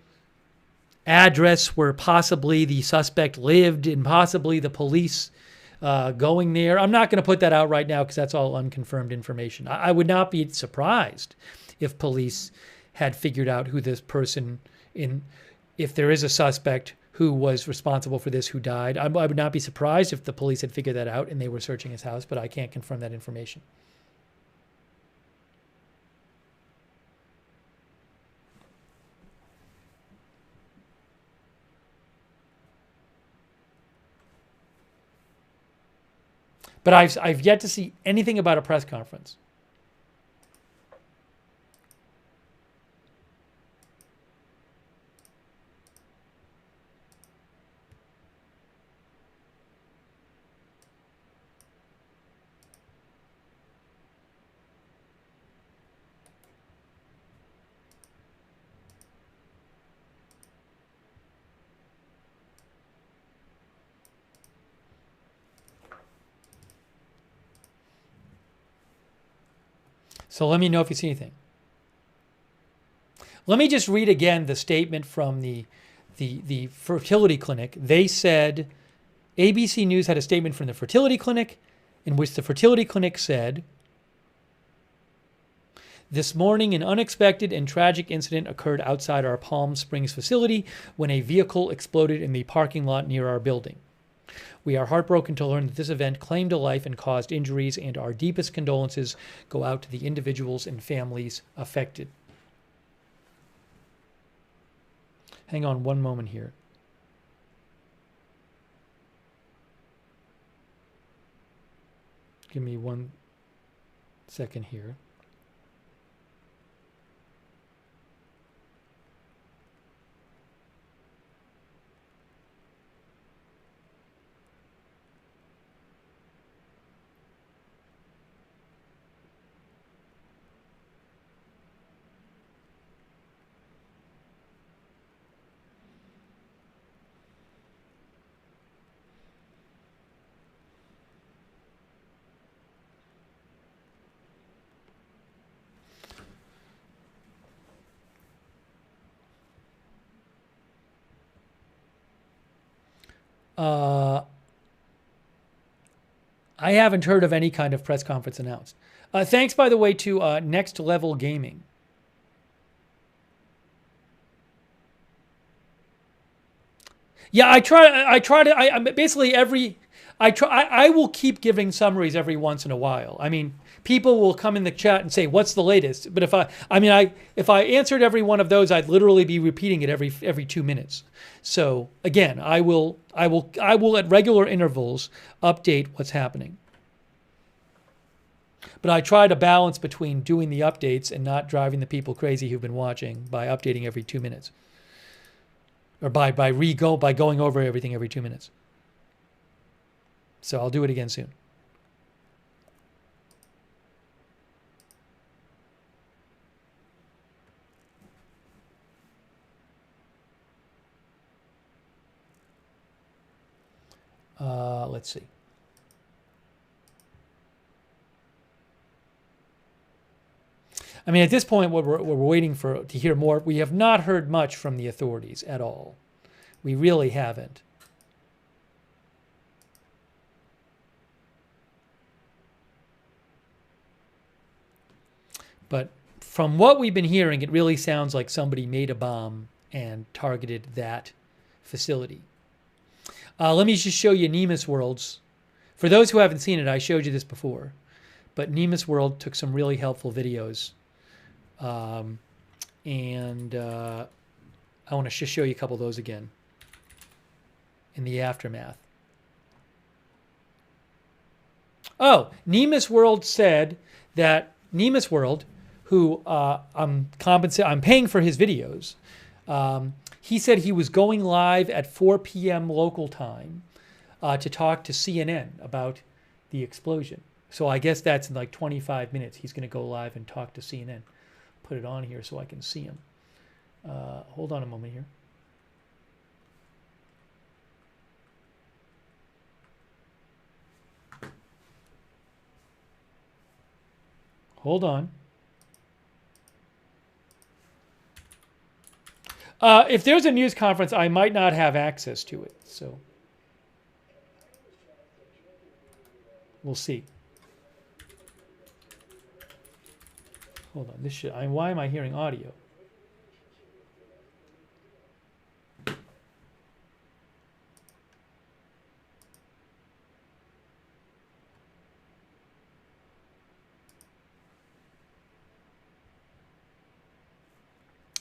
address where possibly the suspect lived and possibly the police going there. I'm not going to put that out right now because that's all unconfirmed information. I would not be surprised if police had figured out who this person if there is a suspect who was responsible for this, who died. I would not be surprised if the police had figured that out and they were searching his house, but I can't confirm that information. But I've yet to see anything about a press conference. So let me know if you see anything. Let me just read again the statement from the fertility clinic. They said, ABC News had a statement from the fertility clinic in which the fertility clinic said, this morning, an unexpected and tragic incident occurred outside our Palm Springs facility when a vehicle exploded in the parking lot near our building. We are heartbroken to learn that this event claimed a life and caused injuries, and our deepest condolences go out to the individuals and families affected. Hang on one moment here. Give me 1 second here. I haven't heard of any kind of press conference announced. Thanks, by the way, to Next Level Gaming. Yeah, I will keep giving summaries every once in a while. I mean, people will come in the chat and say, "What's the latest?" But if I answered every one of those, I'd literally be repeating it every 2 minutes. So again, I will at regular intervals update what's happening. But I try to balance between doing the updates and not driving the people crazy who've been watching by updating every 2 minutes, or by going over everything every 2 minutes. So I'll do it again soon. Let's see. I mean, at this point, we're waiting to hear more. We have not heard much from the authorities at all. We really haven't. But from what we've been hearing, it really sounds like somebody made a bomb and targeted that facility. Let me just show you Nemus Worlds. For those who haven't seen it, I showed you this before. But Nemus World took some really helpful videos. And I want to just show you a couple of those again in the aftermath. Oh, Nemus World said that Nemus World, who I'm paying for his videos, he said he was going live at 4 p.m. local time to talk to CNN about the explosion. So I guess that's in like 25 minutes. He's going to go live and talk to CNN. Put it on here so I can see him. Hold on a moment here. Hold on. If there's a news conference, I might not have access to it. So we'll see. Hold on. This should. Why am I hearing audio?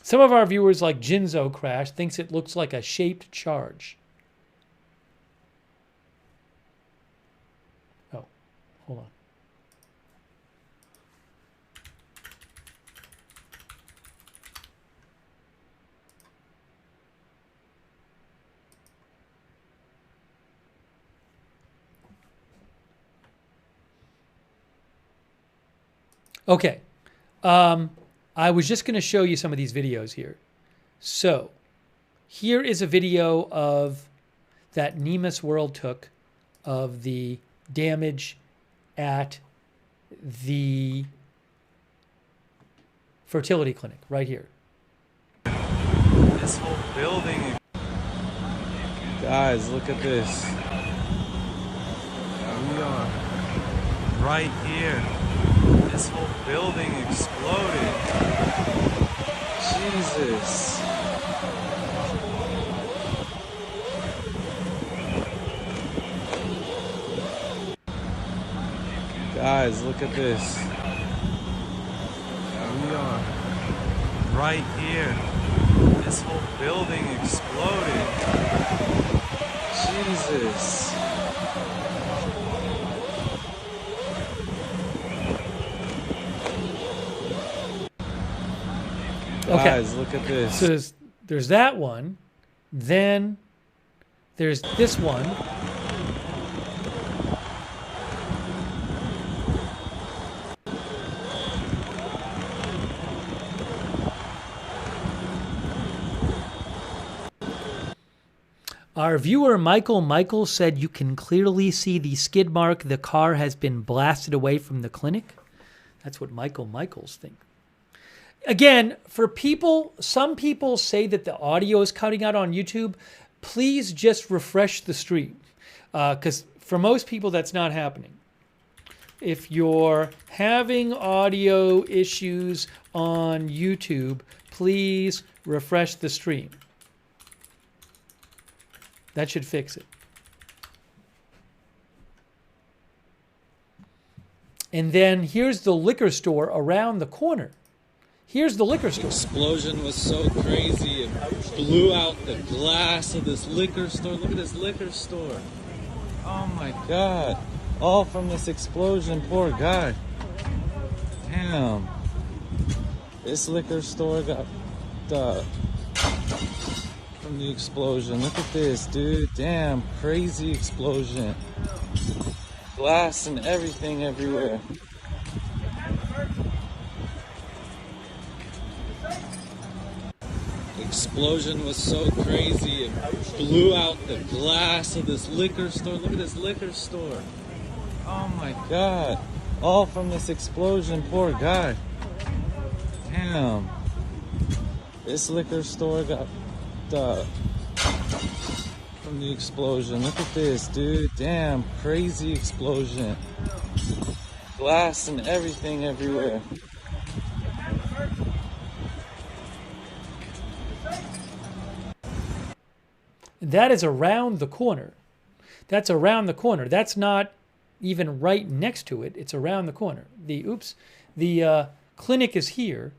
Some of our viewers, like Jinzo Crash, thinks it looks like a shaped charge. Oh, hold on. Okay. I was just going to show you some of these videos here. So here is a video of that Nemus World took of the damage at the fertility clinic right here. This whole building. Guys, look at this. We are right here. This whole building exploded. Jesus. Guys, look at this. We are right here. This whole building exploded. Jesus. Okay. Guys, look at this. So there's that one. Then there's this one. Our viewer Michael said you can clearly see the skid mark. The car has been blasted away from the clinic. That's what Michael's think. Again, for people, some people say that the audio is cutting out on YouTube. Please just refresh the stream, because for most people that's not happening. If you're having audio issues on YouTube, please refresh the stream. That should fix it. And then here's the liquor store around the corner. Here's the liquor store. The explosion was so crazy, it blew out the glass of this liquor store. Look at this liquor store. Oh my God. All from this explosion, poor guy. Damn. This liquor store got from the explosion. Look at this, dude. Damn, crazy explosion. Glass and everything everywhere. Explosion was so crazy, it blew out the glass of this liquor store. Look at this liquor store. Oh my God. All from this explosion, poor guy. Damn. This liquor store got from the explosion. Look at this, dude. Damn, crazy explosion. Glass and everything everywhere. That is around the corner. That's around the corner. That's not even right next to it. It's around the corner. The clinic is here.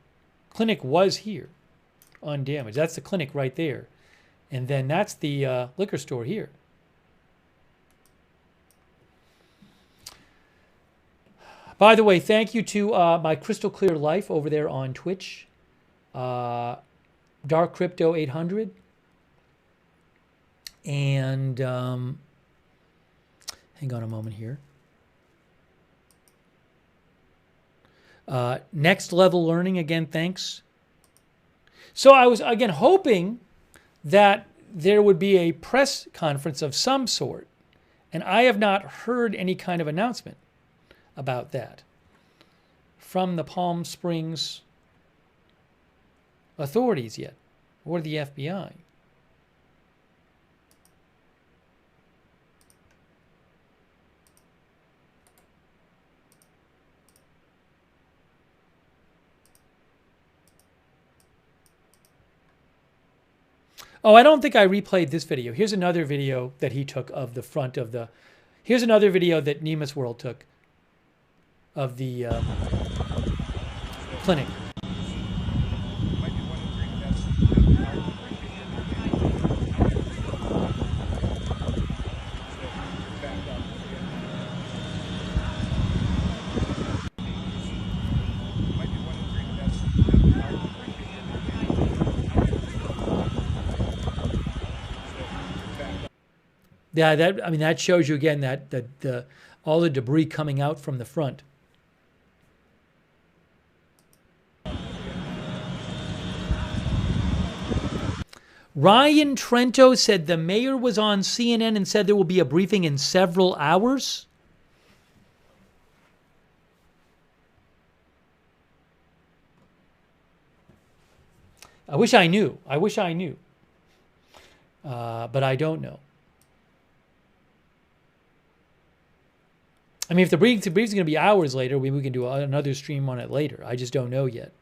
Clinic was here, undamaged. That's the clinic right there. And then that's the liquor store here. By the way, thank you to my Crystal Clear Life over there on Twitch. Dark Crypto 800. And hang on a moment here. Next Level Learning, again, thanks. So I was, again, hoping that there would be a press conference of some sort. And I have not heard any kind of announcement about that from the Palm Springs authorities yet, or the FBI. Oh, I don't think I replayed this video. Here's another video that he took of the front of the... Here's another video that Nemus World took of the clinic. Yeah, that shows you again that the all the debris coming out from the front. Ryan Trento said the mayor was on CNN and said there will be a briefing in several hours. I wish I knew. But I don't know. I mean, if the briefing's going to be hours later, we can do another stream on it later. I just don't know yet.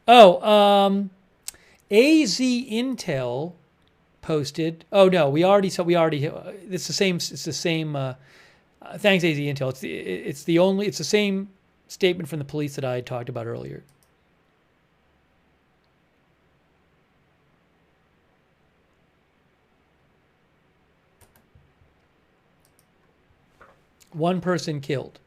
Oh, AZ Intel posted. Oh no, we already. It's the same. It's the same. Thanks, AZ Intel. It's the same statement from the police that I had talked about earlier. One person killed.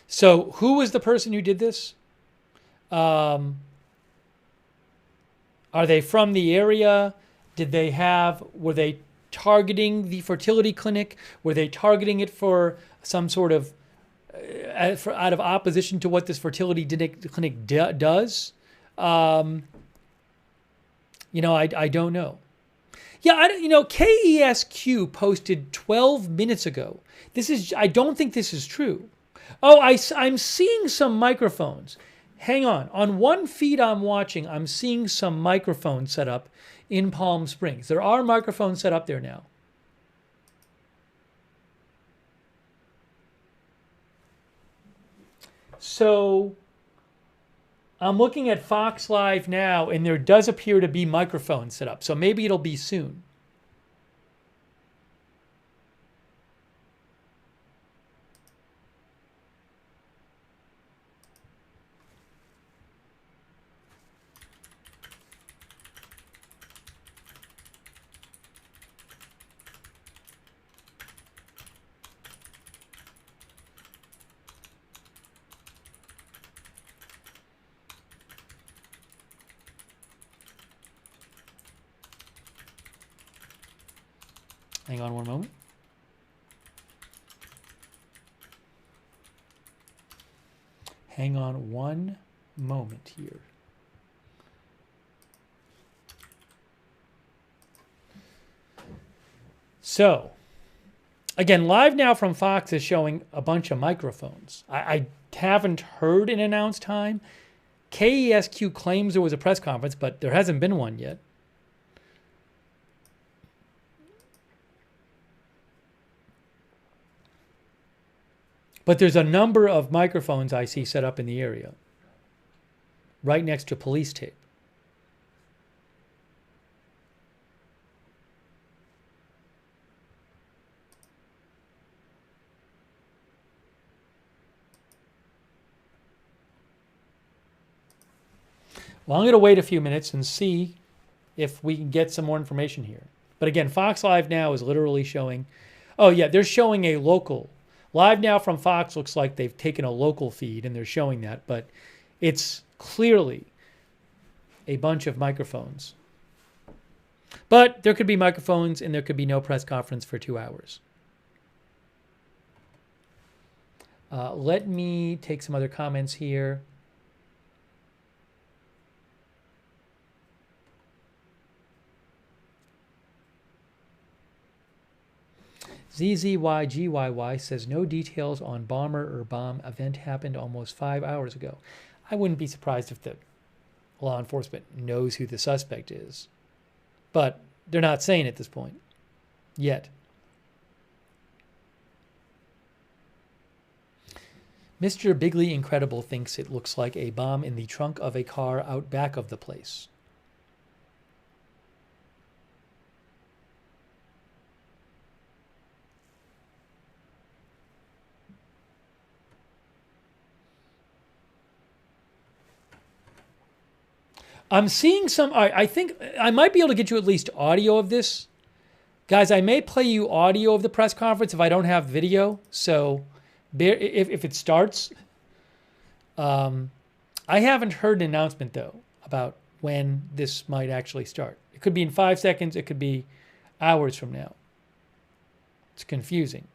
So, who was the person who did this? Are they from the area? Were they targeting the fertility clinic? Were they targeting it for some sort of, out of opposition to what this fertility clinic does? I don't know. Yeah, KESQ posted 12 minutes ago. I don't think this is true. Oh, I'm seeing some microphones. Hang on. On one feed I'm watching, I'm seeing some microphones set up in Palm Springs. There are microphones set up there now. So I'm looking at Fox Live now, and there does appear to be microphones set up. So maybe it'll be soon. Hang on one moment. Hang on one moment here. So, again, Live Now from Fox is showing a bunch of microphones. I haven't heard an announced time. KESQ claims there was a press conference, but there hasn't been one yet. But there's a number of microphones I see set up in the area, right next to police tape. Well, I'm going to wait a few minutes and see if we can get some more information here. But again, Fox Live Now is literally showing, oh yeah, they're showing a local. Live Now from Fox looks like they've taken a local feed and they're showing that, but it's clearly a bunch of microphones. But there could be microphones and there could be no press conference for 2 hours. Let me take some other comments here. ZZYGYY says no details on bomber or bomb event happened almost 5 hours ago. I wouldn't be surprised if the law enforcement knows who the suspect is. But they're not saying at this point. Yet. Mr. Bigley Incredible thinks it looks like a bomb in the trunk of a car out back of the place. I'm seeing some, I think I might be able to get you at least audio of this. Guys, I may play you audio of the press conference if I don't have video. So if it starts, I haven't heard an announcement though about when this might actually start. It could be in 5 seconds. It could be hours from now. It's confusing.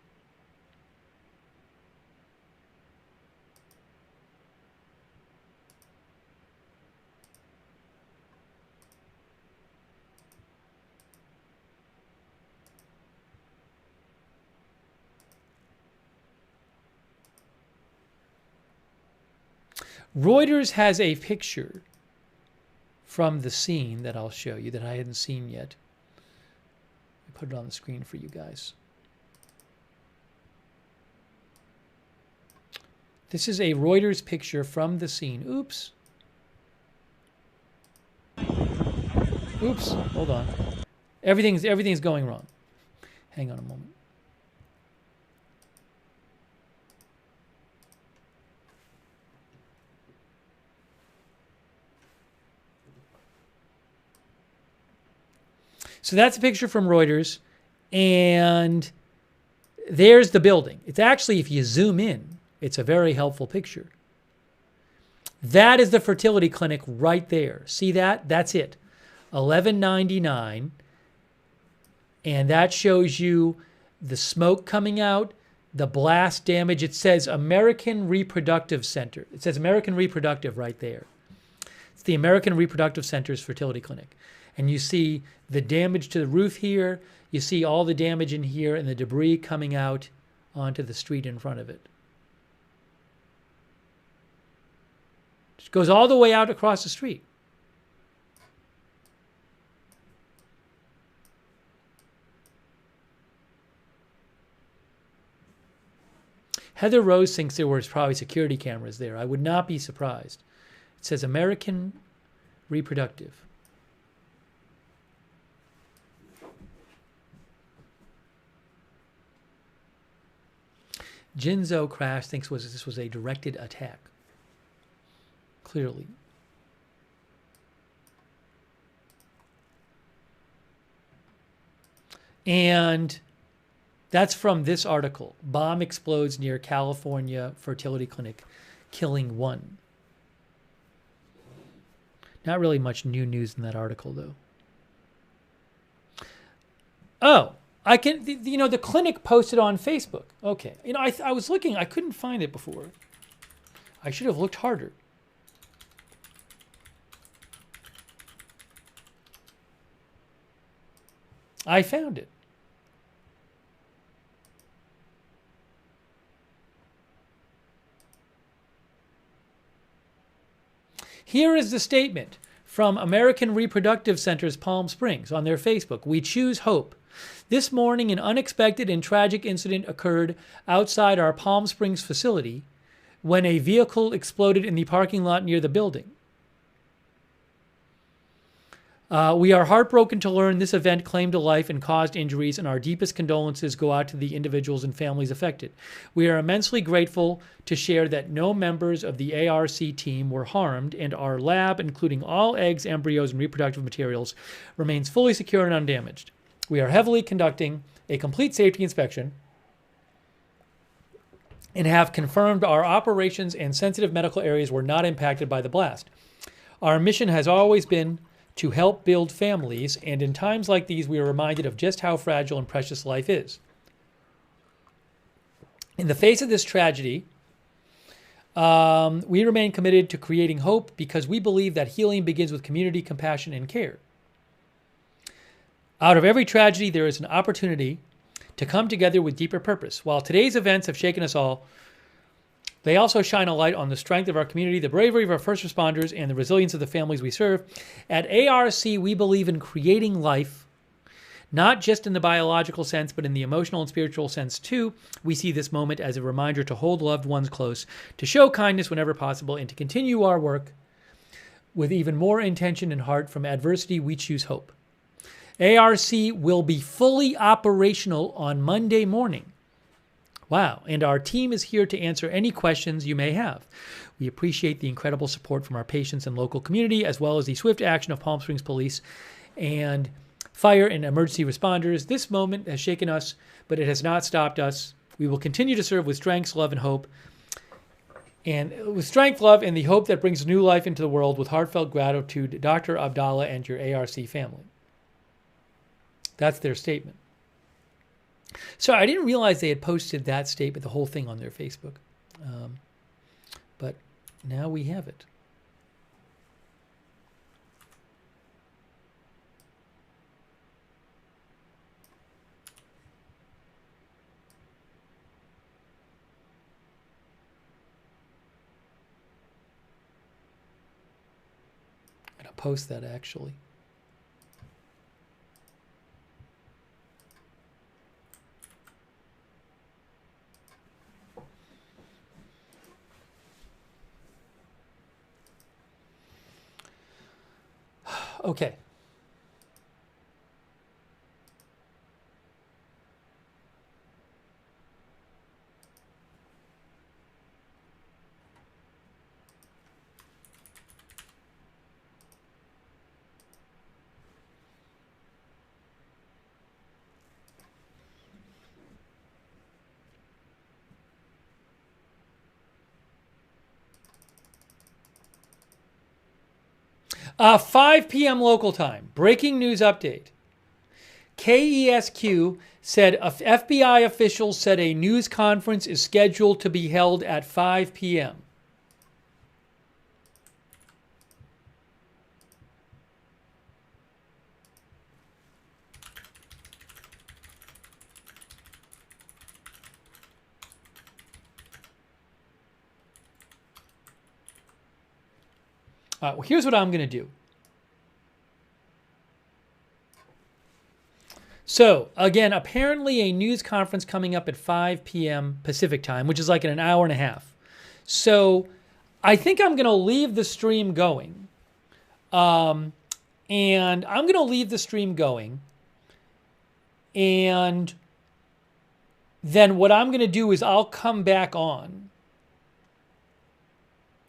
Reuters has a picture from the scene that I'll show you that I hadn't seen yet. I put it on the screen for you guys. This is a Reuters picture from the scene. Oops. Oops. Hold on. Everything's going wrong. Hang on a moment. So that's a picture from Reuters, and there's the building. It's actually, if you zoom in, it's a very helpful picture. That is the fertility clinic right there. See that? That's it. 1199, and that shows you the smoke coming out, the blast damage. It says American Reproductive Center. It says American Reproductive right there. It's the American Reproductive Center's fertility clinic. And you see the damage to the roof here. You see all the damage in here and the debris coming out onto the street in front of it. It goes all the way out across the street. Heather Rose thinks there was probably security cameras there. I would not be surprised. It says American Reproductive. Jinzo Crash thinks this was a directed attack. Clearly. And that's from this article. Bomb explodes near California fertility clinic, killing one. Not really much new news in that article, though. Oh, I can, the clinic posted on Facebook. Okay. I was looking, I couldn't find it before. I should have looked harder. I found it. Here is the statement from American Reproductive Centers Palm Springs on their Facebook. We choose hope. This morning, an unexpected and tragic incident occurred outside our Palm Springs facility when a vehicle exploded in the parking lot near the building. We are heartbroken to learn this event claimed a life and caused injuries, and our deepest condolences go out to the individuals and families affected. We are immensely grateful to share that no members of the ARC team were harmed, and our lab, including all eggs, embryos, and reproductive materials, remains fully secure and undamaged. We are heavily conducting a complete safety inspection and have confirmed our operations and sensitive medical areas were not impacted by the blast. Our mission has always been to help build families, and in times like these, we are reminded of just how fragile and precious life is. In the face of this tragedy, we remain committed to creating hope because we believe that healing begins with community, compassion, and care. Out of every tragedy, there is an opportunity to come together with deeper purpose. While today's events have shaken us all, they also shine a light on the strength of our community, the bravery of our first responders, and the resilience of the families we serve. At ARC, we believe in creating life, not just in the biological sense, but in the emotional and spiritual sense too. We see this moment as a reminder to hold loved ones close, to show kindness whenever possible, and to continue our work with even more intention and heart. From adversity, we choose hope. ARC will be fully operational on Monday morning. Wow, and our team is here to answer any questions you may have. We appreciate the incredible support from our patients and local community, as well as the swift action of Palm Springs Police and fire and emergency responders. This moment has shaken us, but it has not stopped us. We will continue to serve with strength, love, and hope. And with strength, love, and the hope that brings new life into the world, with heartfelt gratitude, Dr. Abdallah and your ARC family. That's their statement. So I didn't realize they had posted that statement, the whole thing, on their Facebook. But now we have it. I'm going to post that actually. Okay. Uh, 5 p.m. local time. Breaking news update. KESQ said FBI officials said a news conference is scheduled to be held at 5 p.m. Well, here's what I'm going to do. So, again, apparently a news conference coming up at 5 p.m. Pacific time, which is like in an hour and a half. So, I think I'm going to leave the stream going. And I'm going to leave the stream going. And then what I'm going to do is I'll come back on.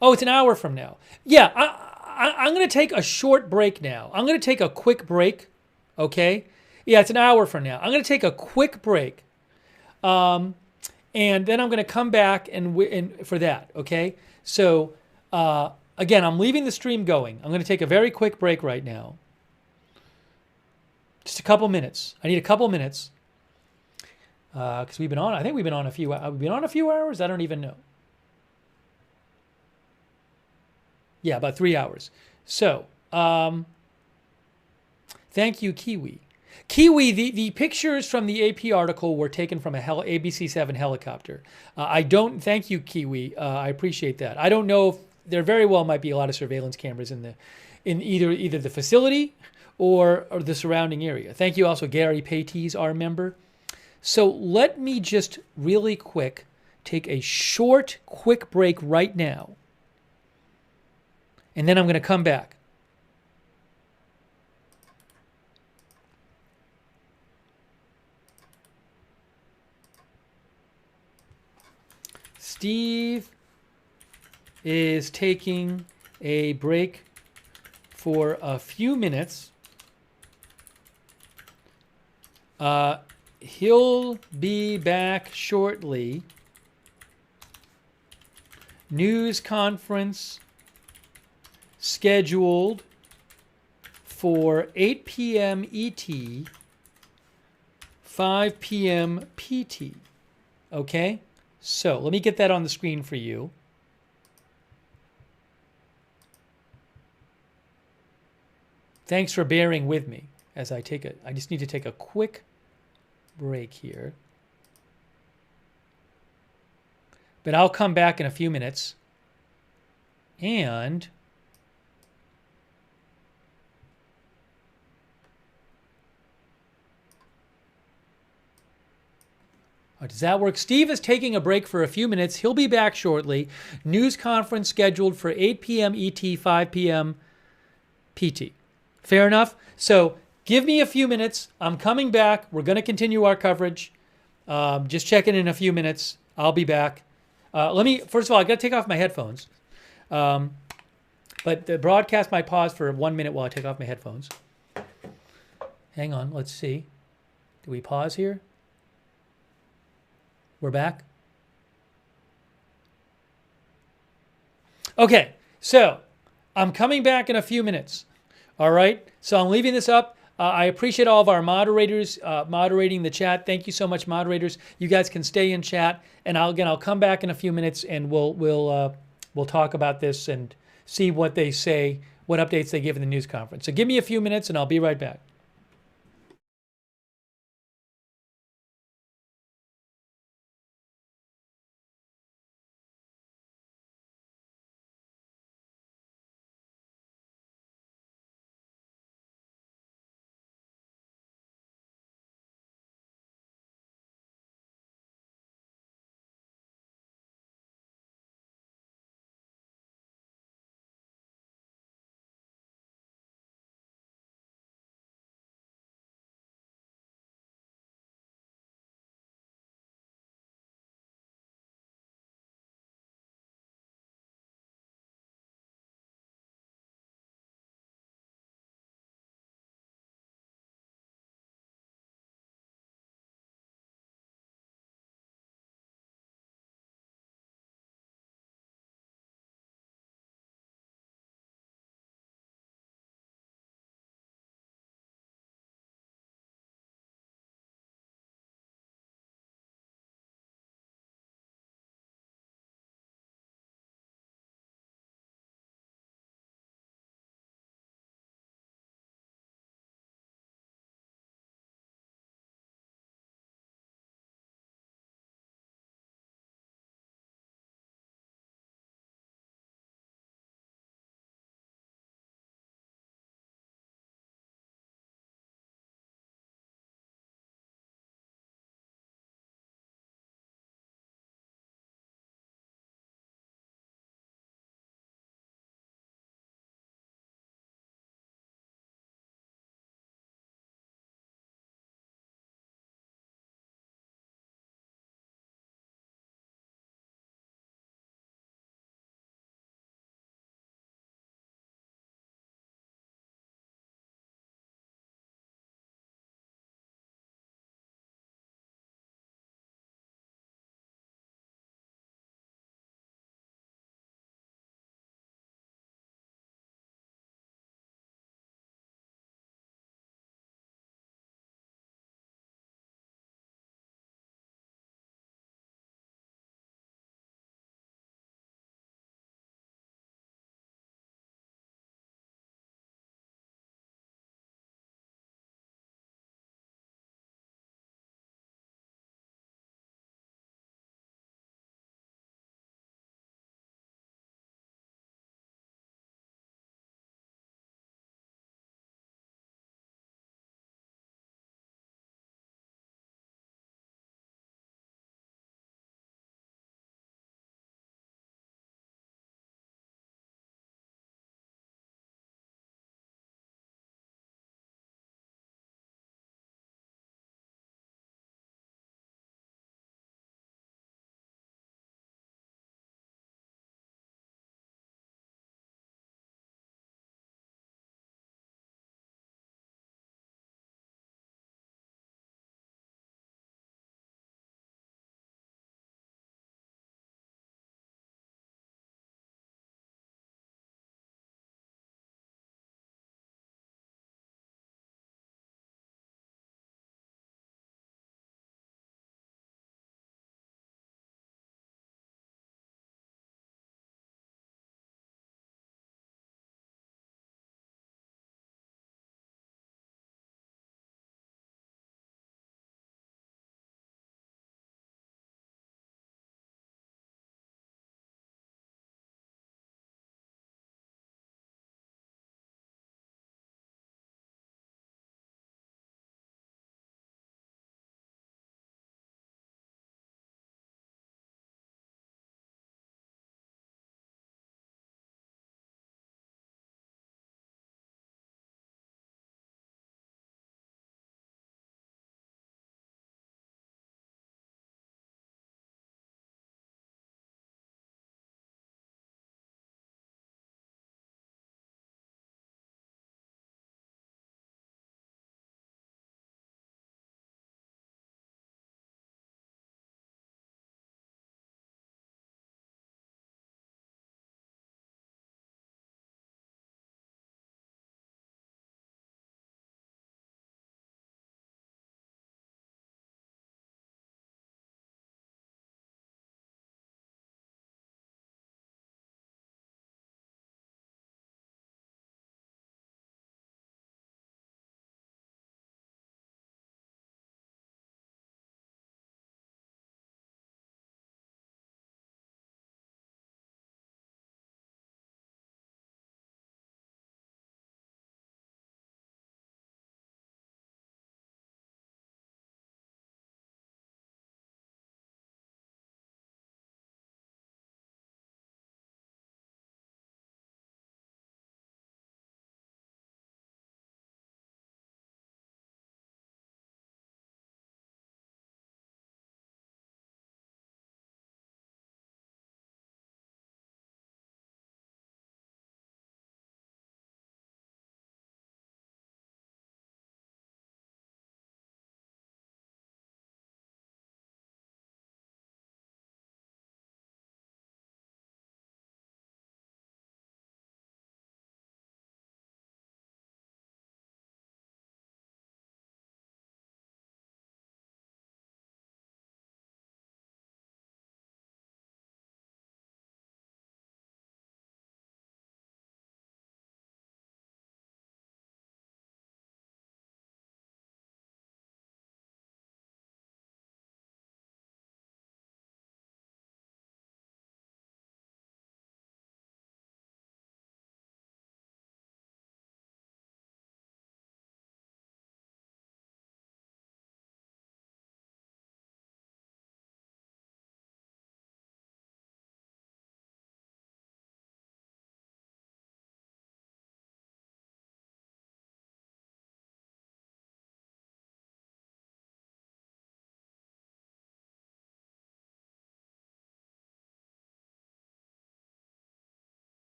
Oh, it's an hour from now. Yeah, I'm going to take a short break now. I'm going to take a quick break, okay? Yeah, it's an hour from now. I'm going to take a quick break, and then I'm going to come back and for that, okay? So, again, I'm leaving the stream going. I'm going to take a very quick break right now. Just a couple minutes. I need a couple minutes because we've been on. I think we've been on a few. We've been on a few hours. I don't even know. Yeah, about 3 hours. So, thank you, Kiwi. Kiwi, the pictures from the AP article were taken from a ABC-7 helicopter. Thank you, Kiwi. I appreciate that. I don't know if there very well might be a lot of surveillance cameras in either the facility or the surrounding area. Thank you also, Gary Paytees, our member. So let me just really quick take a short, quick break right now. And then I'm going to come back. Steve is taking a break for a few minutes. He'll be back shortly. News conference scheduled for 8 p.m. ET, 5 p.m. PT. Okay? So let me get that on the screen for you. Thanks for bearing with me as I just need to take a quick break here. But I'll come back in a few minutes. And does that work? Steve is taking a break for a few minutes. He'll be back shortly. News conference scheduled for 8 p.m. ET, 5 p.m. PT. Fair enough? So give me a few minutes. I'm coming back. We're going to continue our coverage. Just check in a few minutes. I'll be back. First of all, I got to take off my headphones. But the broadcast might pause for 1 minute while I take off my headphones. Hang on. Let's see. Do we pause here? We're back. Okay, so I'm coming back in a few minutes. All right, so I'm leaving this up. I appreciate all of our moderators moderating the chat. Thank you so much, moderators. You guys can stay in chat, and I'll come back in a few minutes, and we'll talk about this and see what they say, what updates they give in the news conference. So give me a few minutes, and I'll be right back.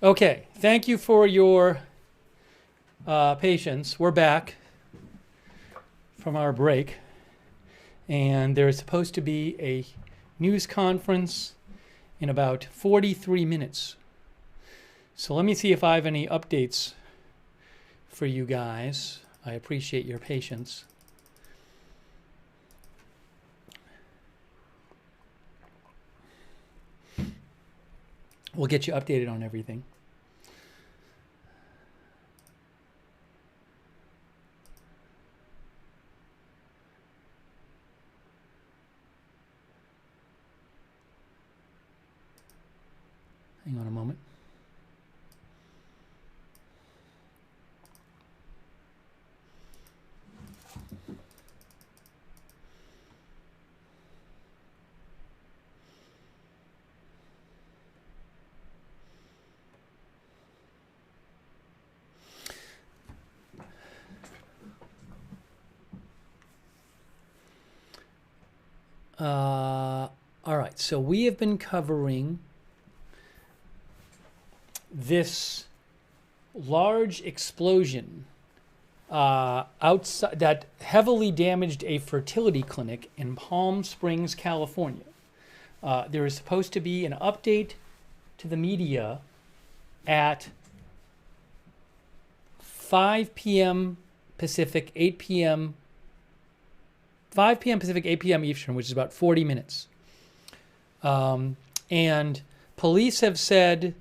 Okay, thank you for your patience. We're back from our break, and there is supposed to be a news conference in about 43 minutes. So let me see if I have any updates for you guys. I appreciate your patience. We'll get you updated on everything. Hang on a moment. All right, so we have been covering this large explosion outside that heavily damaged a fertility clinic in Palm Springs, California. There is supposed to be an update to the media at 5 p.m. Pacific, 8 p.m. 5 p.m. Pacific, 8 p.m. Eastern, which is about 40 minutes. And police have said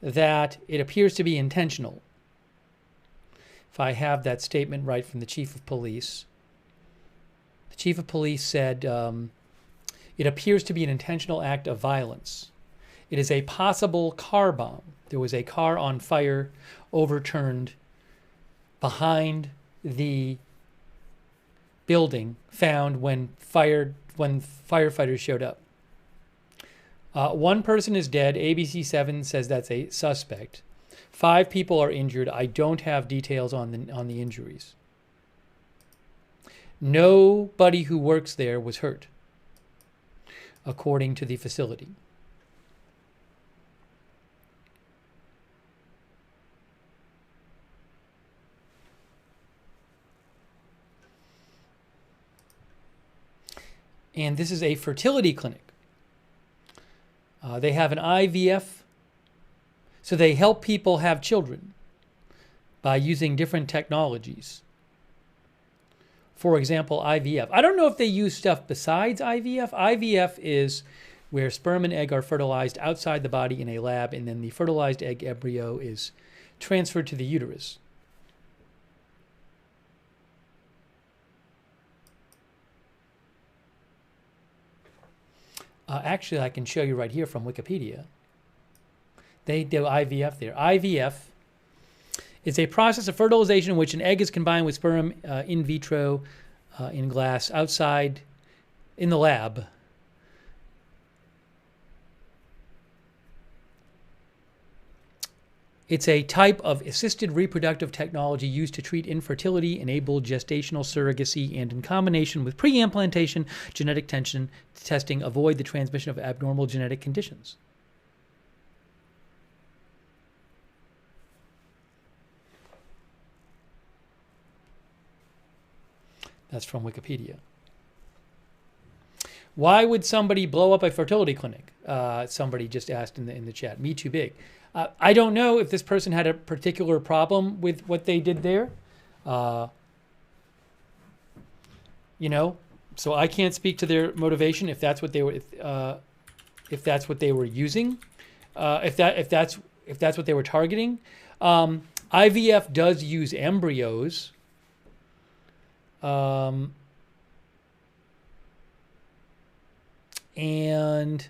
that it appears to be intentional. If I have that statement right from the chief of police. The chief of police said it appears to be an intentional act of violence. It is a possible car bomb. There was a car on fire overturned behind the building found when firefighters showed up. One person is dead. ABC7 says that's a suspect. 5 people are injured. I don't have details on the injuries. Nobody who works there was hurt, according to the facility. And this is a fertility clinic. They have an IVF, so they help people have children by using different technologies. For example, IVF. I don't know if they use stuff besides IVF. IVF is where sperm and egg are fertilized outside the body in a lab, and then the fertilized egg embryo is transferred to the uterus. Actually, I can show you right here from Wikipedia. They do IVF there. IVF is a process of fertilization in which an egg is combined with sperm in vitro, in glass, outside, in the lab. It's a type of assisted reproductive technology used to treat infertility, enable gestational surrogacy, and in combination with pre-implantation genetic testing, avoid the transmission of abnormal genetic conditions. That's from Wikipedia. Why would somebody blow up a fertility clinic? Somebody just asked in the chat. Me too big. I don't know if this person had a particular problem with what they did there. So I can't speak to their motivation if that's what they were if that's what they were using, if that's what they were targeting. IVF does use embryos. And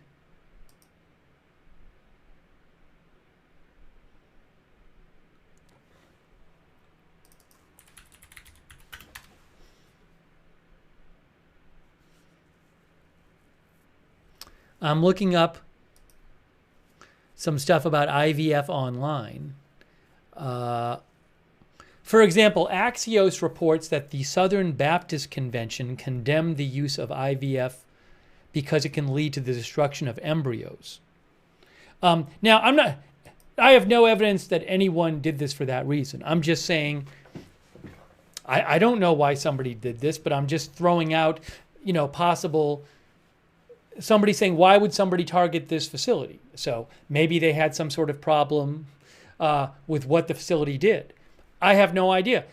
I'm looking up some stuff about IVF online. For example, Axios reports that the Southern Baptist Convention condemned the use of IVF because it can lead to the destruction of embryos. Now, I have no evidence that anyone did this for that reason. I'm just saying, I don't know why somebody did this, but I'm just throwing out, possible, somebody saying, why would somebody target this facility? So maybe they had some sort of problem with what the facility did. I have no idea.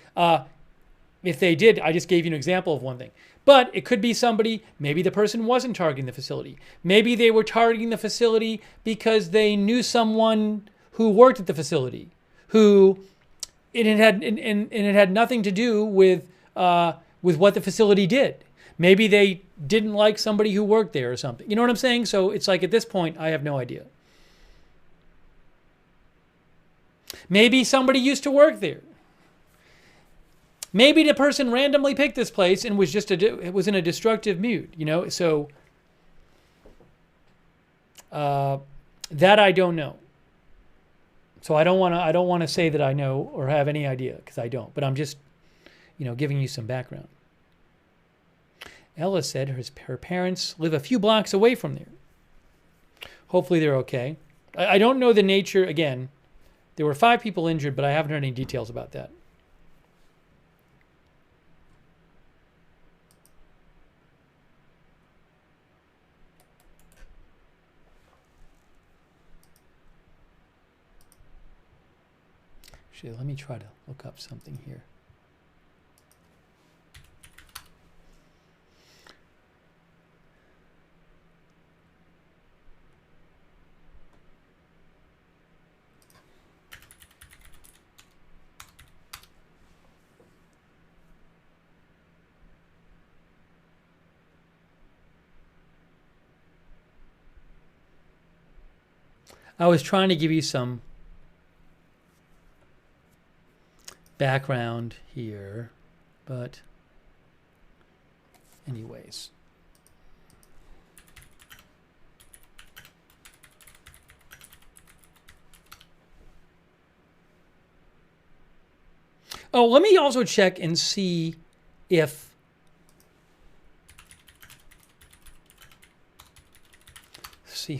If they did, I just gave you an example of one thing. But it could be somebody, maybe the person wasn't targeting the facility. Maybe they were targeting the facility because they knew someone who worked at the facility, who it had nothing to do with what the facility did. Maybe they didn't like somebody who worked there or something. You know what I'm saying? So it's like at this point, I have no idea. Maybe somebody used to work there. Maybe the person randomly picked this place and was it was in a destructive mood, So that I don't know. So I don't want to say that I know or have any idea because I don't. But I'm just, giving you some background. Ella said her parents live a few blocks away from there. Hopefully they're okay. I don't know the nature. Again, there were 5 people injured, but I haven't heard any details about that. Actually, let me try to look up something here. I was trying to give you some background here, but anyways. Oh, let me also check and see if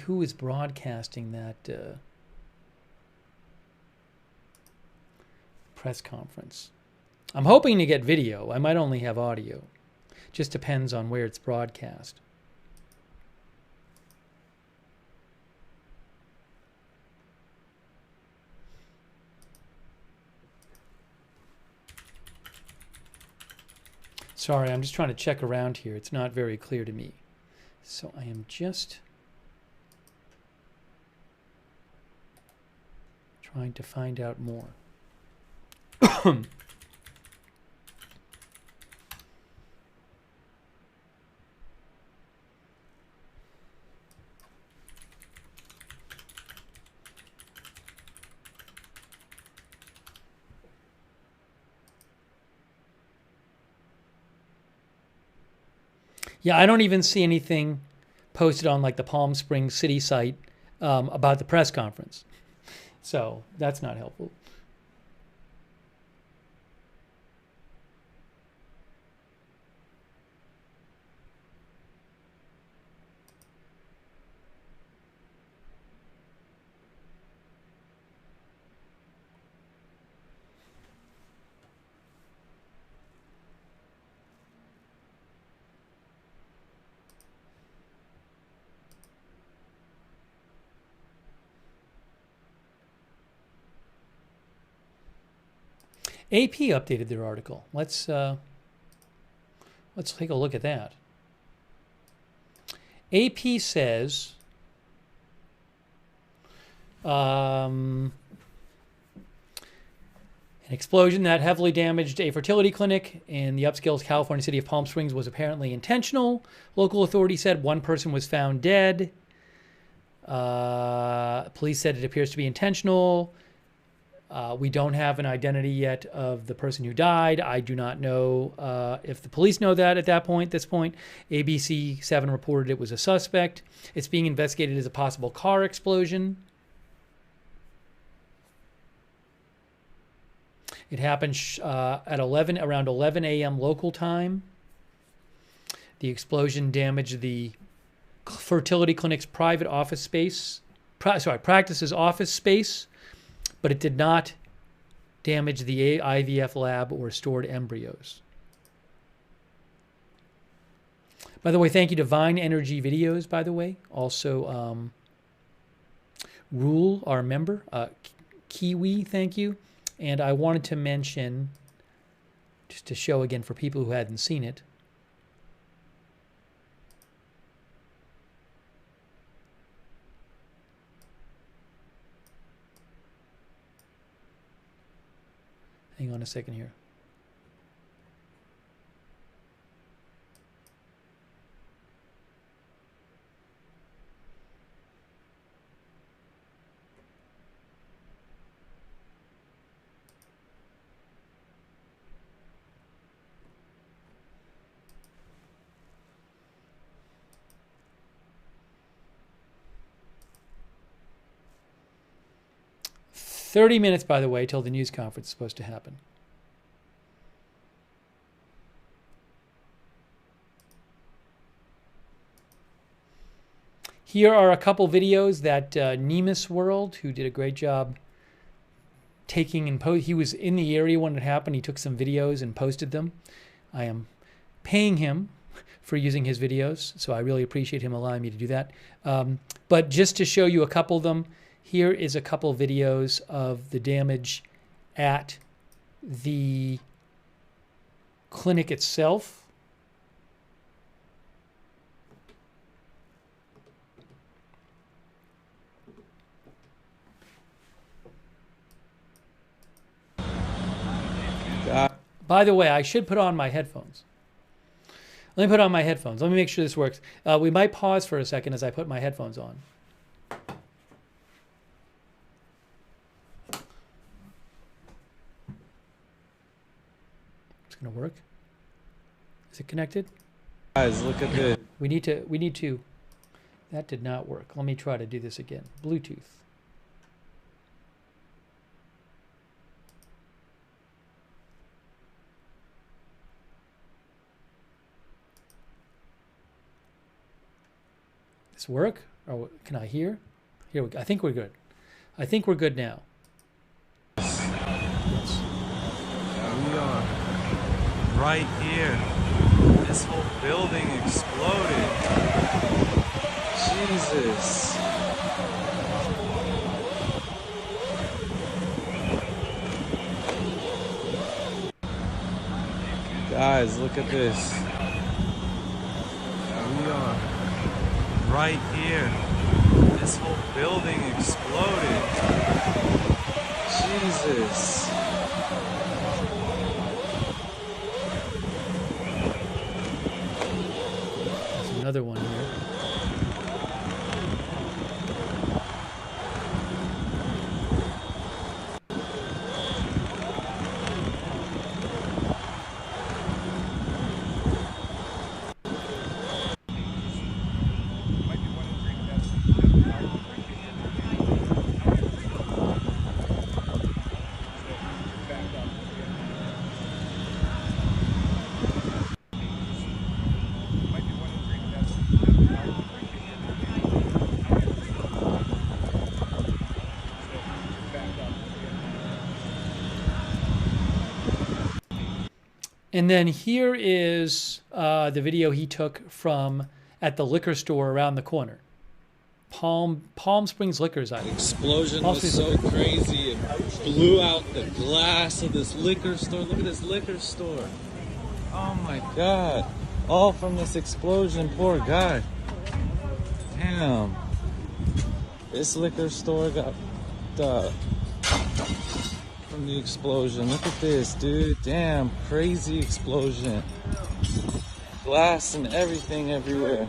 who is broadcasting that press conference. I'm hoping to get video. I might only have audio. Just depends on where it's broadcast. Sorry, I'm just trying to check around here. It's not very clear to me. So I am just trying to find out more. Yeah, I don't even see anything posted on like the Palm Springs city site about the press conference. So that's not helpful. AP updated their article. Let's take a look at that. AP says an explosion that heavily damaged a fertility clinic in the upscale California city of Palm Springs was apparently intentional. Local authorities said one person was found dead. Police said it appears to be intentional. We don't have an identity yet of the person who died. I do not know if the police know that at this point. ABC 7 reported it was a suspect. It's being investigated as a possible car explosion. It happened at around 11 a.m. local time. The explosion damaged the fertility clinic's practice's office space. but it did not damage the IVF lab or stored embryos. By the way, thank you to Vine Energy Videos, by the way. Also, Rule, our member. Kiwi, thank you. And I wanted to mention, just to show again for people who hadn't seen it, hang on a second here. "30 minutes, by the way, till the news conference is supposed to happen." Here are a couple videos that Nemus World, who did a great job taking and he was in the area when it happened. He took some videos and posted them. I am paying him for using his videos, so I really appreciate him allowing me to do that. But just to show you a couple of them, here is a couple videos of the damage at the clinic itself. By the way, I should put on my headphones. Let me put on my headphones. Let me make sure this works. We might pause for a second as I put my headphones on. It's going to work. Is it connected? Guys, look at this. We need to. That did not work. Let me try to do this again. Bluetooth. This work? Or can I hear? Here we go. I think we're good. I think we're good now. Yes. We are right here. This whole building exploded. Jesus. Guys, look at this. We are right here. This whole building exploded. Jesus. There's another one here. And then here is the video he took from at the liquor store around the corner. Palm Springs Liquors, I think. Explosion was so crazy, it blew out the glass of this liquor store. Look at this liquor store. Oh my God. All from this explosion, poor guy. Damn. This liquor store got from the explosion. Look at this, dude. Damn, crazy explosion. Glass and everything everywhere.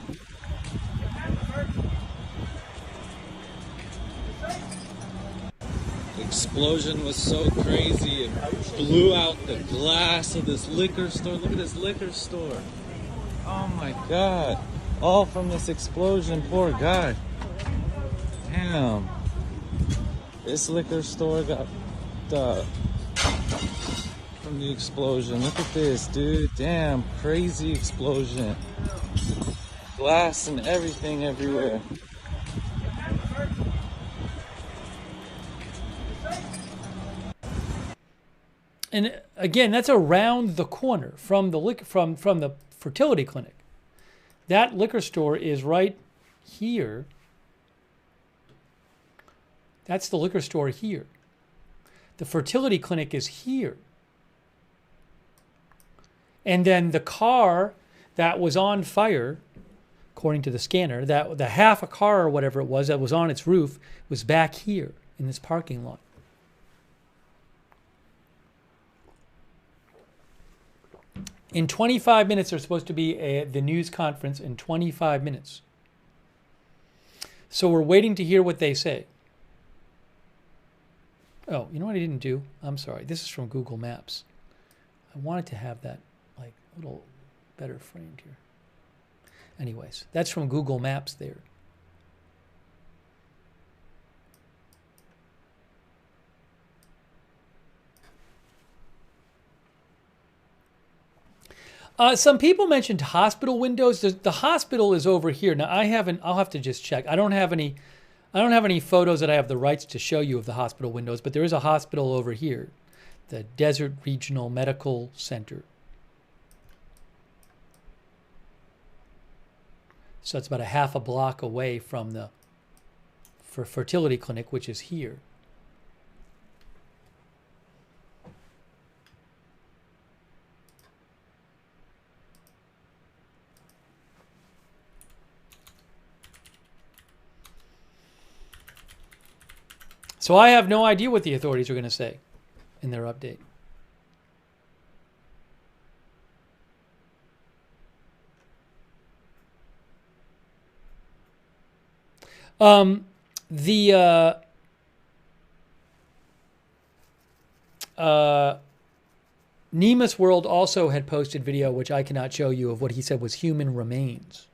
Explosion was so crazy, it blew out the glass of this liquor store. Look at this liquor store. Oh my God. All from this explosion, poor guy. Damn. This liquor store got from the explosion. Look at this, dude. Damn, crazy explosion. Glass and everything everywhere. and again, that's around the corner from the from the fertility clinic. That liquor store is right here. That's the liquor store here. The fertility clinic is here. And then the car that was on fire, according to the scanner, that the half a car or whatever it was that was on its roof was back here in this parking lot. In 25 minutes, there's supposed to be the news conference in 25 minutes. So we're waiting to hear what they say. Oh, you know what I didn't do? I'm sorry. This is from Google Maps. I wanted to have that like a little better framed here. Anyways, that's from Google Maps there. Some people mentioned hospital windows. The hospital is over here. Now I haven't. I'll have to just check. I don't have any photos that I have the rights to show you of the hospital windows, but there is a hospital over here, the Desert Regional Medical Center. So it's about a half a block away from the fertility clinic, which is here. So I have no idea what the authorities are going to say in their update. Nemus World also had posted video, which I cannot show you, of what he said was human remains.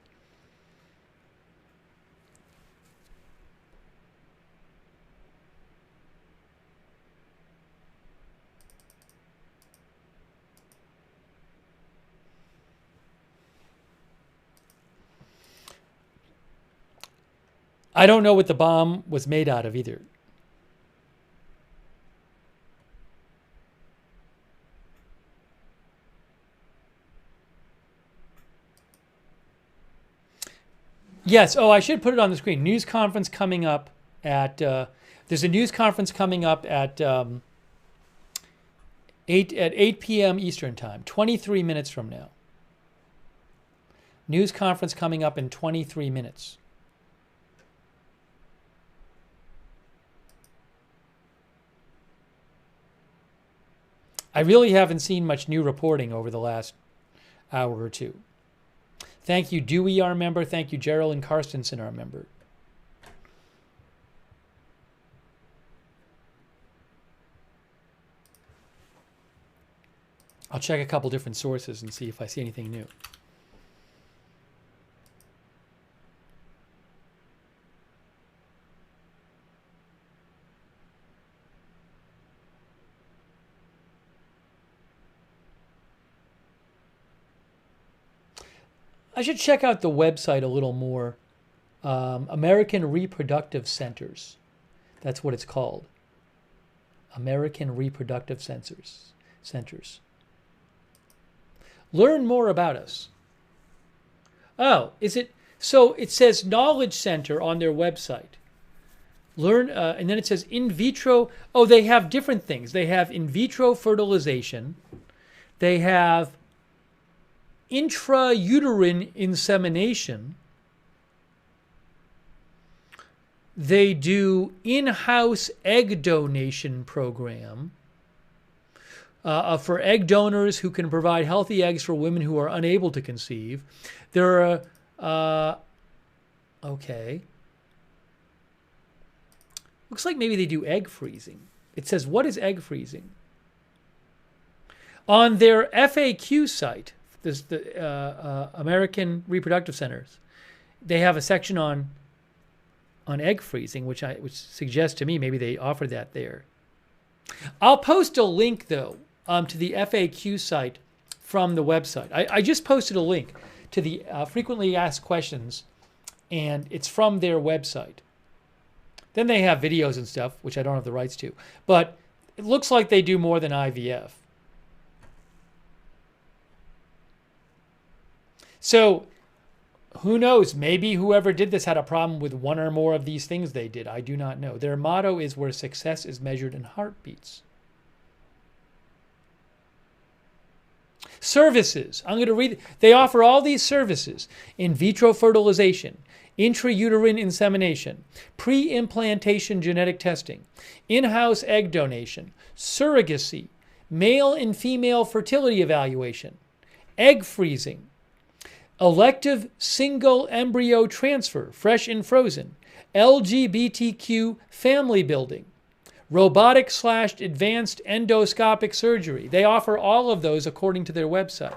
I don't know what the bomb was made out of either. Yes. Oh, I should put it on the screen. News conference coming up at. There's a news conference coming up at 8 p.m. Eastern time. 23 minutes from now. News conference coming up in 23 minutes. I really haven't seen much new reporting over the last hour or two. Thank you, Dewey, our member. Thank you, Geraldine Karstensen, our member. I'll check a couple different sources and see if I see anything new. I should check out the website a little more. American Reproductive Centers. That's what it's called. American Reproductive Centers. Learn more about us. Oh, is it? So it says Knowledge Center on their website. Learn, and then it says in vitro. Oh, they have different things. They have in vitro fertilization. They have intrauterine insemination. They do in-house egg donation program for egg donors who can provide healthy eggs for women who are unable to conceive. There are, okay. Looks like maybe they do egg freezing. It says, what is egg freezing? On their FAQ site, this, the American Reproductive Centers, they have a section on egg freezing, which suggests to me maybe they offer that there. I'll post a link, though, to the FAQ site from the website. I just posted a link to the frequently asked questions, and it's from their website. Then they have videos and stuff, which I don't have the rights to. But it looks like they do more than IVF. So who knows? Maybe whoever did this had a problem with one or more of these things they did. I do not know. Their motto is where success is measured in heartbeats. Services. I'm going to read. They offer all these services: in vitro fertilization, intrauterine insemination, pre-implantation genetic testing, in-house egg donation, surrogacy, male and female fertility evaluation, egg freezing, elective single embryo transfer, fresh and frozen, LGBTQ family building, robotic/advanced endoscopic surgery. They offer all of those according to their website.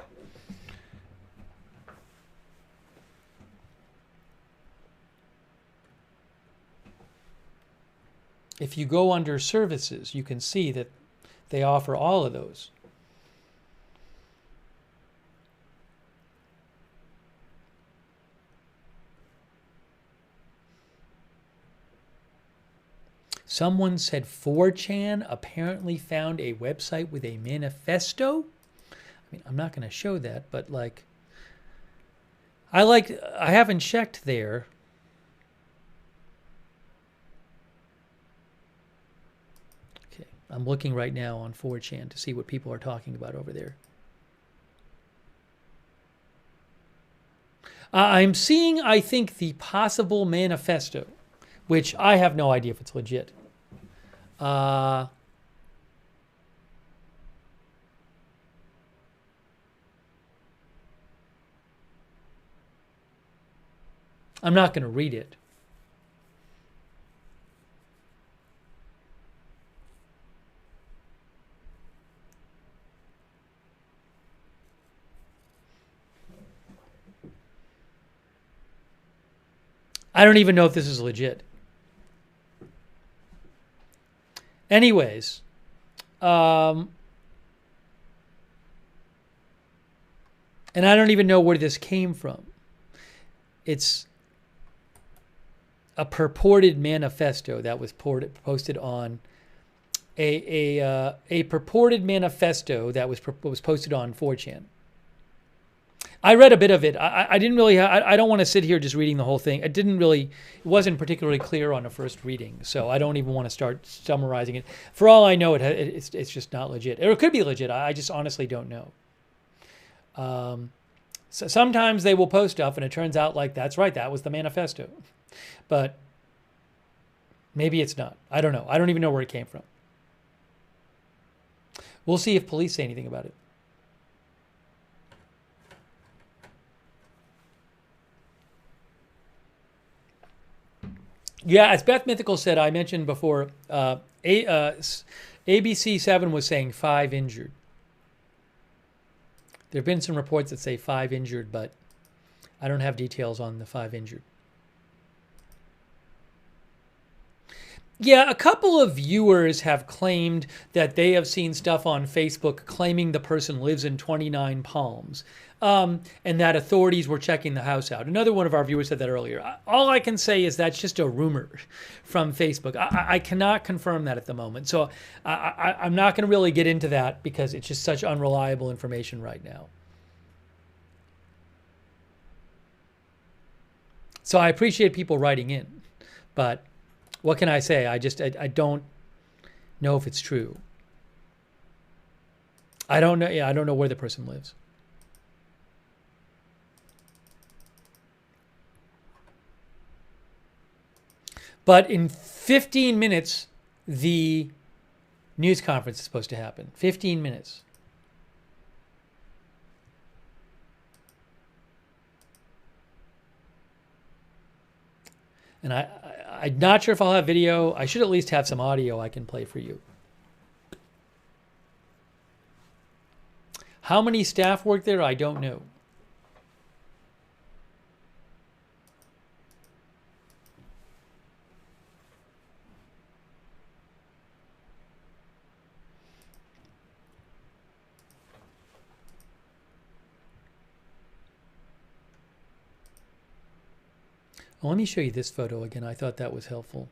If you go under services, you can see that they offer all of those. Someone said 4chan apparently found a website with a manifesto. I mean, I'm not going to show that, but like, I haven't checked there. Okay, I'm looking right now on 4chan to see what people are talking about over there. I'm seeing, I think, the possible manifesto, which I have no idea if it's legit. I'm not going to read it. I don't even know if this is legit. Anyways, and I don't even know where this came from. It's a purported manifesto that was posted on a purported manifesto that was posted on 4chan. I read a bit of it. I didn't really. I don't want to sit here just reading the whole thing. It wasn't particularly clear on a first reading, so I don't even want to start summarizing it. For all I know, it's just not legit. Or it could be legit. I just honestly don't know. So sometimes they will post stuff, and it turns out like that's right. That was the manifesto, but maybe it's not. I don't know. I don't even know where it came from. We'll see if police say anything about it. Yeah, as Beth Mythical said, I mentioned before, ABC 7 was saying 5 injured. There have been some reports that say 5 injured, but I don't have details on the 5 injured. Yeah, a couple of viewers have claimed that they have seen stuff on Facebook claiming the person lives in 29 Palms, and that authorities were checking the house out. Another one of our viewers said that earlier. All I can say is that's just a rumor from Facebook. I cannot confirm that at the moment. So I'm not going to really get into that because it's just such unreliable information right now. So I appreciate people writing in, but what can I say? I don't know if it's true. I don't know. Yeah, I don't know where the person lives. But in 15 minutes, the news conference is supposed to happen. 15 minutes. And I'm not sure if I'll have video. I should at least have some audio I can play for you. How many staff work there? I don't know. Well, let me show you this photo again. I thought that was helpful.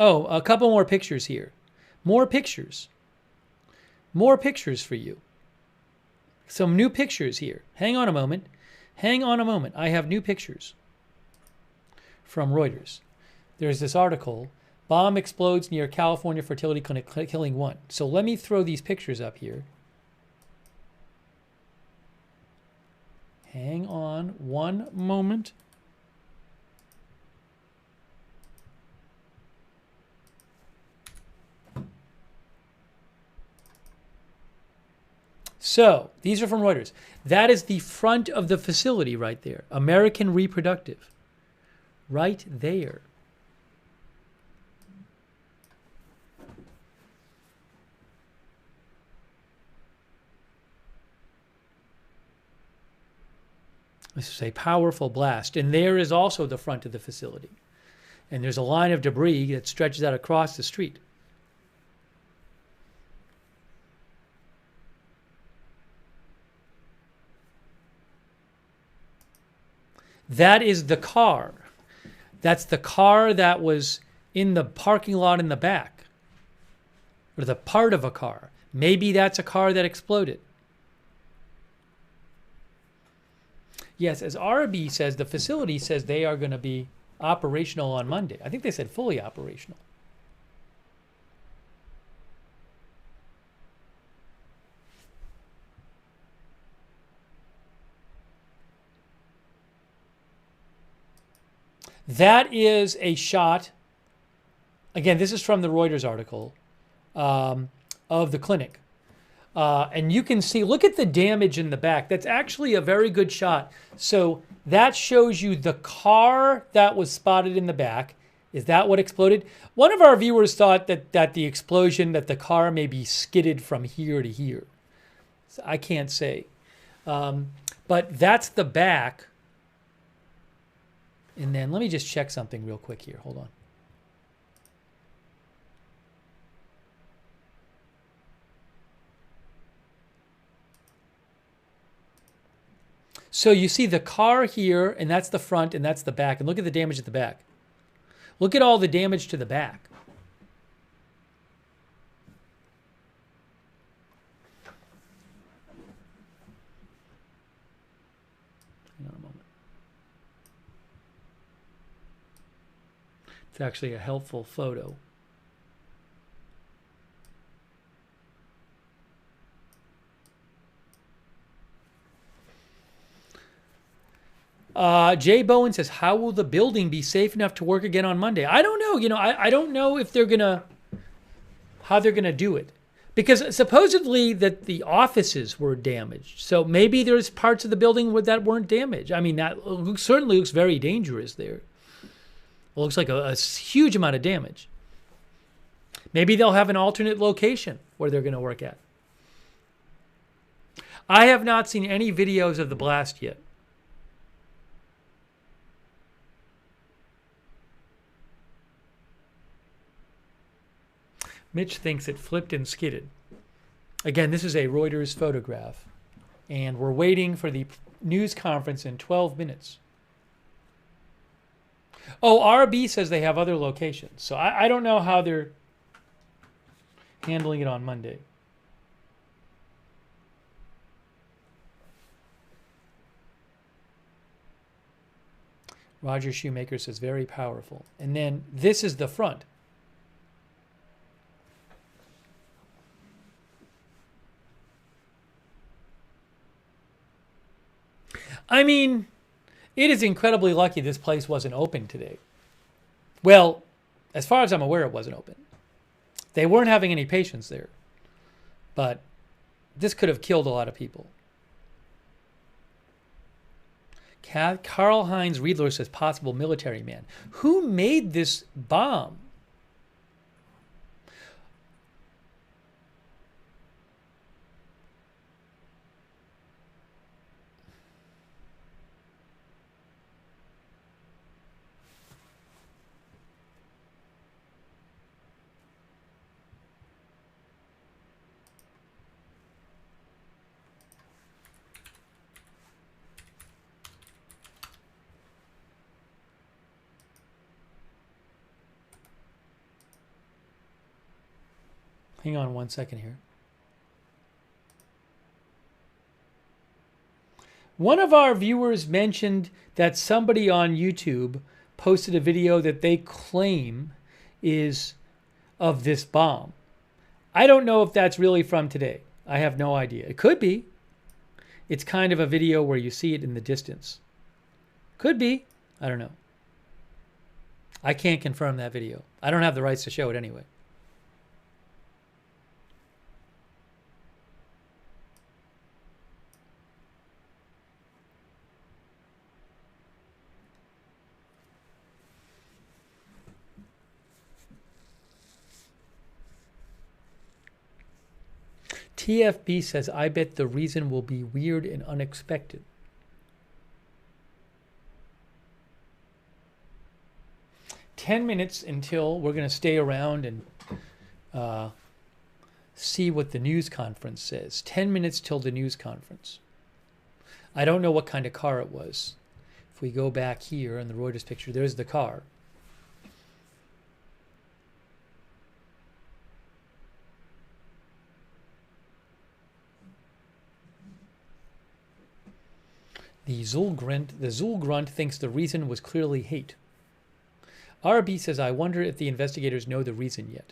Oh, a couple more pictures here. More pictures. More pictures for you. Some new pictures here. Hang on a moment. Hang on a moment. I have new pictures from Reuters. There's this article, bomb explodes near California fertility clinic, killing one. So let me throw these pictures up here. Hang on one moment. So, these are from Reuters. That is the front of the facility right there. American Reproductive. Right there. This is a powerful blast. And there is also the front of the facility. And there's a line of debris that stretches out across the street. That is the car. That's the car that was in the parking lot in the back. Or the part of a car. Maybe that's a car that exploded. Yes, as RB says, the facility says they are going to be operational on Monday. I think they said fully operational. That is a shot. Again, this is from the Reuters article of the clinic. And you can see, look at the damage in the back. That's actually a very good shot. So that shows you the car that was spotted in the back. Is that what exploded? One of our viewers thought that the explosion, that the car may be skidded from here to here. So I can't say. But that's the back. And then let me just check something real quick here. Hold on. So you see the car here, and that's the front, and that's the back. And look at the damage at the back. Look at all the damage to the back. Hang on a moment. It's actually a helpful photo. Jay Bowen says, how will the building be safe enough to work again on Monday? I don't know. You know, I don't know if they're how they're going to do it. Because supposedly that the offices were damaged. So maybe there's parts of the building that weren't damaged. I mean, that certainly looks very dangerous there. It looks like a huge amount of damage. Maybe they'll have an alternate location where they're going to work at. I have not seen any videos of the blast yet. Mitch thinks it flipped and skidded. Again, this is a Reuters photograph. And we're waiting for the news conference in 12 minutes. Oh, RB says they have other locations. So I don't know how they're handling it on Monday. Roger Shoemaker says very powerful. And then this is the front. I mean, it is incredibly lucky this place wasn't open today. Well, as far as I'm aware, it wasn't open. They weren't having any patients there. But this could have killed a lot of people. Karl-Heinz Riedler says possible military man. Who made this bomb? Hang on 1 second here. One of our viewers mentioned that somebody on YouTube posted a video that they claim is of this bomb. I don't know if that's really from today. I have no idea. It could be. It's kind of a video where you see it in the distance. Could be. I don't know. I can't confirm that video. I don't have the rights to show it anyway. TFB says, I bet the reason will be weird and unexpected. "10 minutes until we're going to stay around and see what the news conference says. 10 minutes till the news conference. I don't know what kind of car it was. If we go back here in the Reuters picture, there's the car. The Zulgrunt thinks the reason was clearly hate. RB says, I wonder if the investigators know the reason yet.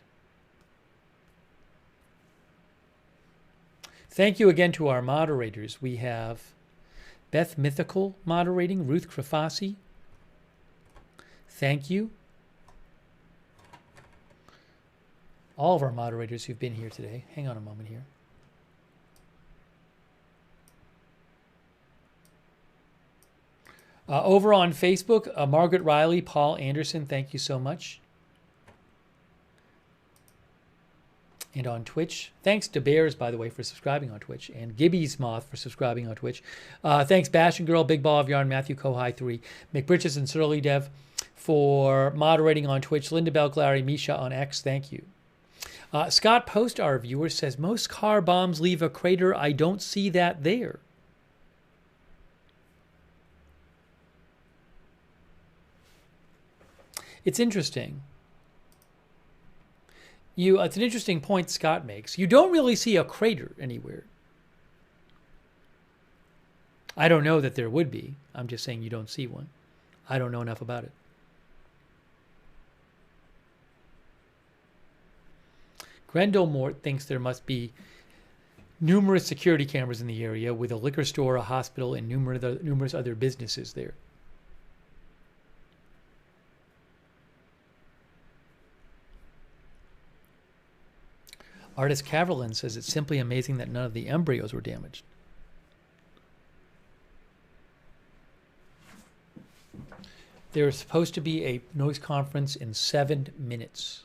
Thank you again to our moderators. We have Beth Mythical moderating, Ruth Krafasi. Thank you. All of our moderators who've been here today. Hang on a moment here. Over on Facebook, Margaret Riley, Paul Anderson, thank you so much. And on Twitch, thanks to Bears, by the way, for subscribing on Twitch, and Gibby's Moth for subscribing on Twitch. Thanks, Bastion Girl, Big Ball of Yarn, Matthew Kohai 3, McBritches and Surly Dev for moderating on Twitch, Linda Bell, Clary, Misha on X, thank you. Scott Post, our viewer, says, most car bombs leave a crater. I don't see that there. It's interesting. It's an interesting point Scott makes. You don't really see a crater anywhere. I don't know that there would be. I'm just saying you don't see one. I don't know enough about it. Grendel Mort thinks there must be numerous security cameras in the area with a liquor store, a hospital, and numerous other businesses there. Artist Caverlin says it's simply amazing that none of the embryos were damaged. There's supposed to be a noise conference in 7 minutes.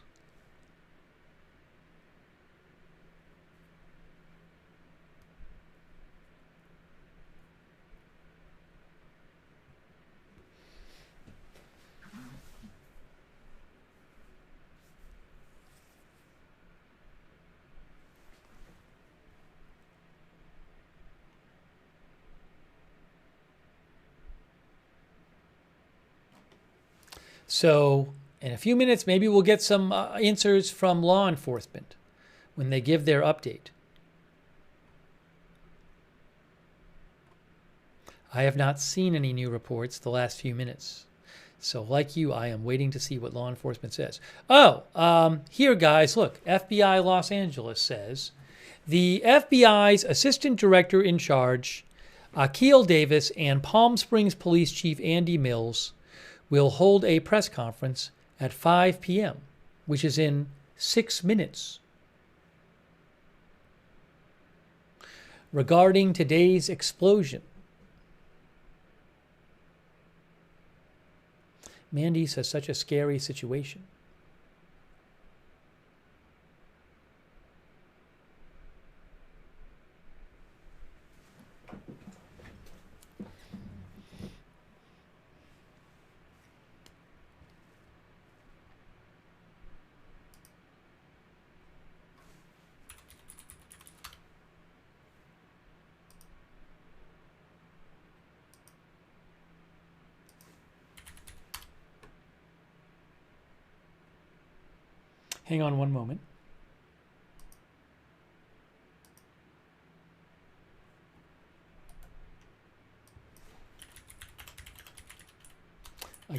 So in a few minutes, maybe we'll get some answers from law enforcement when they give their update. I have not seen any new reports the last few minutes. So like you, I am waiting to see what law enforcement says. Oh, here, guys, look. FBI Los Angeles says the FBI's assistant director in charge, Akil Davis, and Palm Springs Police Chief Andy Mills will hold a press conference at 5 p.m., which is in 6 minutes, regarding today's explosion. Mandy says, such a scary situation. Hang on one moment.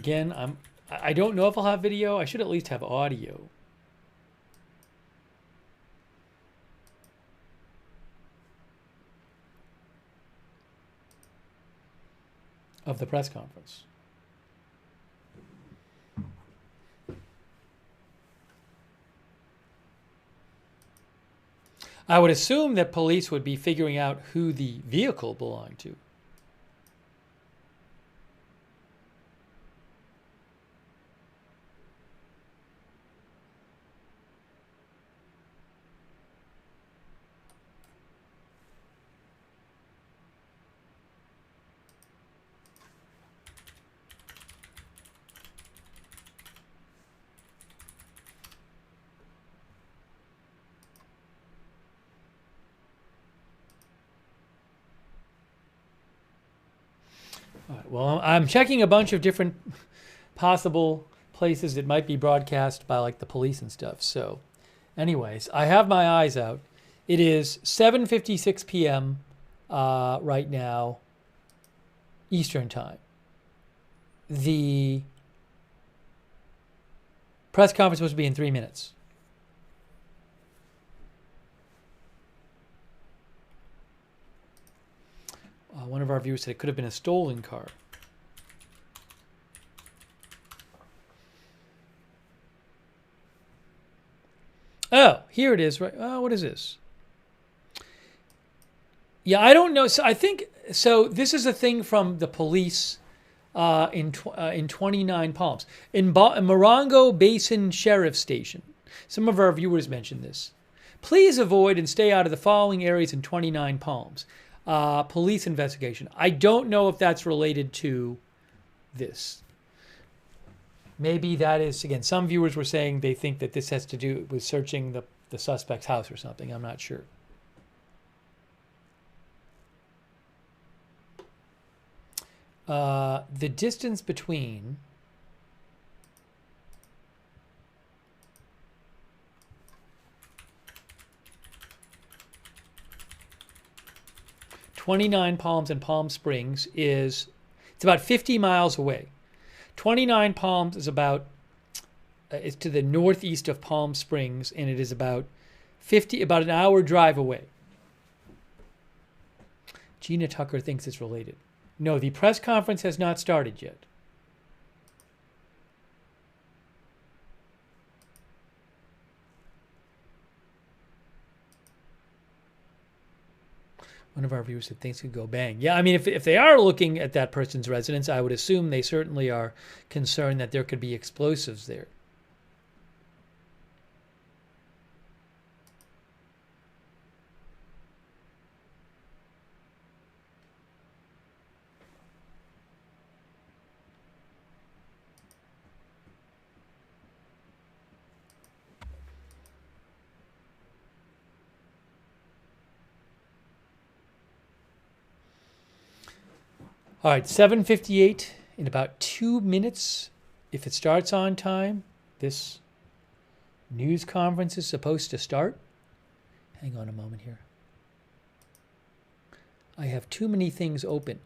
again, I don't know if I'll have video. I should at least have audio. Of the press conference. I would assume that police would be figuring out who the vehicle belonged to. All right, well, I'm checking a bunch of different possible places that might be broadcast by like the police and stuff. So anyways, I have my eyes out. It is 7:56 p.m. Right now, Eastern time. The press conference was supposed to be in 3 minutes. One of our viewers said it could have been a stolen car. Oh, here it is. Right. Oh, what is this? Yeah, I don't know. So I think so. This is a thing from the police in 29 Palms in Morongo Basin Sheriff Station. Some of our viewers mentioned this. Please avoid and stay out of the following areas in 29 Palms. Police investigation. I don't know if that's related to this. Maybe that is, again, some viewers were saying they think that this has to do with searching the suspect's house or something. I'm not sure. The distance between .29 Palms and Palm Springs it's about 50 miles away. 29 Palms is it's to the northeast of Palm Springs, and it is about an hour drive away. Gina Tucker thinks it's related. No, the press conference has not started yet. One of our viewers said things could go bang. Yeah, I mean, if they are looking at that person's residence, I would assume they certainly are concerned that there could be explosives there. All right, 7:58 in about 2 minutes. If it starts on time, this news conference is supposed to start. Hang on a moment here. I have too many things open.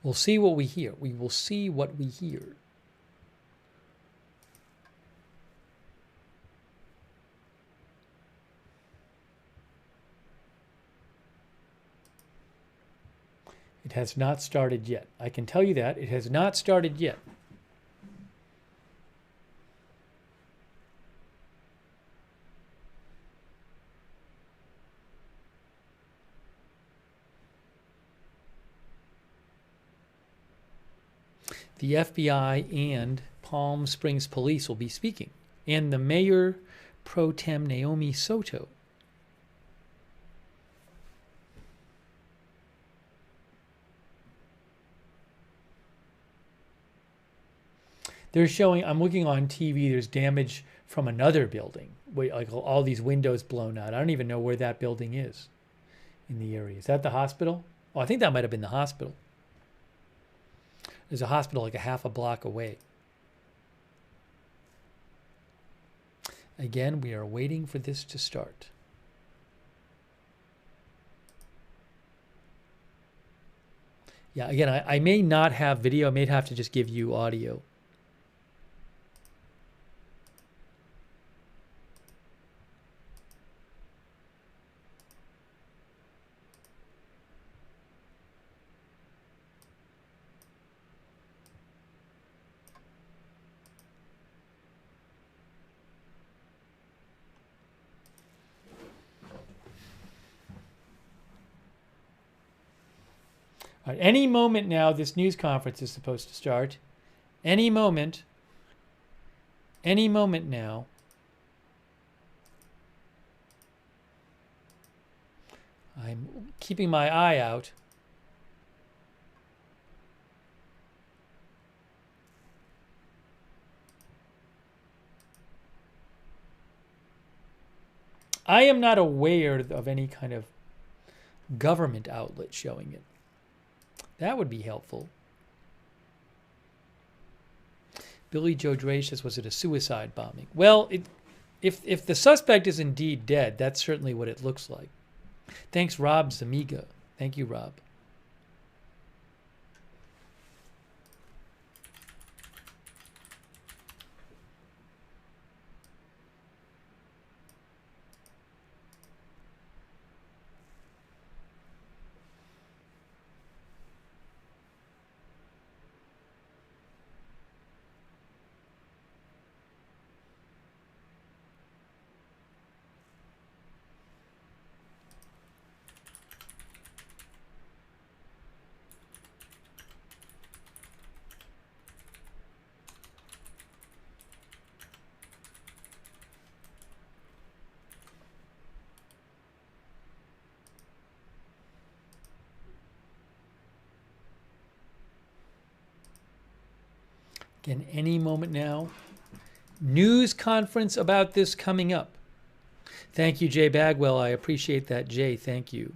We'll see what we hear. We will see what we hear. It has not started yet. I can tell you that. It has not started yet. The FBI and Palm Springs Police will be speaking, and the Mayor Pro Tem Naomi Soto. They're showing, I'm looking on TV, there's damage from another building. Like all these windows blown out. I don't even know where that building is in the area. Is that the hospital? Oh, I think that might have been the hospital. There's a hospital like a half a block away. Again, we are waiting for this to start. Yeah, again, I may not have video. I may have to just give you audio. All right, any moment now, this news conference is supposed to start. Any moment now. I'm keeping my eye out. I am not aware of any kind of government outlet showing it. That would be helpful. Billy Joe Dre says, was it a suicide bombing? Well, if the suspect is indeed dead, that's certainly what it looks like. Thanks, Rob Zamiga. Thank you, Rob. Again, any moment now. News conference about this coming up. Thank you, Jay Bagwell. I appreciate that, Jay. Thank you.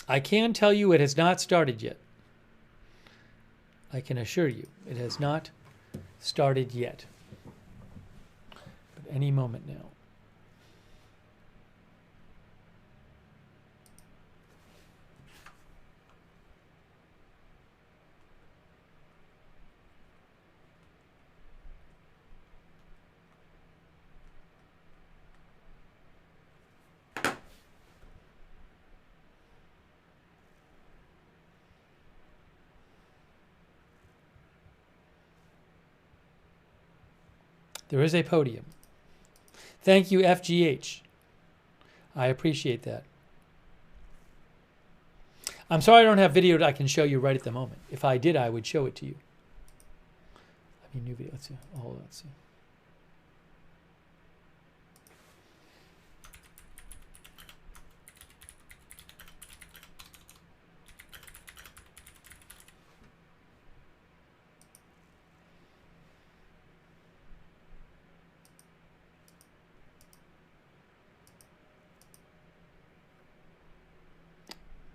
I can tell you it has not started yet. I can assure you it has not started yet. But any moment now. There is a podium. Thank you, FGH. I appreciate that. I'm sorry I don't have video that I can show you right at the moment. If I did, I would show it to you. I mean, new video. Let's see. Hold on. Let's see.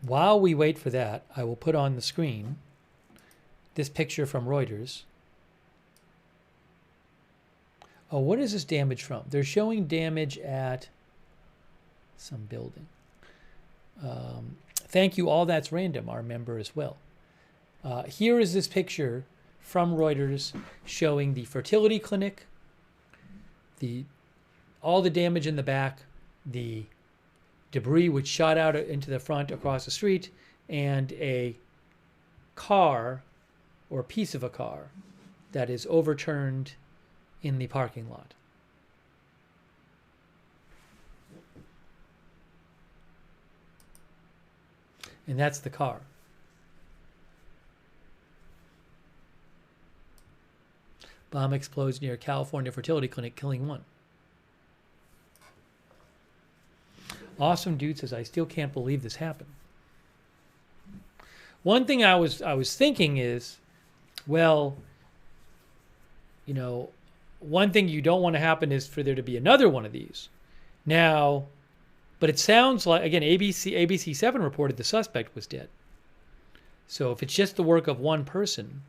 While we wait for that, I will put on the screen this picture from Reuters. Oh, what is this damage from? They're showing damage at some building. Thank you, All That's Random, our member as well. Here is this picture from Reuters showing the fertility clinic, all the damage in the back, the debris which shot out into the front across the street, and a car or a piece of a car that is overturned in the parking lot. And that's the car. Bomb explodes near California fertility clinic, killing one. Awesome Dude says, I still can't believe this happened. One thing I was thinking is, well, you know, one thing you don't want to happen is for there to be another one of these. Now, but it sounds like, again, ABC 7 reported the suspect was dead. So if it's just the work of one person,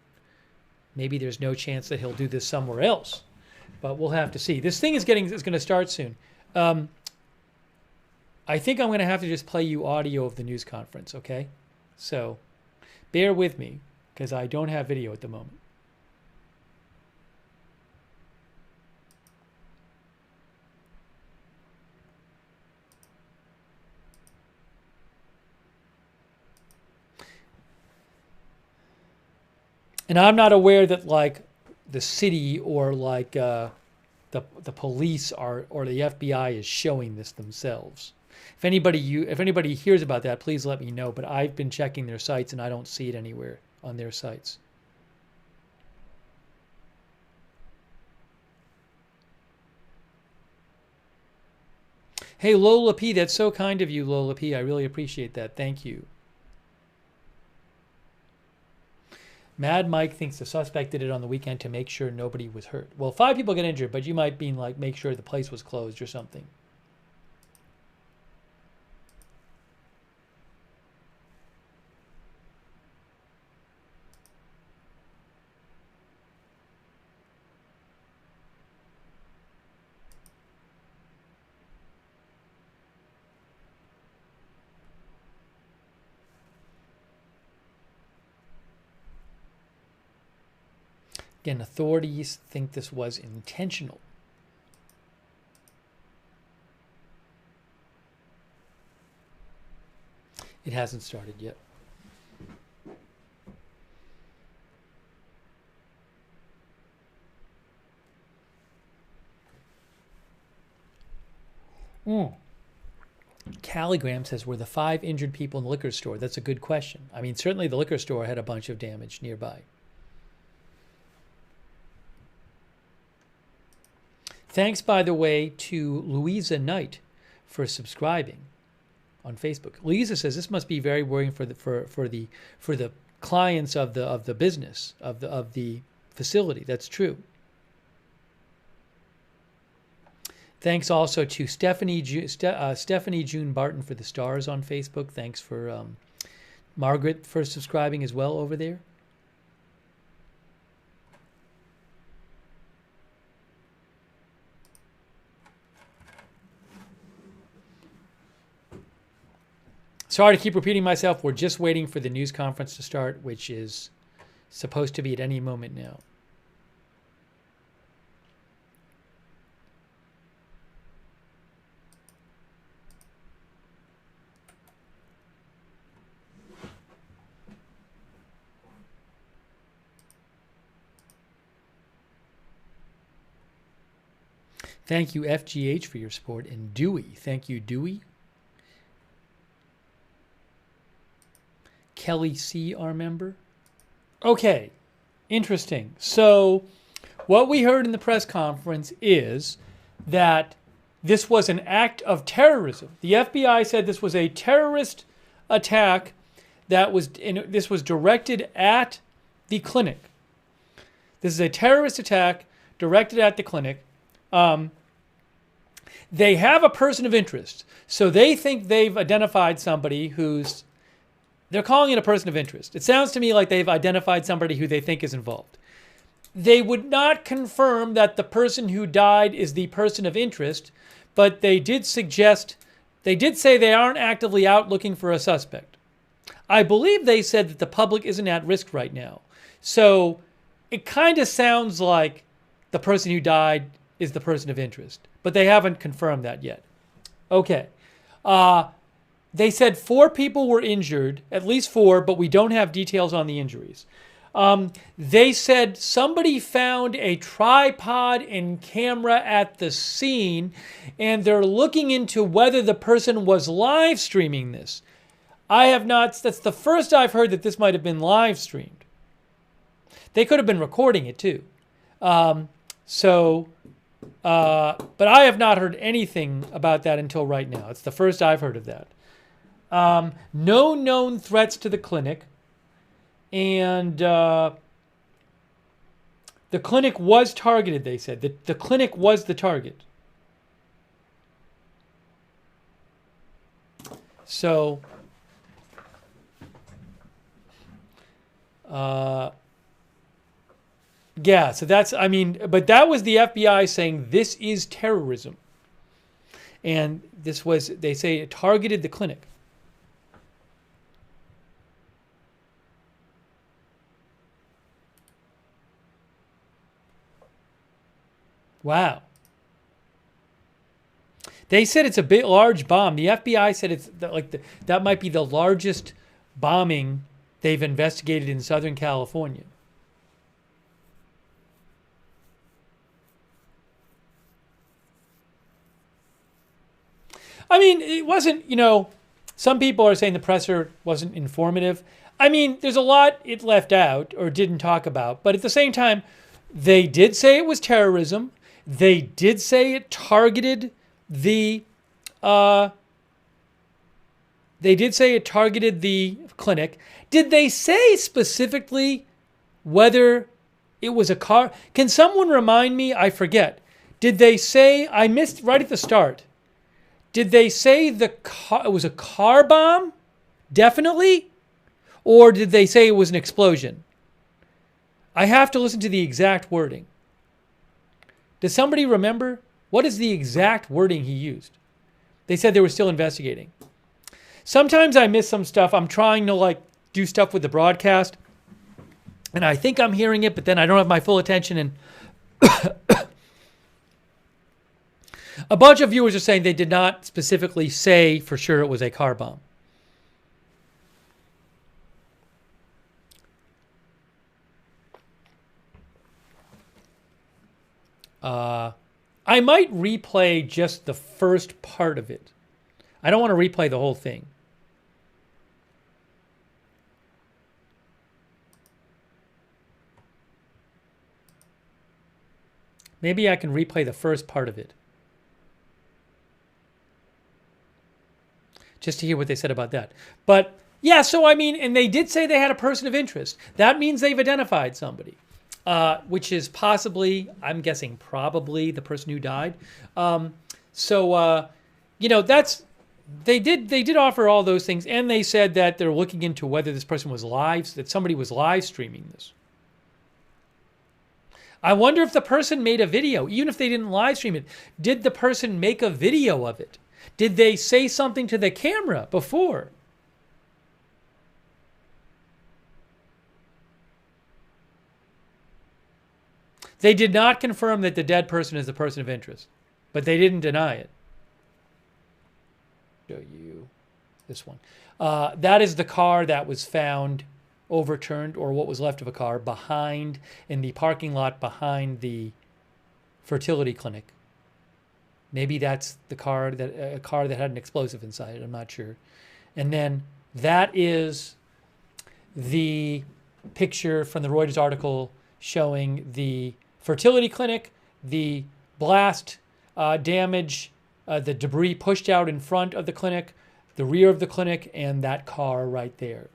maybe there's no chance that he'll do this somewhere else. But we'll have to see. This thing is going to start soon. I think I'm going to have to just play you audio of the news conference, okay? So bear with me because I don't have video at the moment. And I'm not aware that like the city or like the police are or the FBI is showing this themselves. If anybody hears about that, please let me know. But I've been checking their sites and I don't see it anywhere on their sites. Hey, Lola P, that's so kind of you, Lola P. I really appreciate that. Thank you. Mad Mike thinks the suspect did it on the weekend to make sure nobody was hurt. Well, 5 people get injured, but you might mean like make sure the place was closed or something. Again, authorities think this was intentional. It hasn't started yet. Calligram says, were the 5 injured people in the liquor store? That's a good question. I mean, certainly the liquor store had a bunch of damage nearby. Thanks, by the way, to Louisa Knight for subscribing on Facebook. Louisa says this must be very worrying for the clients of the business of the facility. That's true. Thanks also to Stephanie June Barton for the stars on Facebook. Thanks for Margaret for subscribing as well over there. Sorry to keep repeating myself. We're just waiting for the news conference to start, which is supposed to be at any moment now. Thank you, FGH, for your support. And Dewey. Thank you, Dewey. Kelly C., our member. Okay, interesting. So what we heard in the press conference is that this was an act of terrorism. The FBI said this was a terrorist attack this was directed at the clinic. This is a terrorist attack directed at the clinic. They have a person of interest. So they think they've identified somebody who's they're calling it a person of interest. It sounds to me like they've identified somebody who they think is involved. They would not confirm that the person who died is the person of interest, but they did say they aren't actively out looking for a suspect. I believe they said that the public isn't at risk right now. So it kind of sounds like the person who died is the person of interest, but they haven't confirmed that yet. Okay. They said 4 people were injured, at least 4, but we don't have details on the injuries. They said somebody found a tripod and camera at the scene, and they're looking into whether the person was live streaming this. That's the first I've heard that this might have been live streamed. They could have been recording it too. So But I have not heard anything about that until right now. It's the first I've heard of that. No known threats to the clinic. And the clinic was targeted, they said. The clinic was the target. So, yeah, so that's, I mean, but that was the FBI saying this is terrorism. And this was, they say it targeted the clinic. Wow. They said it's a bit large bomb. The FBI said it's like that might be the largest bombing they've investigated in Southern California. I mean, it wasn't, you know, some people are saying the presser wasn't informative. I mean, there's a lot it left out or didn't talk about, but at the same time, they did say it was terrorism. They did say it targeted the clinic. Did they say specifically whether it was a car? Can someone remind me? I forget. Did they say, I missed right at the start. Did they say it was a car bomb? Definitely? Or did they say it was an explosion? I have to listen to the exact wording. Does somebody remember? What is the exact wording he used? They said they were still investigating. Sometimes I miss some stuff. I'm trying to like do stuff with the broadcast. And I think I'm hearing it, but then I don't have my full attention. And a bunch of viewers are saying they did not specifically say for sure it was a car bomb. I might replay just the first part of it. I don't want to replay the whole thing. Maybe I can replay the first part of it. Just to hear what they said about that. But yeah, so I mean, and they did say they had a person of interest. That means they've identified somebody. Which is possibly, I'm guessing, probably the person who died. You know, they did offer all those things, and they said that they're looking into whether this person was that somebody was live streaming this. I wonder if the person made a video, even if they didn't live stream it. Did the person make a video of it? Did they say something to the camera before? They did not confirm that the dead person is the person of interest, but they didn't deny it. Show you this one. That is the car that was found overturned, or what was left of a car, behind in the parking lot behind the fertility clinic. Maybe that's the car that a car that had an explosive inside it. I'm not sure. And then that is the picture from the Reuters article showing the fertility clinic, the blast damage, the debris pushed out in front of the clinic, the rear of the clinic, and that car right there.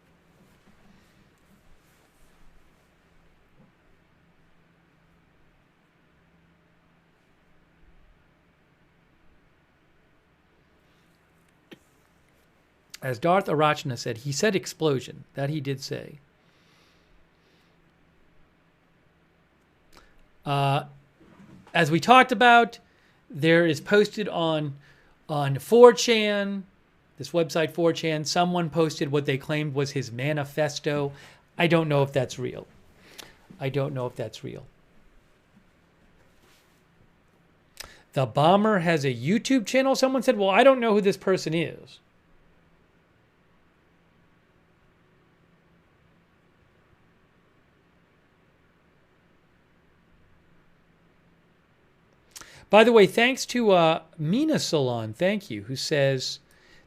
As Darth Arachna said, he said explosion. That he did say. As we talked about, there is posted on 4chan, this website 4chan, someone posted what they claimed was his manifesto. I don't know if that's real. I don't know if that's real. The bomber has a YouTube channel. Someone said, well, I don't know who this person is. By the way, thanks to Mina Salon, thank you, who says,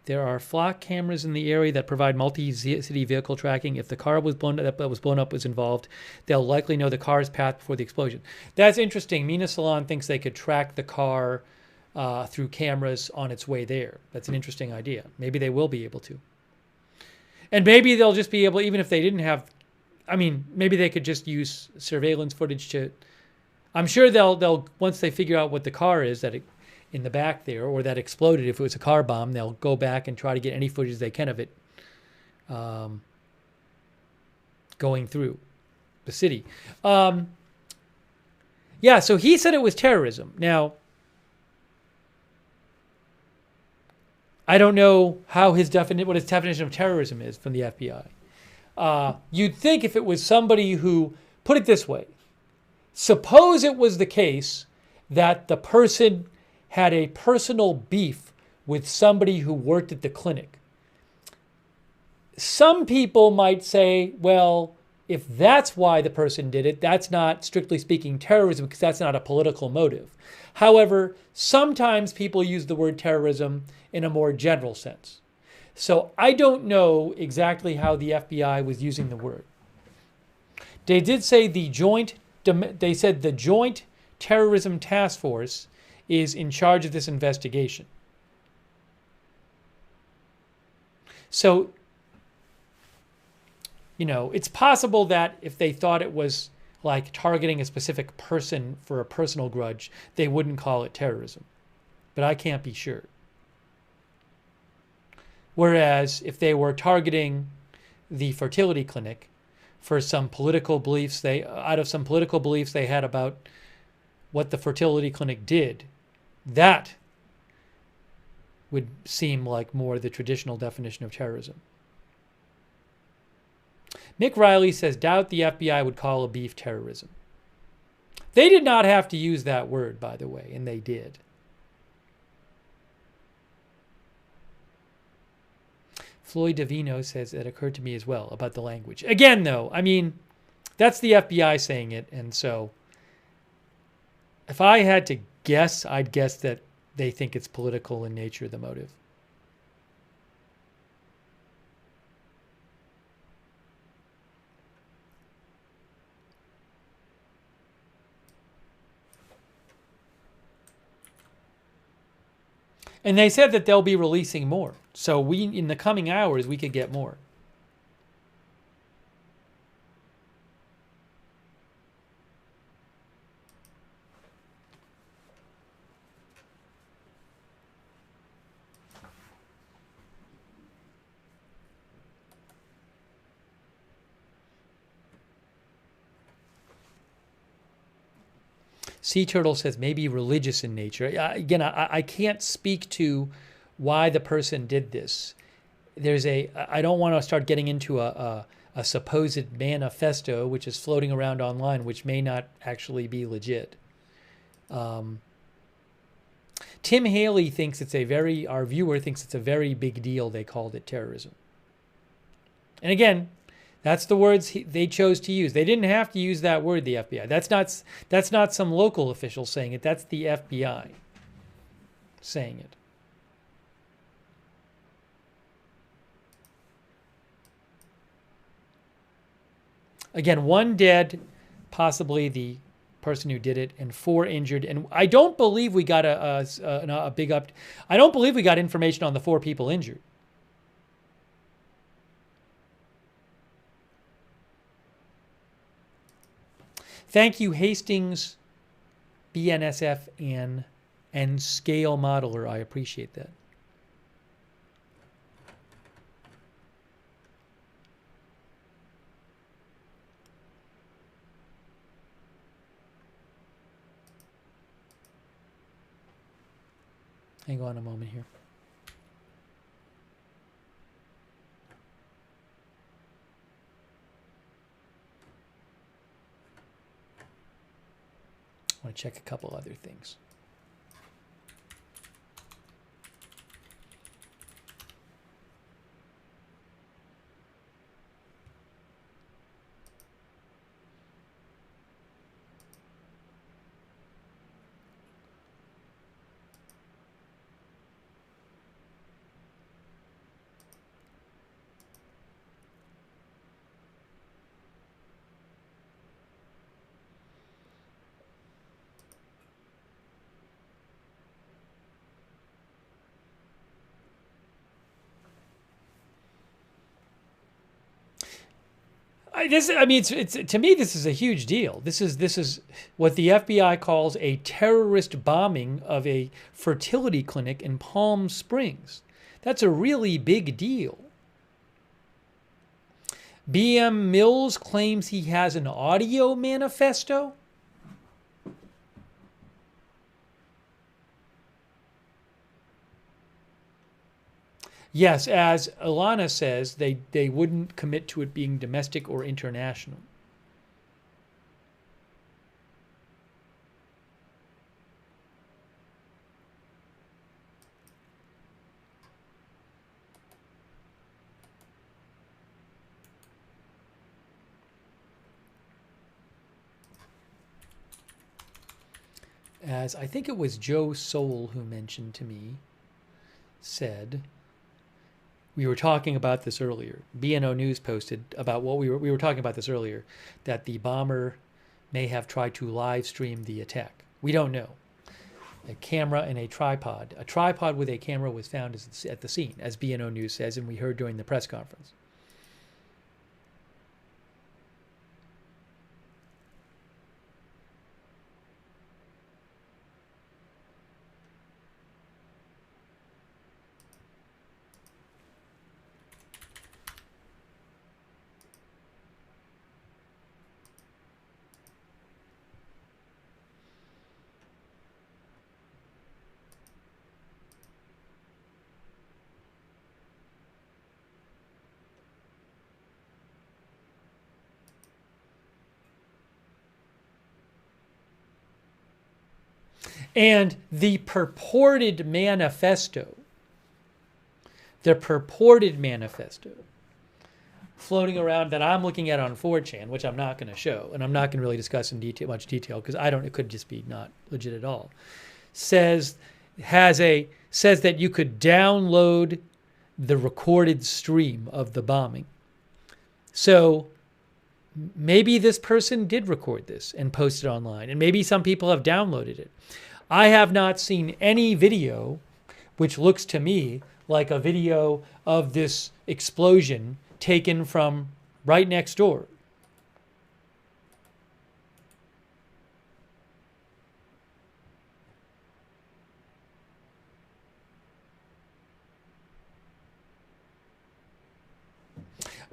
There are flock cameras in the area that provide multi-city vehicle tracking. If the car that was blown up was involved, they'll likely know the car's path before the explosion. That's interesting. Mina Salon thinks they could track the car through cameras on its way there. That's an interesting idea. Maybe they will be able to. And maybe they'll just be able, even if they didn't have, I mean, maybe they could just use surveillance footage to, I'm sure they'll once they figure out what the car is in the back there, or that exploded, if it was a car bomb, they'll go back and try to get any footage they can of it going through the city. Yeah, so he said it was terrorism. Now, I don't know how what his definition of terrorism is from the FBI. You'd think if it was somebody who, put it this way, suppose it was the case that the person had a personal beef with somebody who worked at the clinic. Some people might say, well, if that's why the person did it, that's not, strictly speaking, terrorism, because that's not a political motive. However, sometimes people use the word terrorism in a more general sense. So I don't know exactly how the FBI was using the word. They did say the Joint Terrorism Task Force is in charge of this investigation. So, it's possible that if they thought it was like targeting a specific person for a personal grudge, they wouldn't call it terrorism. But I can't be sure. Whereas if they were targeting the fertility clinic for some political beliefs they had about what the fertility clinic did, that would seem like more the traditional definition of terrorism. Mick Riley says, doubt the FBI would call a beef terrorism. They did not have to use that word, by the way, and they did. Floyd Davino says, it occurred to me as well about the language. Again, though, I mean, that's the FBI saying it, and so if I had to guess, I'd guess that they think it's political in nature, the motive. And they said that they'll be releasing more. So in the coming hours, we could get more. Sea Turtle says maybe religious in nature. Again, I can't speak to why the person did this. I don't want to start getting into a supposed manifesto, which is floating around online, which may not actually be legit. Tim Haley thinks our viewer thinks it's a very big deal they called it terrorism. And again, that's the words they chose to use. They didn't have to use that word, the FBI. That's not some local official saying it. That's the FBI saying it. Again, 1 dead, possibly the person who did it, and 4 injured. And I don't believe we got a big up. I don't believe we got information on the 4 people injured. Thank you, Hastings, BNSF, and Scale Modeler. I appreciate that. Hang on a moment here. I want to check a couple other things. I mean, it's to me, this is a huge deal. This is what the FBI calls a terrorist bombing of a fertility clinic in Palm Springs. That's a really big deal. BM Mills claims he has an audio manifesto. Yes, as Ilana says, they wouldn't commit to it being domestic or international. As I think it was Joe Soul who mentioned to me, said, we were talking about this earlier. BNO News posted about what we were talking about this earlier, that the bomber may have tried to live stream the attack. We don't know. A camera and a tripod. A tripod with a camera was found at the scene, as BNO News says, and we heard during the press conference. And the purported manifesto, floating around that I'm looking at on 4chan, which I'm not going to show, and I'm not going to really discuss in much detail because it could just be not legit at all, says that you could download the recorded stream of the bombing. So maybe this person did record this and post it online, and maybe some people have downloaded it. I have not seen any video which looks to me like a video of this explosion taken from right next door.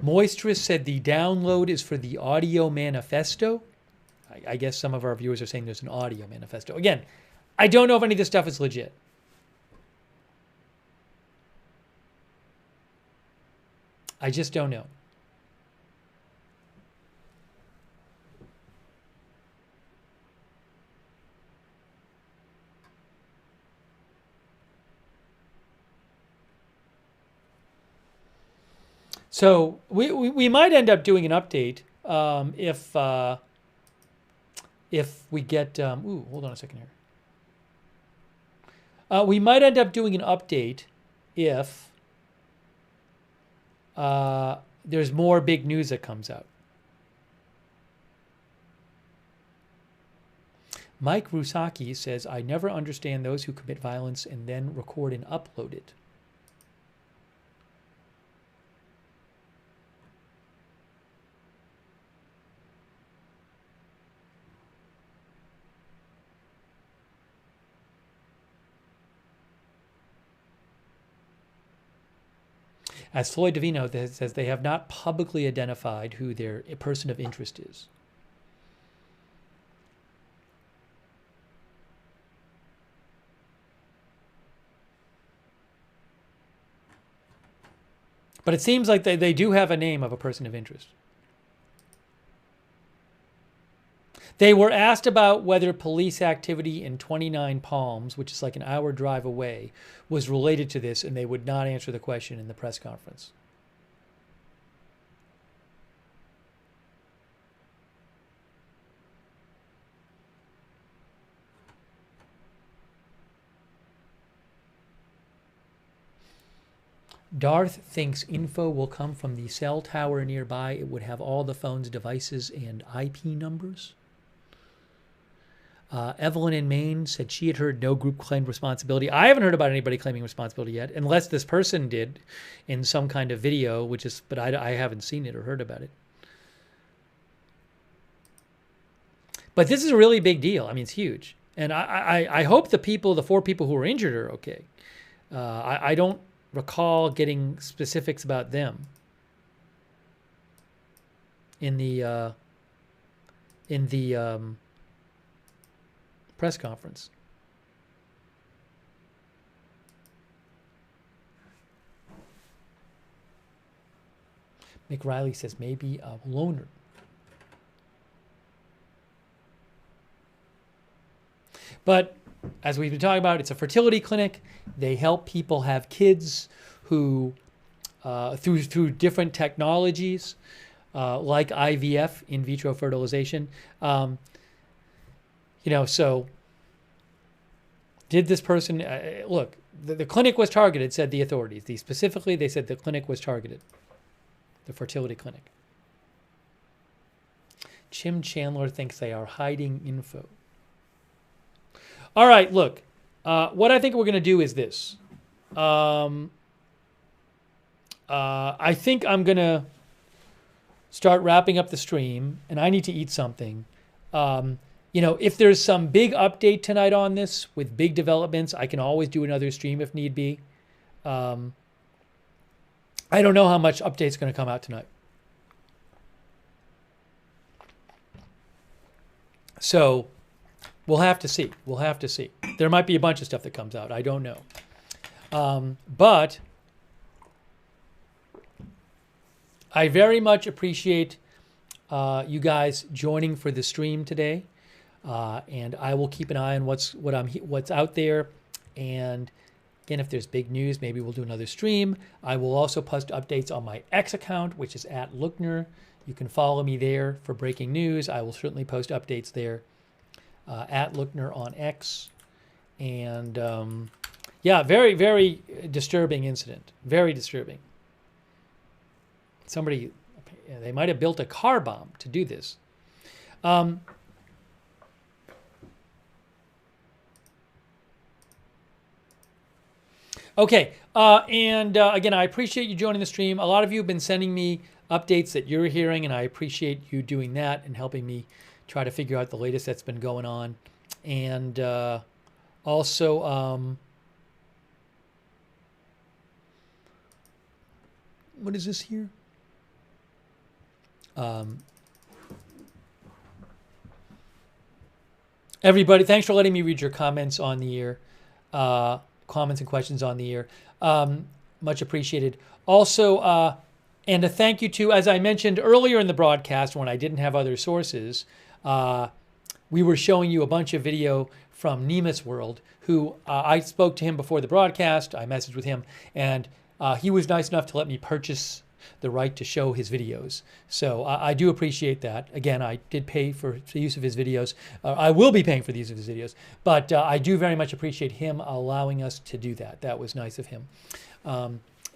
Moistress said the download is for the audio manifesto. I guess some of our viewers are saying there's an audio manifesto. Again, I don't know if any of this stuff is legit. I just don't know. So we might end up doing an update if we get hold on a second here. We might end up doing an update if there's more big news that comes out. Mike Rusaki says, I never understand those who commit violence and then record and upload it. As Floyd Davino says, they have not publicly identified who their person of interest is. But it seems like they do have a name of a person of interest. They were asked about whether police activity in 29 Palms, which is like an hour drive away, was related to this, and they would not answer the question in the press conference. Darth thinks info will come from the cell tower nearby. It would have all the phone's devices and IP numbers. Evelyn in Maine said she had heard no group claimed responsibility. I haven't heard about anybody claiming responsibility yet, unless this person did in some kind of video, but I haven't seen it or heard about it. But this is a really big deal. I mean, it's huge. And I hope the 4 people who were injured are okay. I don't recall getting specifics about them in the press conference. Mick Riley says maybe a loner. But as we've been talking about, it's a fertility clinic. They help people have kids who, through different technologies, like IVF, in vitro fertilization. So did this person, look, the clinic was targeted, said the authorities. Specifically, they said the clinic was targeted, the fertility clinic. Jim Chandler thinks they are hiding info. All right, look, what I think we're going to do is this. I think I'm going to start wrapping up the stream, and I need to eat something. If there's some big update tonight on this with big developments, I can always do another stream if need be. I don't know how much update's going to come out tonight. So we'll have to see. We'll have to see. There might be a bunch of stuff that comes out. I don't know. But I very much appreciate you guys joining for the stream today. And I will keep an eye on what's out there. And again, if there's big news, maybe we'll do another stream. I will also post updates on my X account, which is @Lookner. You can follow me there for breaking news. I will certainly post updates there. @Lookner on X. And very, very disturbing incident. Very disturbing. They might have built a car bomb to do this. Okay, again, I appreciate you joining the stream. A lot of you have been sending me updates that you're hearing, and I appreciate you doing that and helping me try to figure out the latest that's been going on. And also, what is this here? Everybody, thanks for letting me read your comments on the air. Comments and questions on the air. Much appreciated. Also, and a thank you to, as I mentioned earlier in the broadcast when I didn't have other sources, we were showing you a bunch of video from Nemus World, who I spoke to him before the broadcast. I messaged with him, and he was nice enough to let me purchase the right to show his videos. So I do appreciate that. Again, I did pay for the use of his videos. I will be paying for the use of his videos, but I do very much appreciate him allowing us to do that. That was nice of him.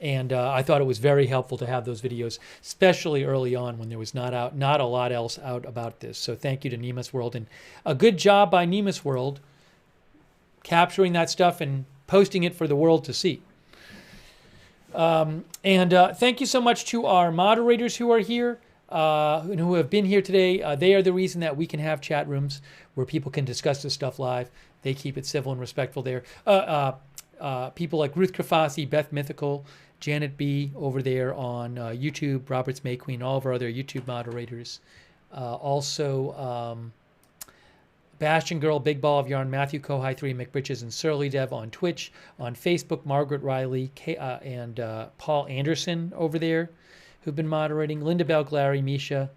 And I thought it was very helpful to have those videos, especially early on when there was not a lot else out about this. So thank you to Nemus World, and a good job by Nemus World capturing that stuff and posting it for the world to see. Thank you so much to our moderators who are here, who have been here today. They are the reason that we can have chat rooms where people can discuss this stuff live. They keep it civil and respectful there. People like Ruth Krafasi, Beth Mythical, Janet B. over there on YouTube, Roberts May Queen, all of our other YouTube moderators. Also, Bastion Girl, Big Ball of Yarn, Matthew Kohai 3, McBritches, and Surly Dev on Twitch. On Facebook, Margaret Riley and Paul Anderson over there, who've been moderating. Linda Bell, Glary, Misha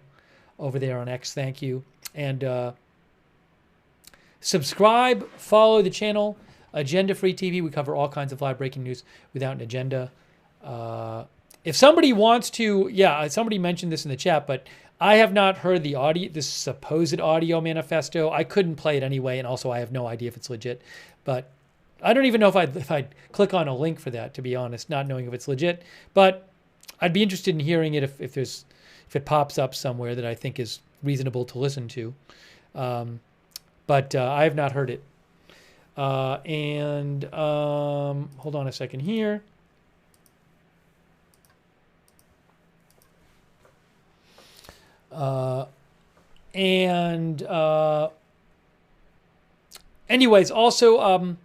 over there on X, thank you. And subscribe, follow the channel, Agenda Free TV. We cover all kinds of live breaking news without an agenda. If somebody wants to, somebody mentioned this in the chat, but I have not heard the audio, this supposed audio manifesto. I couldn't play it anyway, and also I have no idea if it's legit. But I don't even know if I'd click on a link for that, to be honest, not knowing if it's legit. But I'd be interested in hearing it if it pops up somewhere that I think is reasonable to listen to. But I have not heard it. Hold on a second here. And anyways, also, what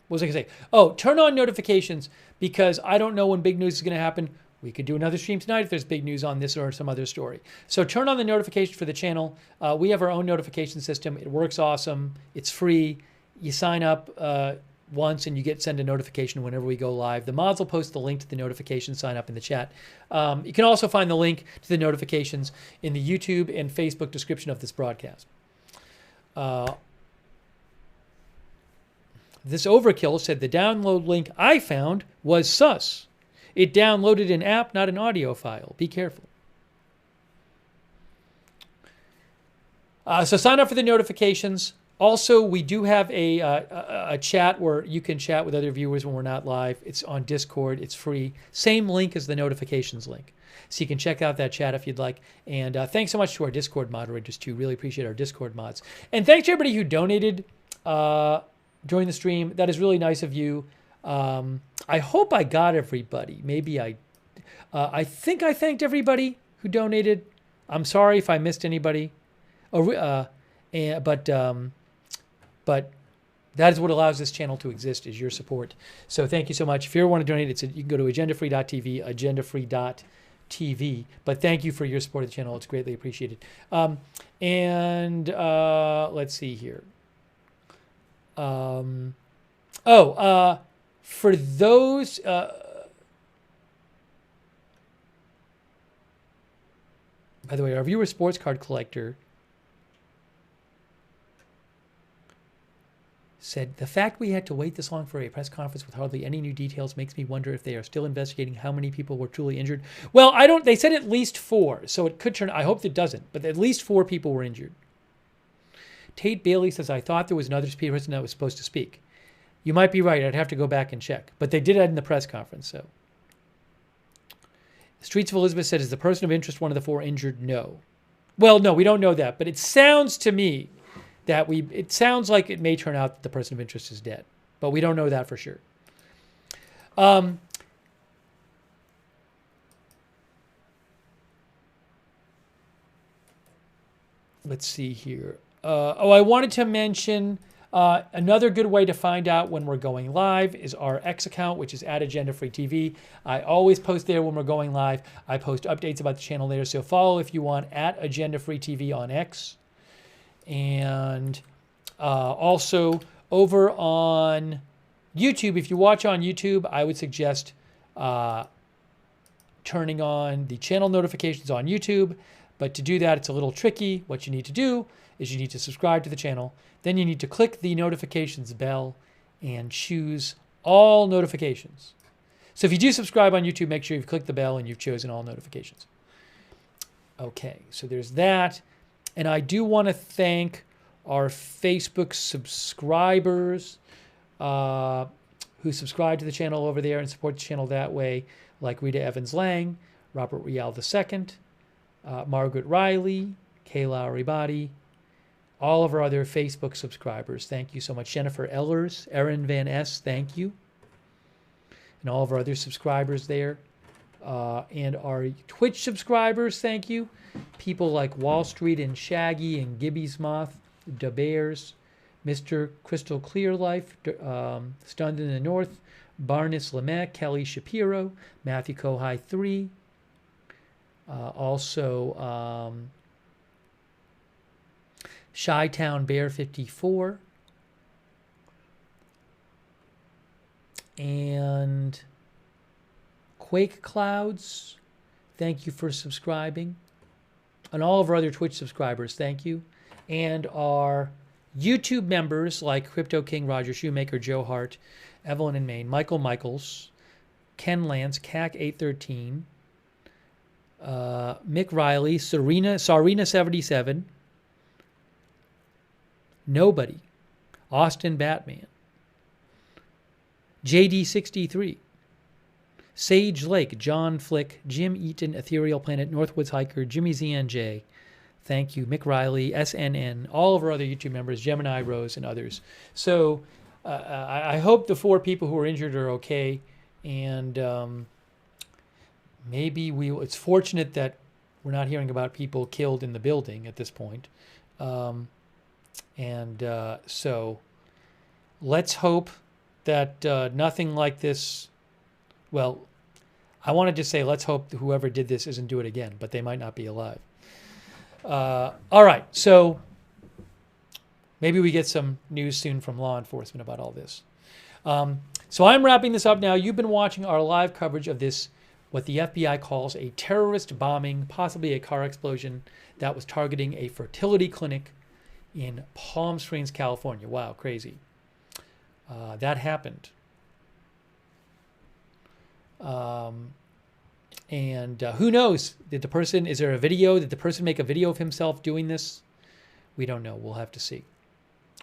was I going to say? Oh, turn on notifications because I don't know when big news is going to happen. We could do another stream tonight if there's big news on this or some other story. So turn on the notification for the channel. We have our own notification system. It works awesome. It's free. You sign up once and you get sent a notification whenever we go live. The mods will post the link to the notification sign up in the chat. You can also find the link to the notifications in the YouTube and Facebook description of this broadcast. This overkill said the download link I found was sus. It downloaded an app, not an audio file. Be careful. So sign up for the notifications. Also, we do have a chat where you can chat with other viewers when we're not live. It's on Discord. It's free. Same link as the notifications link. So you can check out that chat if you'd like. And thanks so much to our Discord moderators, too. Really appreciate our Discord mods. And thanks to everybody who donated during the stream. That is really nice of you. I hope I got everybody. Maybe I think I thanked everybody who donated. I'm sorry if I missed anybody. But that is what allows this channel to exist, is your support. So thank you so much. If you ever want to donate, you can go to agendafree.tv, agendafree.tv. But thank you for your support of the channel. It's greatly appreciated. Let's see here. For those, by the way, our viewer sports card collector said, the fact we had to wait this long for a press conference with hardly any new details makes me wonder if they are still investigating how many people were truly injured. Well, they said at least 4, so it could turn, I hope it doesn't, but at least 4 people were injured. Tate Bailey says, I thought there was another person that was supposed to speak. You might be right. I'd have to go back and check. But they did it in the press conference. So, Streets of Elizabeth said, is the person of interest one of the 4 injured? No. Well, no, we don't know that. But it sounds to me that it sounds like it may turn out that the person of interest is dead. But we don't know that for sure. Let's see here. I wanted to mention another good way to find out when we're going live is our X account, which is at AgendaFreeTV. I always post there when we're going live. I post updates about the channel there, so follow if you want at AgendaFreeTV on X. And also over on YouTube, if you watch on YouTube, I would suggest turning on the channel notifications on YouTube. But to do that, it's a little tricky. What you need to do is you need to subscribe to the channel. Then you need to click the notifications bell and choose all notifications. So if you do subscribe on YouTube, make sure you've clicked the bell and you've chosen all notifications. Okay, so there's that. And I do want to thank our Facebook subscribers who subscribe to the channel over there and support the channel that way, like Rita Evans-Lang, Robert Rial II, Margaret Riley, Kay Lowry Body, all of our other Facebook subscribers. Thank you so much. Jennifer Ellers, Erin Van S., thank you. And all of our other subscribers there. And our Twitch subscribers, thank you. People like Wall Street and Shaggy and Gibby's Moth, Da Bears, Mr. Crystal Clear Life, Stunned in the North, Barnes Lemec, Kelly Shapiro, Matthew Kohai 3. Also, Chi-Town Bear 54. And Quake Clouds, thank you for subscribing. And all of our other Twitch subscribers, thank you. And our YouTube members like Crypto King, Roger Shoemaker, Joe Hart, Evelyn and Maine, Michael Michaels, Ken Lance, CAC813, Mick Riley, Sarina77, Nobody, Austin Batman, JD63, Sage Lake, John Flick, Jim Eaton, Ethereal Planet, Northwoods Hiker, Jimmy ZNJ, thank you, Mick Riley, SNN, all of our other YouTube members, Gemini Rose, and others. So I hope the 4 people who are injured are okay, and maybe it's fortunate that we're not hearing about people killed in the building at this point. So let's hope that nothing like this, well, I wanted to say let's hope whoever did this isn't do it again, but they might not be alive. All right, so maybe we get some news soon from law enforcement about all this. So I'm wrapping this up now. You've been watching our live coverage of this, what the FBI calls a terrorist bombing, possibly a car explosion that was targeting a fertility clinic in Palm Springs, California. Wow, crazy. That happened. Who knows? Did the person, is there a video? Did the person make a video of himself doing this? We don't know. We'll have to see.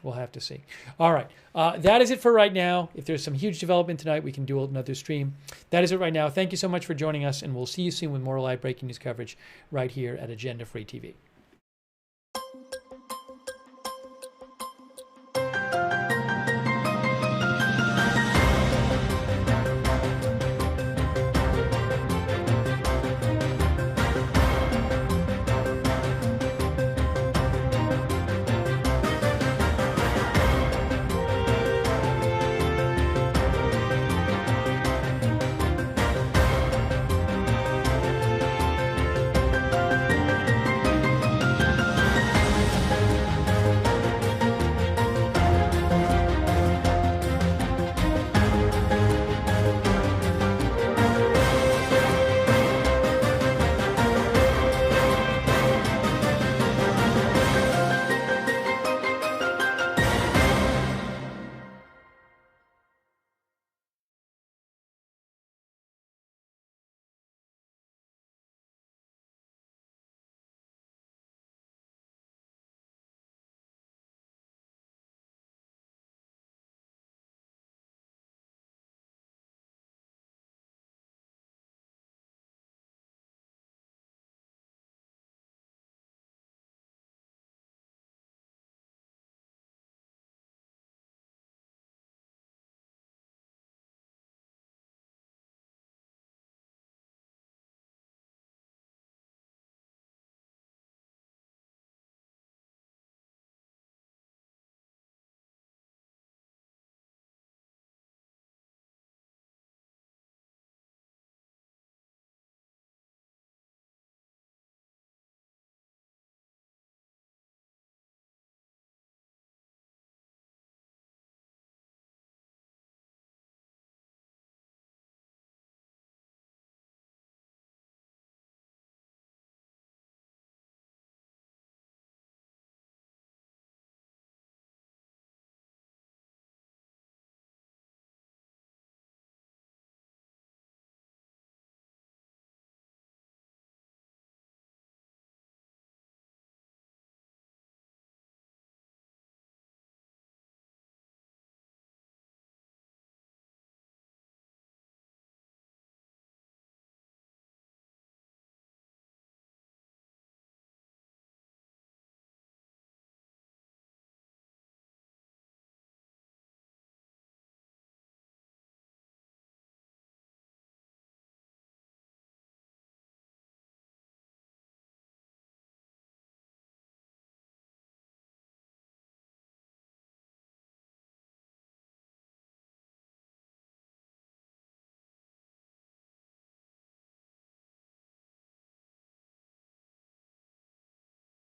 We'll have to see. All right. That is it for right now. If there's some huge development tonight, we can do another stream. That is it right now. Thank you so much for joining us, and we'll see you soon with more live breaking news coverage right here at Agenda Free TV.